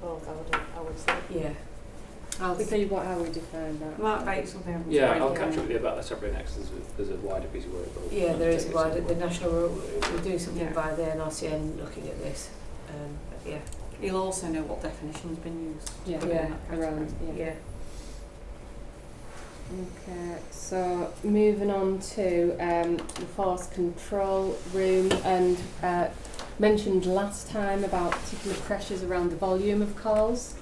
Both, I would say. yeah. I'll see how we define that. Mark Bates will be able to Yeah, break I'll it catch down. up with you about that separately next. There's a wider piece of work. but Yeah, we'll there is take a it wider, the somewhere. national, we're doing something Yeah. by the NRCN looking at this. But yeah, You'll also know what definition's been used. Yeah, Yeah. around. yeah. Okay, so moving on to the force control room, and mentioned last time about particular pressures around the volume of calls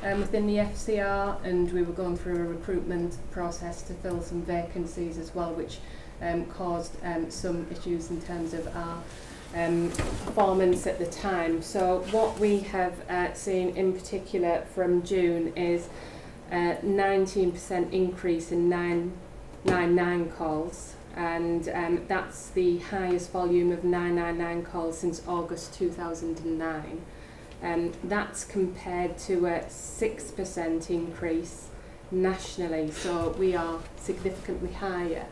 within the FCR, and we were going through a recruitment process to fill some vacancies as well, which caused some issues in terms of our performance at the time. So what we have seen in particular from June is 19% increase in 999 calls, and that's the highest volume of 999 calls since August 2009. That's compared to a 6% increase nationally, so we are significantly higher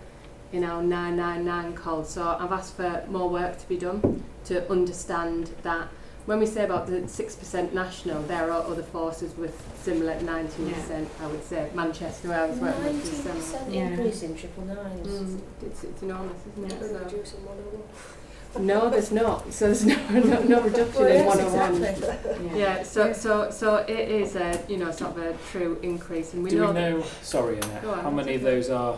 in our 999 calls. So I've asked for more work to be done to understand that. When we say about the 6% national, there are other forces with similar 19%, I would say. Manchester, where I was working with, is similar. 19% Yeah. increase in 999s. It's enormous, isn't it? We're So. reducing 101. No, there's not. So there's no reduction Well, in yes, 101. exactly. Yeah, so it is a sort of a true increase, and we Do know we know, sorry Annette, Go on. how many of those are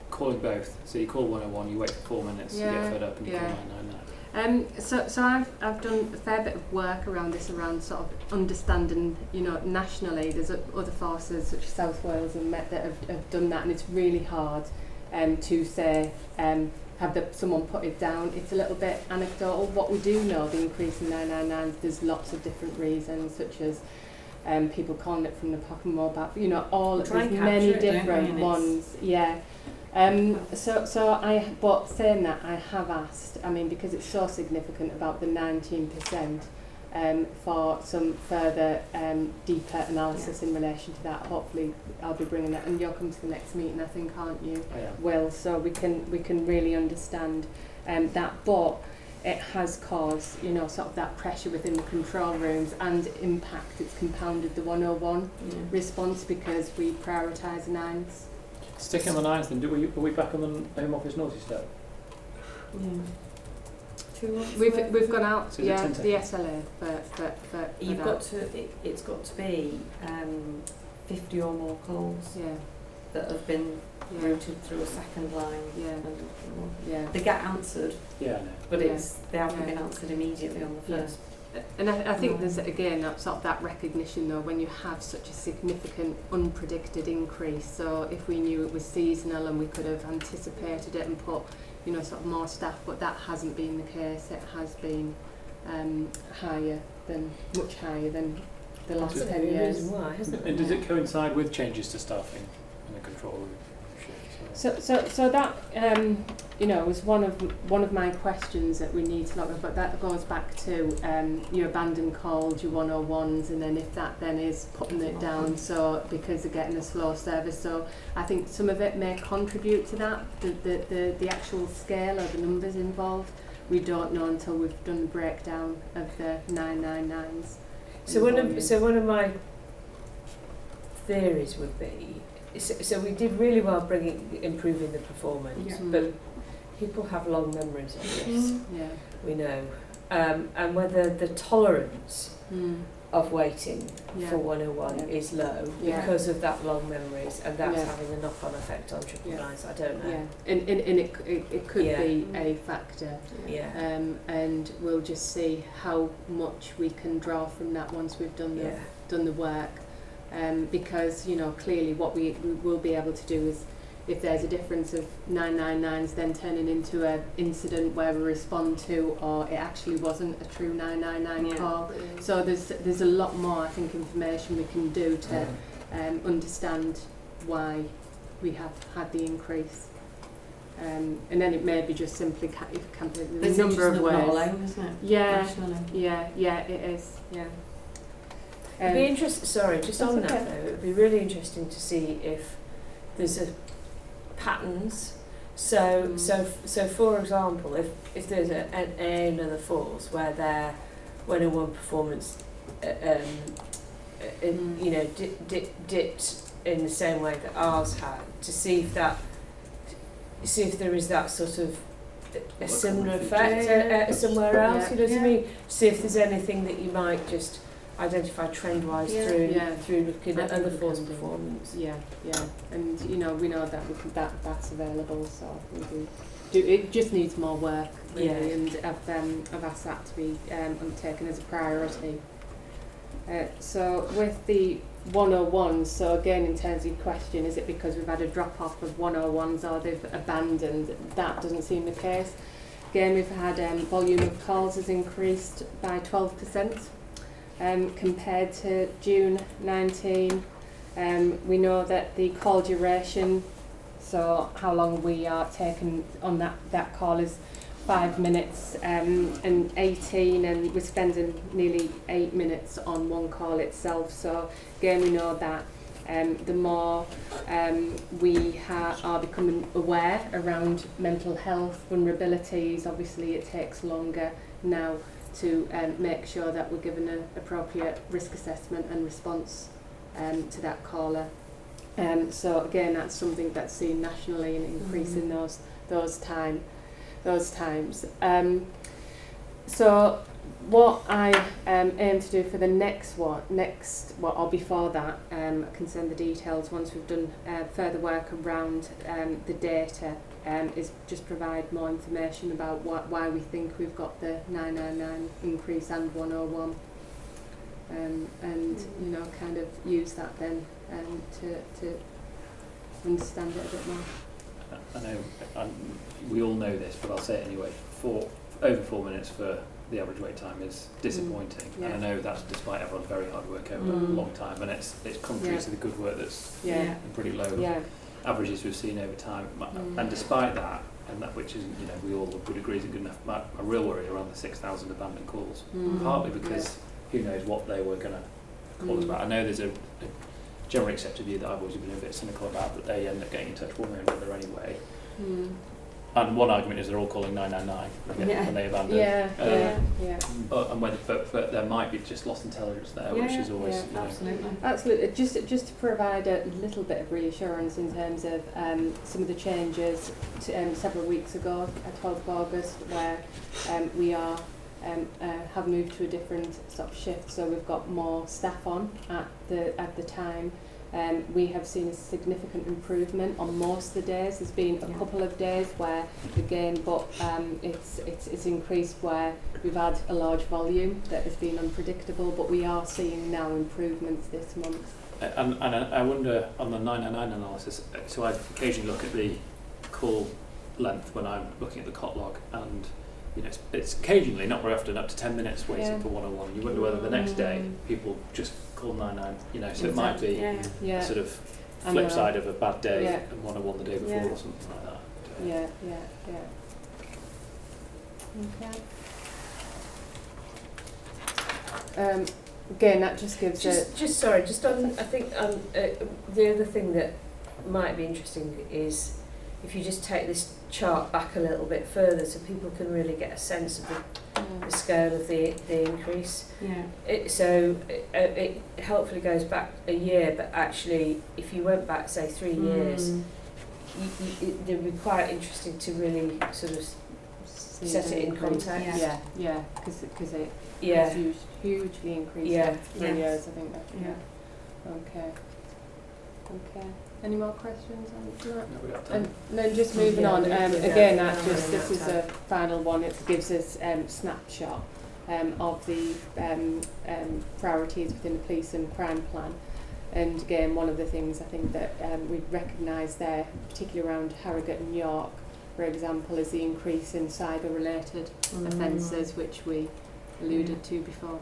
calling both? So you call 101, you wait for 4 minutes, you Yeah, get fed up and you yeah. call 999. So I've done a fair bit of work around this, around sort of understanding, nationally there's other forces such as South Wales and Met that have done that, and it's really hard to say have someone put it down. It's a little bit anecdotal. What we do know, the increase in 999s, there's lots of different reasons, such as people calling it from the pocket mobile, all Try there's and many capture it, don't we, different and it's- ones. Yeah. But saying that, I have asked, because it's so significant, about the 19%, for some further deeper analysis in relation to that. Hopefully I'll be bringing that, and you'll come to the next meeting, I think, aren't you, I am. Will? So we can really understand that, but it has caused, sort of that pressure within the control rooms and impact. It's compounded the 101 response because we prioritise the 9s. Sticking on the 9th, then are we back on the Home Office notice though? Yeah. 2 months. We've gone out, So is it 10 the SLA for You've that. got to. It's got to be 50 or more calls Yeah, that have been yeah, routed through a second line. yeah, And yeah. they get answered, Yeah, I know. but Yeah. they haven't Yeah. been answered immediately on the Yeah. first And I think there's, again, that sort of that recognition though, when you have such a significant unpredicted increase. So if we knew it was seasonal and we could have anticipated it and put, you know, sort of more staff, but that hasn't been the case. It has been much higher than the last 10 years. Why, hasn't it? And does it coincide with changes to staffing in the control room? So that you know, was one of my questions that we need to look at, but that goes back to your abandoned calls, your 101s, and then if that then is putting it down, so because they're getting a slow service. So I think some of it may contribute to that, the actual scale or the numbers involved. We don't know until we've done the breakdown of the 999s. So one of my theories would be, so we did really well improving the performance, Yeah. but people have long memories of this, Yeah. we know, and whether the tolerance of waiting Yeah. for 101 Yeah. is low Yeah. because of that long memories, and that's Yeah. having a knock-on effect on triple Yeah. nines. I don't know. Yeah, and it could Yeah. be a factor. Yeah. And we'll just see how much we can draw from that once we've done the work. Because, you know, clearly what we will be able to do is, if there's a difference of 999s then turning into an incident where we respond to, or it actually wasn't a true 999 call. So there's a lot more, I think, information we can do to understand why we have had the increase. And then it may be just simply the number of ways. Isn't it? Yeah, Nationally. yeah, it is. Yeah. It'd be interesting. Sorry, just That's on okay. that though, it'd be really interesting to see if there's patterns. So for example, if there's another falls where their 101 performance, you know, dipped in the same way that ours had, to see if there is that sort of a similar effect somewhere else. You know what I mean? See if there's anything that you might just identify trend-wise through looking at other force performance. Yeah, and you know, we know that that's available, so we do. It just needs more work, really, and I've asked that to be undertaken as a priority. So with the 101s, so again, in terms of your question, is it because we've had a drop-off of 101s or they've abandoned? That doesn't seem the case. Again, we've had volume of calls has increased by 12%. Compared to June 19. We know that the call duration, so how long we are taking on that call, is 5 minutes and 18, and we're spending nearly 8 minutes on one call itself. So again, we know that the more we are becoming aware around mental health vulnerabilities, obviously it takes longer now to make sure that we're given an appropriate risk assessment and response to that caller. So again, that's something that's seen nationally and increasing those times. So what I aim to do for the next or before that, I can send the details once we've done further work around the data, is just provide more information about why we think we've got the 999 increase and 101, and you know, kind of use that then to understand it a bit more. I know we all know this, but I'll say it anyway. Over 4 minutes for the average wait time is disappointing, and I know that's despite everyone's very hard work over a long time, and it's contrary to the good work that's been pretty low averages we've seen over time. And despite that, and that which is, you know, we all would agree isn't good enough, my real worry around the 6,000 abandoned calls, partly because who knows what they were going to call us about. I know there's a generally accepted view that I've always been a bit cynical about, that they end up getting in touch one way or another anyway. And one argument is they're all calling 999 when they abandon. But there might be just lost intelligence there, which is always absolutely. Just to provide a little bit of reassurance in terms of some of the changes several weeks ago, 12th of August, where we are have moved to a different sort of shift. So we've got more staff on at the time. We have seen a significant improvement on most of the days. There's been a couple of days where, again, but it's increased where we've had a large volume that has been unpredictable, but we are seeing now improvements this month. And I wonder on the 999 analysis, so I occasionally look at the call length when I'm looking at the COT log, and you know, it's occasionally, not very often, up to 10 minutes waiting for 101. You wonder whether the next day people just call 99, you know, so it might be a sort of flip side of a bad day and 101 the day before or something like that. Okay. Again, that just gives just on, I think the other thing that might be interesting is if you just take this chart back a little bit further so people can really get a sense of the scale of the increase. It helpfully goes back a year, but actually if you went back, say, 3 years, it would be quite interesting to really sort of set it in context. Because it has hugely increased over 3 years, I think. Okay. Any more questions on that? No, we got And then just moving on, again, this is a final one. It gives us snapshot of the priorities within the police and crime plan. And again, one of the things I think that we recognise there, particularly around Harrogate and York, for example, is the increase in cyber-related offences, which we alluded to before.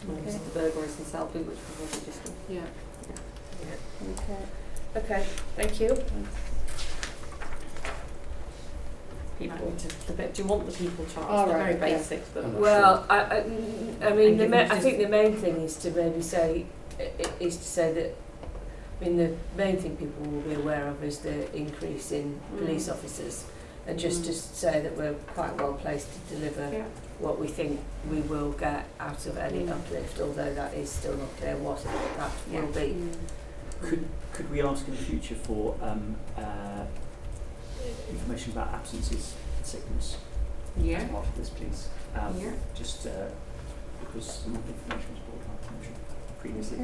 Okay. The burglaries and selfie, which we've already discussed. Okay, thank you. People, do you want the people charts? Oh, They're right, very basic. But Well, I mean, I think the main thing is to maybe say that, I mean, the main thing people will be aware of is the increase in police officers, and just to say that we're quite well placed to deliver what we think we will get out of any uplift, although that is still not clear what that will be. Could we ask in the future for information about absences and sickness as part of this, please? Just because some of the information was brought to our attention previously.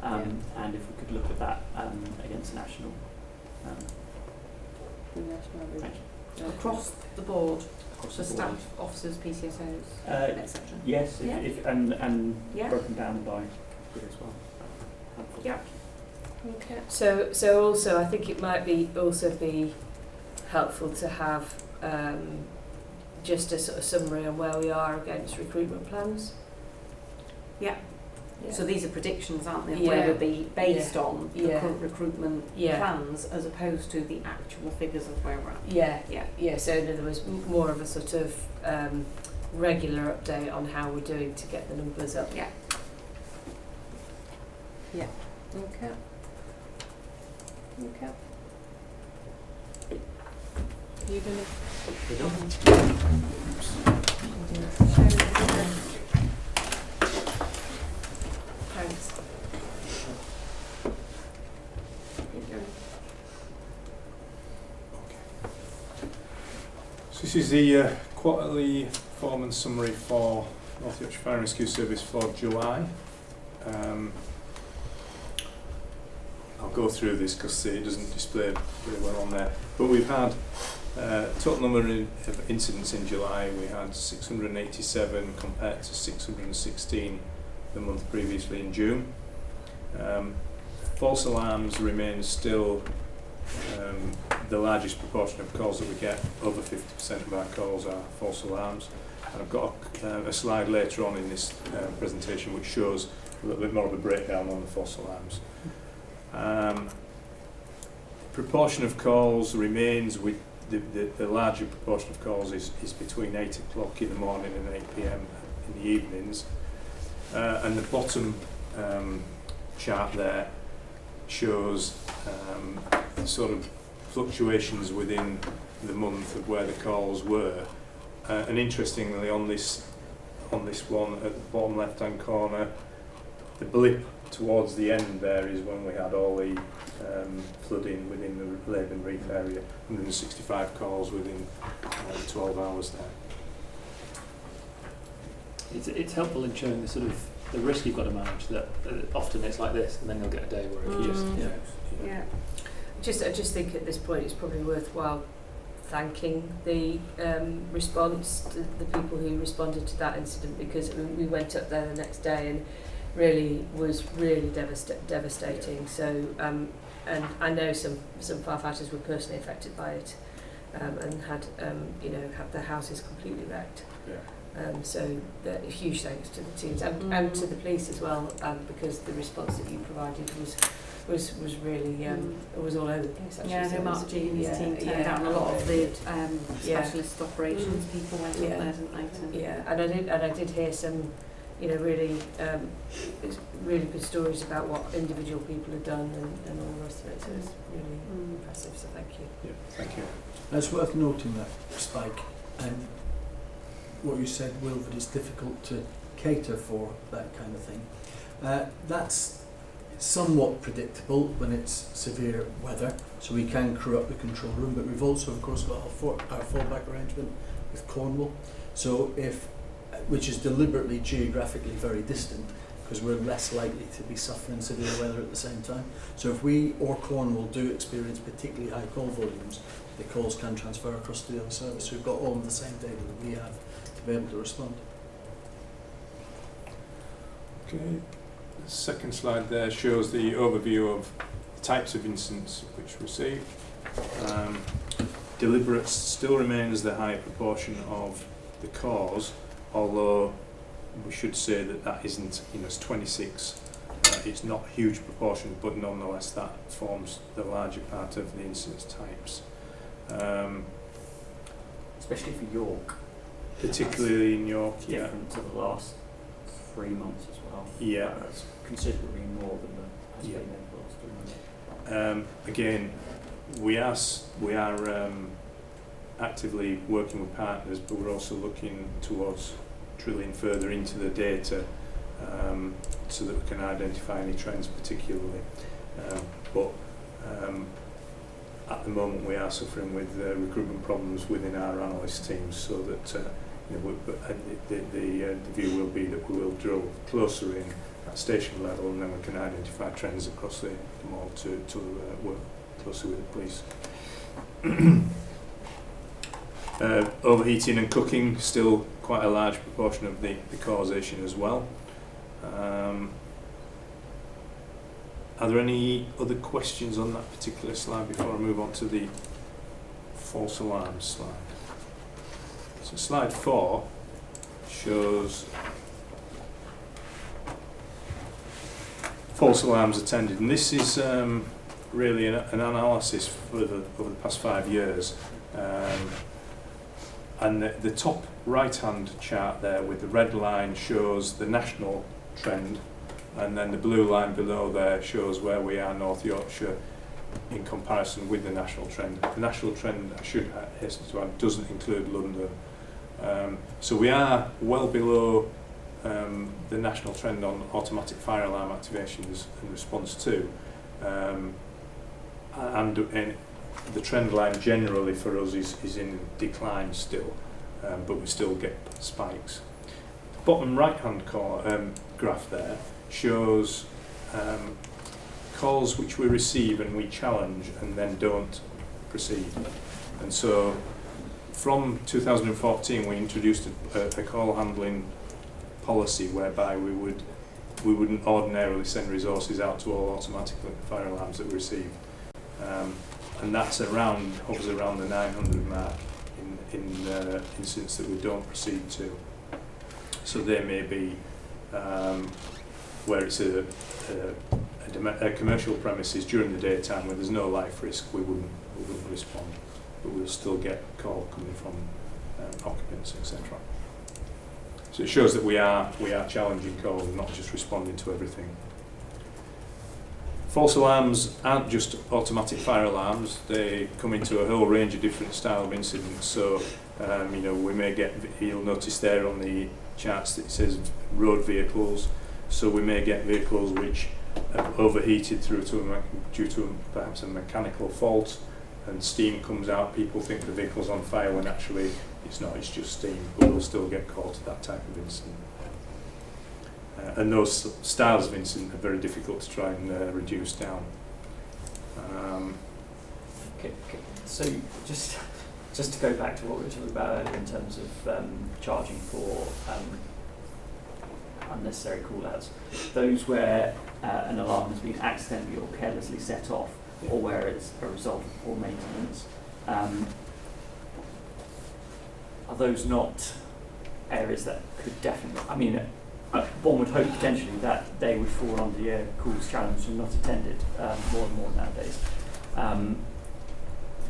And if we could look at that against national. across the board, Across for the board. staff, officers, PCSOs, etc. Yes, Yeah. and Yeah. broken down by good as well. Helpful. Yeah. Okay. So also I think it might be helpful to have just a sort of summary on where we are against recruitment plans. Yeah. So these are predictions, aren't they, of Yeah. where we'll be based on the Yeah. current recruitment Yeah. plans as opposed to the actual figures of where we're at. Yeah. So in other words, more of a sort of regular update on how we're doing to get the numbers up. Yeah. Okay. You gonna? Thanks. So this is the quarterly performance summary for North Yorkshire Fire and Rescue Service for July. I'll go through this because it doesn't display very well on there. But we've had total number of incidents in July. We had 687 compared to 616 the month previously in June. False alarms remain still the largest proportion of calls that we get. Over 50% of our calls are false alarms. And I've got a slide later on in this presentation which shows a little bit more of a breakdown on the false alarms. Proportion of calls remains with the larger proportion of calls is between 8 o'clock in the morning and 8 p.m. in the evenings. And the bottom chart there shows the sort of fluctuations within the month of where the calls were. And interestingly, on this one at the bottom left-hand corner, the blip towards the end there is when we had all the flooding within the Labour and Reef area, 165 calls within 12 hours there. It's helpful in showing the sort of the risk you've got to manage. That often it's like this, and then you'll get a day where it's just Yeah. I just think at this point it's probably worthwhile thanking the response, the people who responded to that incident, because we went up there the next day and was really devastating. So and I know some firefighters were personally affected by it, and had had their houses completely wrecked. So huge thanks to the teams and to the police as well, because the response that you provided was really was all over the place actually. Yeah, So no, Mark G and his team turned out, and a lot of the specialist operations people went up there, didn't they? Yeah, and I did hear some really good stories about what individual people had done and all the rest of it. So it's really impressive. So thank you. Yeah, thank you. It's worth noting that, Spike, and what you said, Will, that it's difficult to cater for that kind of thing. That's somewhat predictable when it's severe weather, so we can crew up the control room, but we've also, of course, got our fallback arrangement with Cornwall, which is deliberately geographically very distant, because we're less likely to be suffering severe weather at the same time. So if we or Cornwall do experience particularly high call volumes, the calls can transfer across to the other service. We've got all of the same data that we have to be able to respond. Okay. The second slide there shows the overview of the types of incidents which received. Deliberate still remains the higher proportion of the cause, although we should say that isn't, it's 26. It's not a huge proportion, but nonetheless that forms the larger part of the incidence types. Especially for York. Particularly in York, different to the last 3 months as well. Yeah. That's considerably more than the has been in the last 3 months. Again, we are actively working with partners, but we're also looking towards drilling further into the data so that we can identify any trends particularly. But at the moment we are suffering with recruitment problems within our analyst teams, so that the view will be that we will drill closer in at station level, and then we can identify trends across the mall to work closely with the police. Overheating and cooking, still quite a large proportion of the causation as well. Are there any other questions on that particular slide before I move on to the false alarms slide? So slide 4 shows false alarms attended, and this is really an analysis over the past 5 years. And the top right-hand chart there with the red line shows the national trend, and then the blue line below there shows where we are, North Yorkshire, in comparison with the national trend. The national trend, I should hasten to add, doesn't include London. So we are well below the national trend on automatic fire alarm activations in response to. And the trend line generally for us is in decline still, but we still get spikes. The bottom right-hand graph there shows calls which we receive and we challenge and then don't proceed. And so from 2014 we introduced a call handling policy whereby we wouldn't ordinarily send resources out to all automatic fire alarms that we receive. And that's hovers around the 900 mark in incidents that we don't proceed to. So there may be where it's a commercial premises during the daytime where there's no life risk, we wouldn't respond, but we'll still get a call coming from occupants, etc. So it shows that we are challenging calls and not just responding to everything. False alarms aren't just automatic fire alarms, they come into a whole range of different style of incidents. So we may get, you'll notice there on the charts that it says road vehicles, so we may get vehicles which have overheated due to perhaps a mechanical fault, and steam comes out, people think the vehicle's on fire when actually it's not, it's just steam, but we'll still get called to that type of incident. And those styles of incident are very difficult to try and reduce down. So just to go back to what we were talking about earlier in terms of charging for unnecessary call-outs, those where an alarm has been accidentally or carelessly set off, or where it's a result of poor maintenance, are those not areas that could definitely, I mean, one would hope potentially that they would fall under the calls challenge and not attended more and more nowadays.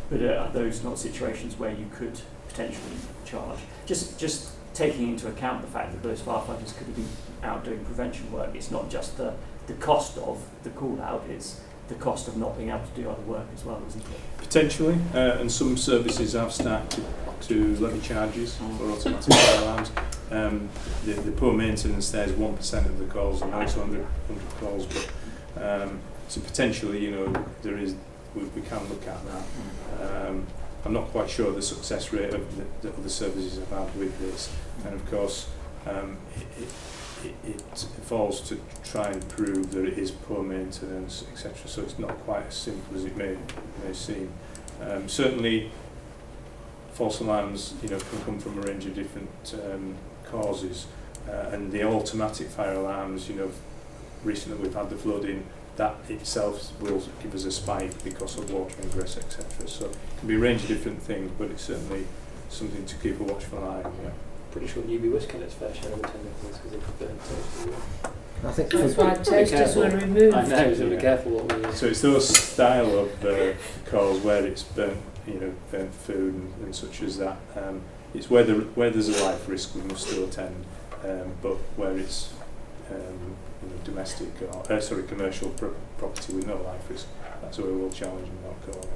But are those not situations where you could potentially charge? Just taking into account the fact that those firefighters could have been out doing prevention work. It's not just the cost of the call out, it's the cost of not being able to do other work as well, isn't it? Potentially, and some services have started to levy charges for automatic fire alarms. The poor maintenance there is 1% of the calls, and also 100 calls, but so potentially, you know, there is, we can look at that. I'm not quite sure the success rate of the other services have had with this, and of course it falls to try and prove that it is poor maintenance, etc. So it's not quite as simple as it may seem. Certainly, false alarms, you know, can come from a range of different causes, and the automatic fire alarms, you know, recently we've had the flooding. That itself will give us a spike because of water ingress, etc. So it can be a range of different things, but it's certainly something to keep a watchful eye on. Yeah. Pretty sure Newby West can its fair share of attending things because they've burnt toast. I think That's why toasters were removed. I know, so be careful what we... So it's those style of calls where it's burnt, you know, burnt food and such as that. It's where there's a life risk we must still attend, but where it's you know, domestic or commercial property with no life risk, that's where we'll challenge and not go on.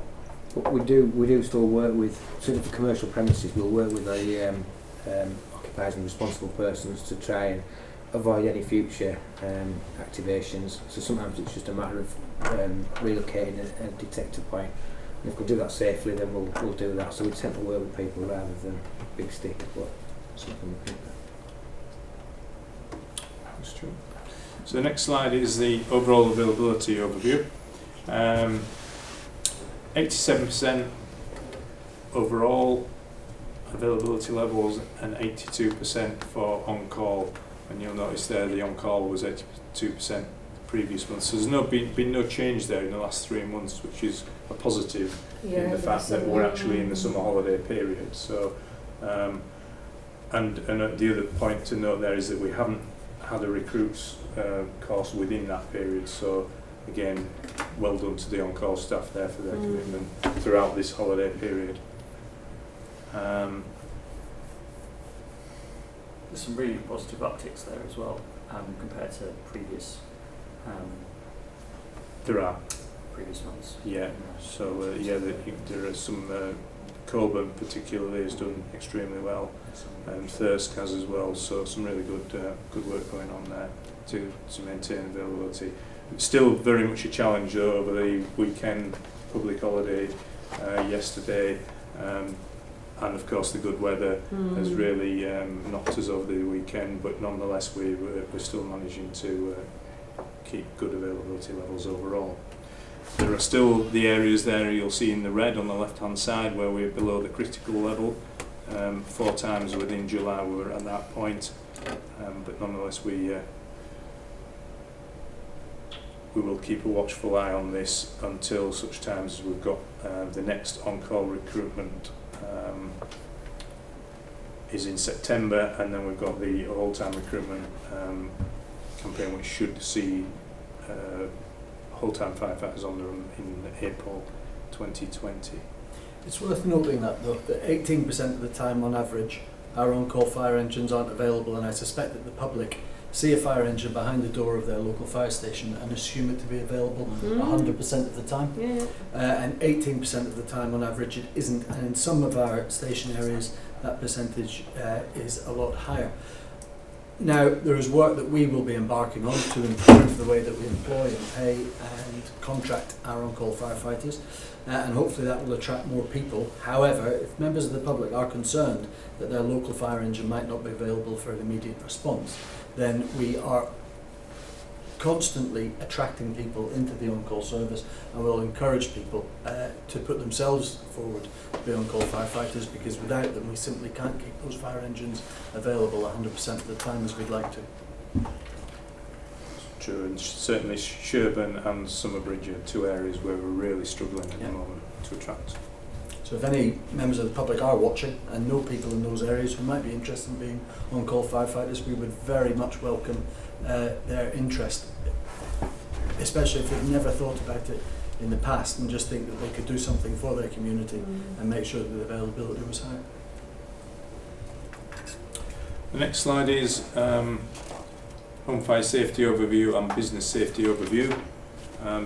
But we do still work with, certainly for commercial premises, we'll work with the occupiers and responsible persons to try and avoid any future activations. So sometimes it's just a matter of relocating a detector point. And if we do that safely, then we'll do that. So we tend to work with people rather than big stick, but something we think. That's true. So the next slide is the overall availability overview. 87% overall availability levels and 82% for on-call. And you'll notice there the on-call was 82% the previous month. So there's been no change there in the last 3 months, which is a positive in the fact that we're actually in the summer holiday period. So, and the other point to note there is that we haven't had a recruits course within that period. So again, well done to the on-call staff there for their commitment throughout this holiday period. There's some really positive upticks there as well, compared to previous There are. previous months. Yeah. So there are some. Colburn particularly has done extremely well, and Thirsk has as well. So some really good work going on there to maintain availability. It's still very much a challenge though, over the weekend public holiday yesterday, and of course the good weather has really knocked us over the weekend. But nonetheless, we're still managing to keep good availability levels overall. There are still the areas there you'll see in the red on the left hand side where we're below the critical level. 4 times within July we were at that point, but nonetheless we will keep a watchful eye on this until such times as we've got the next on-call recruitment is in September, and then we've got the whole-time recruitment campaign, which should see whole-time firefighters on the run in April 2020. It's worth noting that though, that 18% of the time on average our on-call fire engines aren't available, and I suspect that the public see a fire engine behind the door of their local fire station and assume it to be available 100% of the time. And 18% of the time on average it isn't, and in some of our station areas that percentage is a lot higher. Now, there is work that we will be embarking on to improve the way that we employ and pay and contract our on-call firefighters, and hopefully that will attract more people. However, if members of the public are concerned that their local fire engine might not be available for an immediate response, then we are constantly attracting people into the on-call service, and we'll encourage people to put themselves forward to be on-call firefighters, because without them we simply can't keep those fire engines available 100% of the time as we'd like to. True, and certainly Sherburn and Summerbridge are two areas where we're really struggling at the moment to attract. So if any members of the public are watching and know people in those areas who might be interested in being on-call firefighters, we would very much welcome their interest, especially if they've never thought about it in the past and just think that they could do something for their community and make sure that the availability was high. The next slide is Home Fire Safety Overview and Business Safety Overview.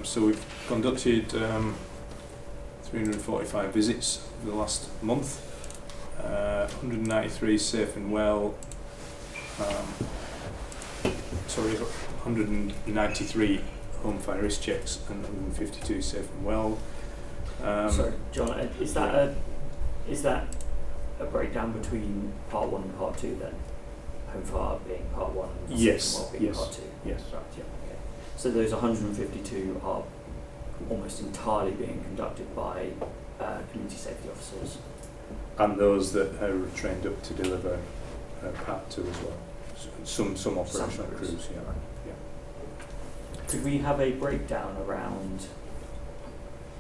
So we've conducted 345 visits for the last month, 193 safe and well, 193 home fire risk checks and 152 safe and well. Sorry, John, is that a breakdown between part 1 and part 2 then? Home fire being part 1 and Yes, safe and well being yes, part 2? yes. Right, yeah, okay. So those 152 are almost entirely being conducted by community safety officers? And those that are trained up to deliver part 2 as well. Some operational crews, yeah. Could we have a breakdown around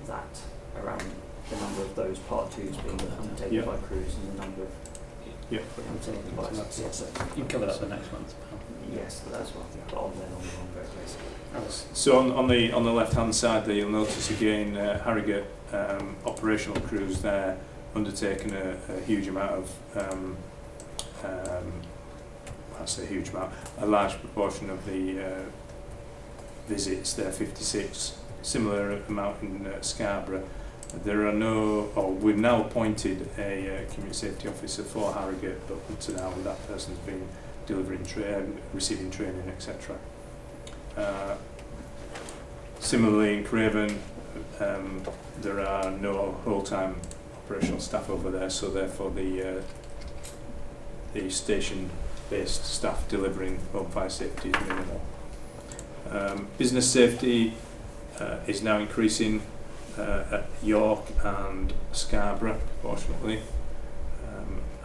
that, around the number of those part 2s being undertaken by crews and the number of undertaken by You can cover that for next month. Yes, that's what on the ongoing basis. So on the left hand side there, you'll notice again Harrogate operational crews there undertaking a huge amount of a large proportion of the visits there, 56, similar amount in Scarborough. There are we've now appointed a community safety officer for Harrogate, but up to now that person's been delivering receiving training, etc. Similarly in Craven, there are no whole-time operational staff over there, so therefore the station-based staff delivering home fire safety is minimal. Business safety is now increasing at York and Scarborough proportionately.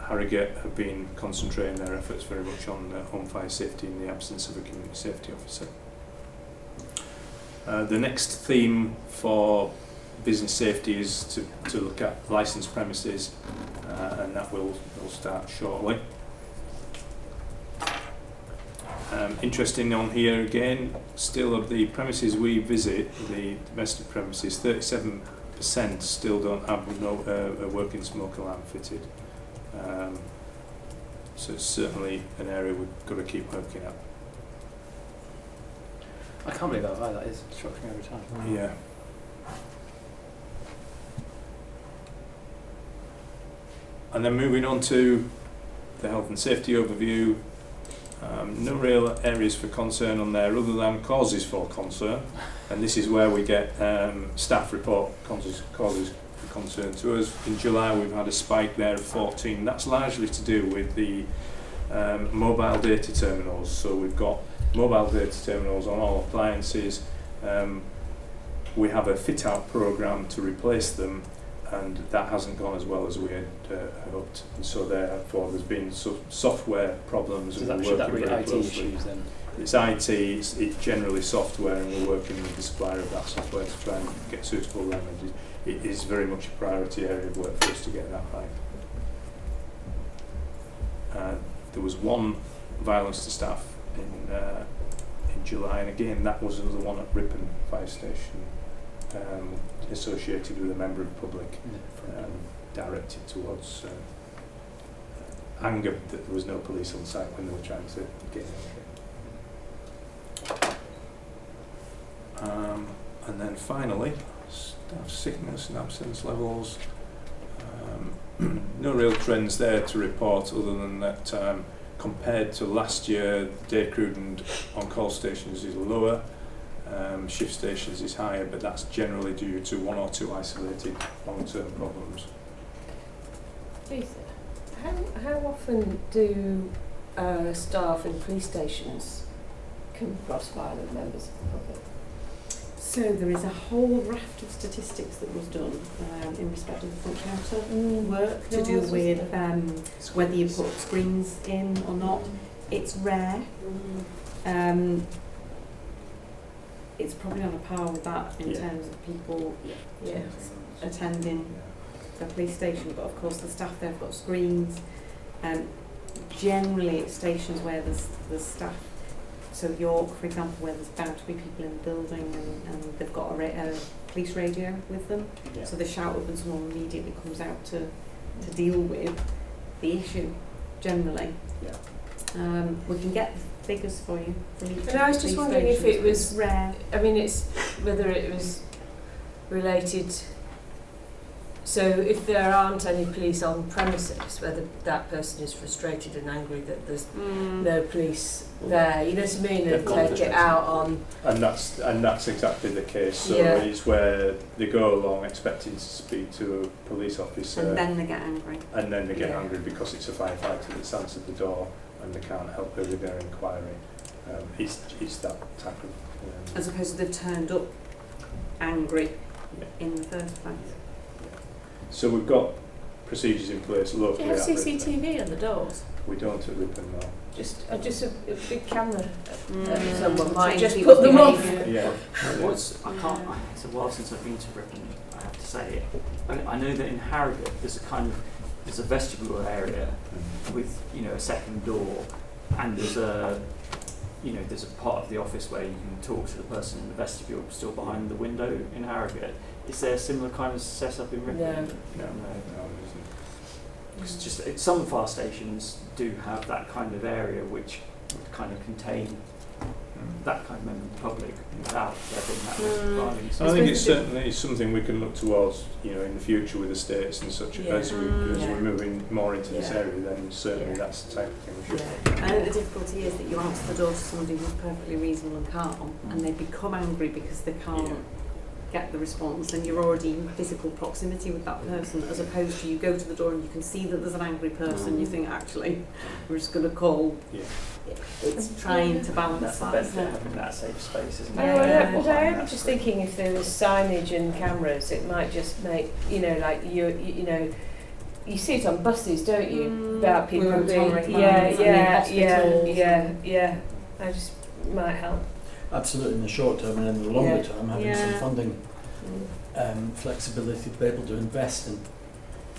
Harrogate have been concentrating their efforts very much on home fire safety in the absence of a community safety officer. The next theme for business safety is to look at licensed premises, and that will start shortly. Interesting on here again, still of the premises we visit, the domestic premises, 37% still don't have a working smoke alarm fitted. So it's certainly an area we've got to keep working at. I can't believe how high that is. It's shocking every time. Yeah. And then moving on to the health and safety overview. No real areas for concern on there other than causes for concern, and this is where we get staff report causes for concern to us. In July we've had a spike there of 14. That's largely to do with the mobile data terminals. So we've got mobile data terminals on all appliances. We have a fit out programme to replace them, and that hasn't gone as well as we had hoped, and so therefore there's been software problems. Should that be IT issues then? It's IT, it's generally software, and we're working with the supplier of that software to try and get suitable remedies. It is very much a priority area of work for us to get that right. There was one violence to staff in July, and again that was another one at Ripon Fire Station, associated with a member of the public, directed towards anger that there was no police on site when they were trying to get in. And then finally, staff sickness and absence levels. No real trends there to report other than that compared to last year, day crewed and on-call stations is lower. Shift stations is higher, but that's generally due to one or two isolated long-term problems. Lisa, how often do staff in police stations come across violent members of the public? So there is a whole raft of statistics that was done in respect of the front counter work to do with whether you put screens in or not. It's rare. It's probably on a par with that in terms of people attending the police station, but of course the staff there have got screens. Generally it's stations where there's staff. So York, for example, where there's bound to be people in the building and they've got a police radio with them. Yeah. So they shout up and someone immediately comes out to deal with the issue, generally. Yeah. We can get the figures for you from each. And I was just wondering if it was rare. I mean, it's whether it was related. So if there aren't any police on premises, whether that person is frustrated and angry that there's no police there, you know what I mean, and take it out on. And that's exactly the case. So Yeah. it's where they go along expecting to speak to a police officer, And then they get angry. and then they get Yeah. angry because it's a firefighter that's answered the door and they can't help her with their inquiry. It's that type of. As opposed to they've turned up angry Yeah. in the first place. So we've got procedures in place Do you locally. have at Ripon. CCTV on the doors? We don't at Ripon, no. Just a big camera. Mm. Someone might Change just people's put them off. behaviour. Yeah. It's a while since I've been to Ripon, I have to say. I know that in Harrogate there's a vestibule area with, you know, a second door, and there's a part of the office where you can talk to the person in the vestibule still behind the window in Harrogate. Is there a similar kind of setup in Ripon? No. It's Just some fire stations do have that kind of area which would kind of contain that kind of member of the public without there being that risk of violence. I think it's certainly something we can look towards, you know, in the future with estates and such. Yeah. As we're moving more into this area, then certainly that's the type of thing we should. I think the difficulty is that you answer the door to somebody who's perfectly reasonable and calm, and they become angry because they can't get the response, and you're already in physical proximity with that person, as opposed to you go to the door and you can see that there's an angry person, you think, actually, we're just going to call. Yeah. It's trying to balance That's the that, benefit isn't of it? having that safe space, isn't it? I'm just thinking if there was signage and cameras, it might just make, you know, like you know, you see it on buses, don't you? About people We won't being, tolerate violence and in hospitals I just might help. Absolutely, in the short term and in the longer Yeah. term, having some funding flexibility to be able to invest in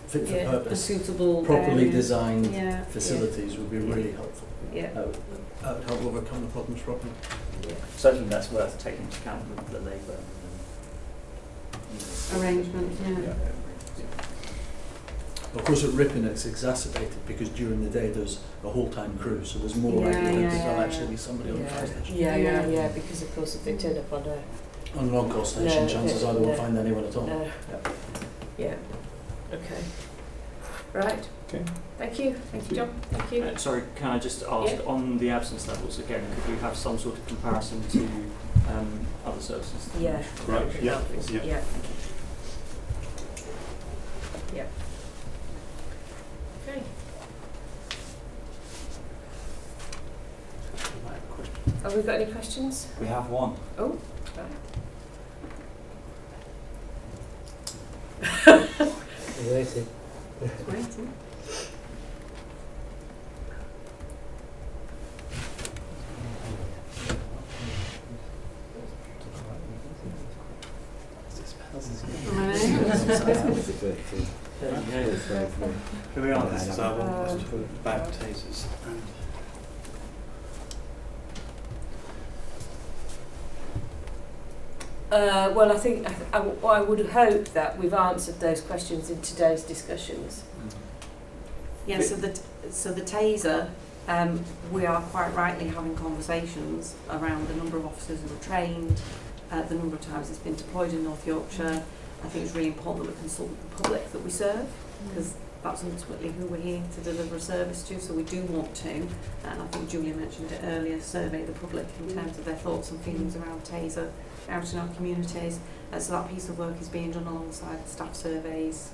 fit for Yeah. A purpose, suitable properly area. designed Yeah. facilities would be really helpful. Yeah. That would help overcome the problems properly. Certainly that's worth taking into account with the labour Arrangements, yeah. Of course, at Ripon it's exacerbated because during the day there's a whole-time crew, so there's more likelihood that there'll actually be somebody on the fire station. Yeah, because of course if they turn up on On an on-call station, chances are they won't find anyone at all. Yeah. Okay. Right. Okay. Thank you. Thank you, John. Thank you. Sorry, can I just ask, Yeah. on the absence levels again, could we have some sort of comparison to other services? Yeah. Right, yeah, yeah. Yeah. Yeah. Okay. Have we got any questions? We have one. Oh, Waiting. Waiting. Here we are, this is our one question about tasers. well, I think I would hope that we've answered those questions in today's discussions. Yeah, so the taser, we are quite rightly having conversations around the number of officers who are trained, the number of times it's been deployed in North Yorkshire. I think it's really important that we consult the public that we serve, because that's ultimately who we're here to deliver a service to. So we do want to, and I think Julia mentioned it earlier, survey the public in terms of their thoughts and feelings around taser out in our communities. So that piece of work is being done alongside staff surveys,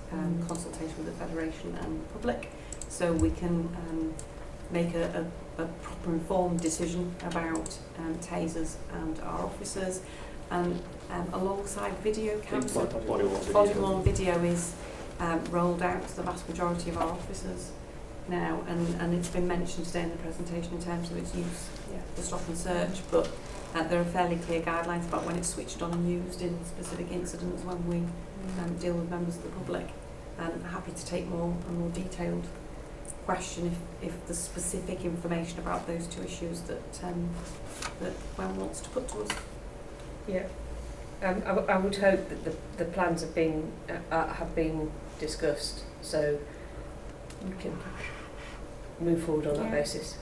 consultation with the Federation and the public, so we can make a proper informed decision about tasers and our officers. And alongside video Things cams, like body-worn video. body-worn video is rolled out to the vast majority of our officers now, and it's been mentioned today in the presentation in terms of its use for stop and search, but there are fairly clear guidelines about when it's switched on and used in specific incidents when we deal with members of the public. I'm happy to take more detailed question if there's specific information about those two issues that Gwen wants to put to us. Yeah. I would hope that the plans have been discussed, so we can move forward on that basis.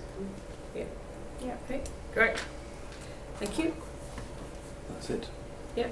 Yeah. Yeah. Okay. Great. Thank you. That's it. Yep.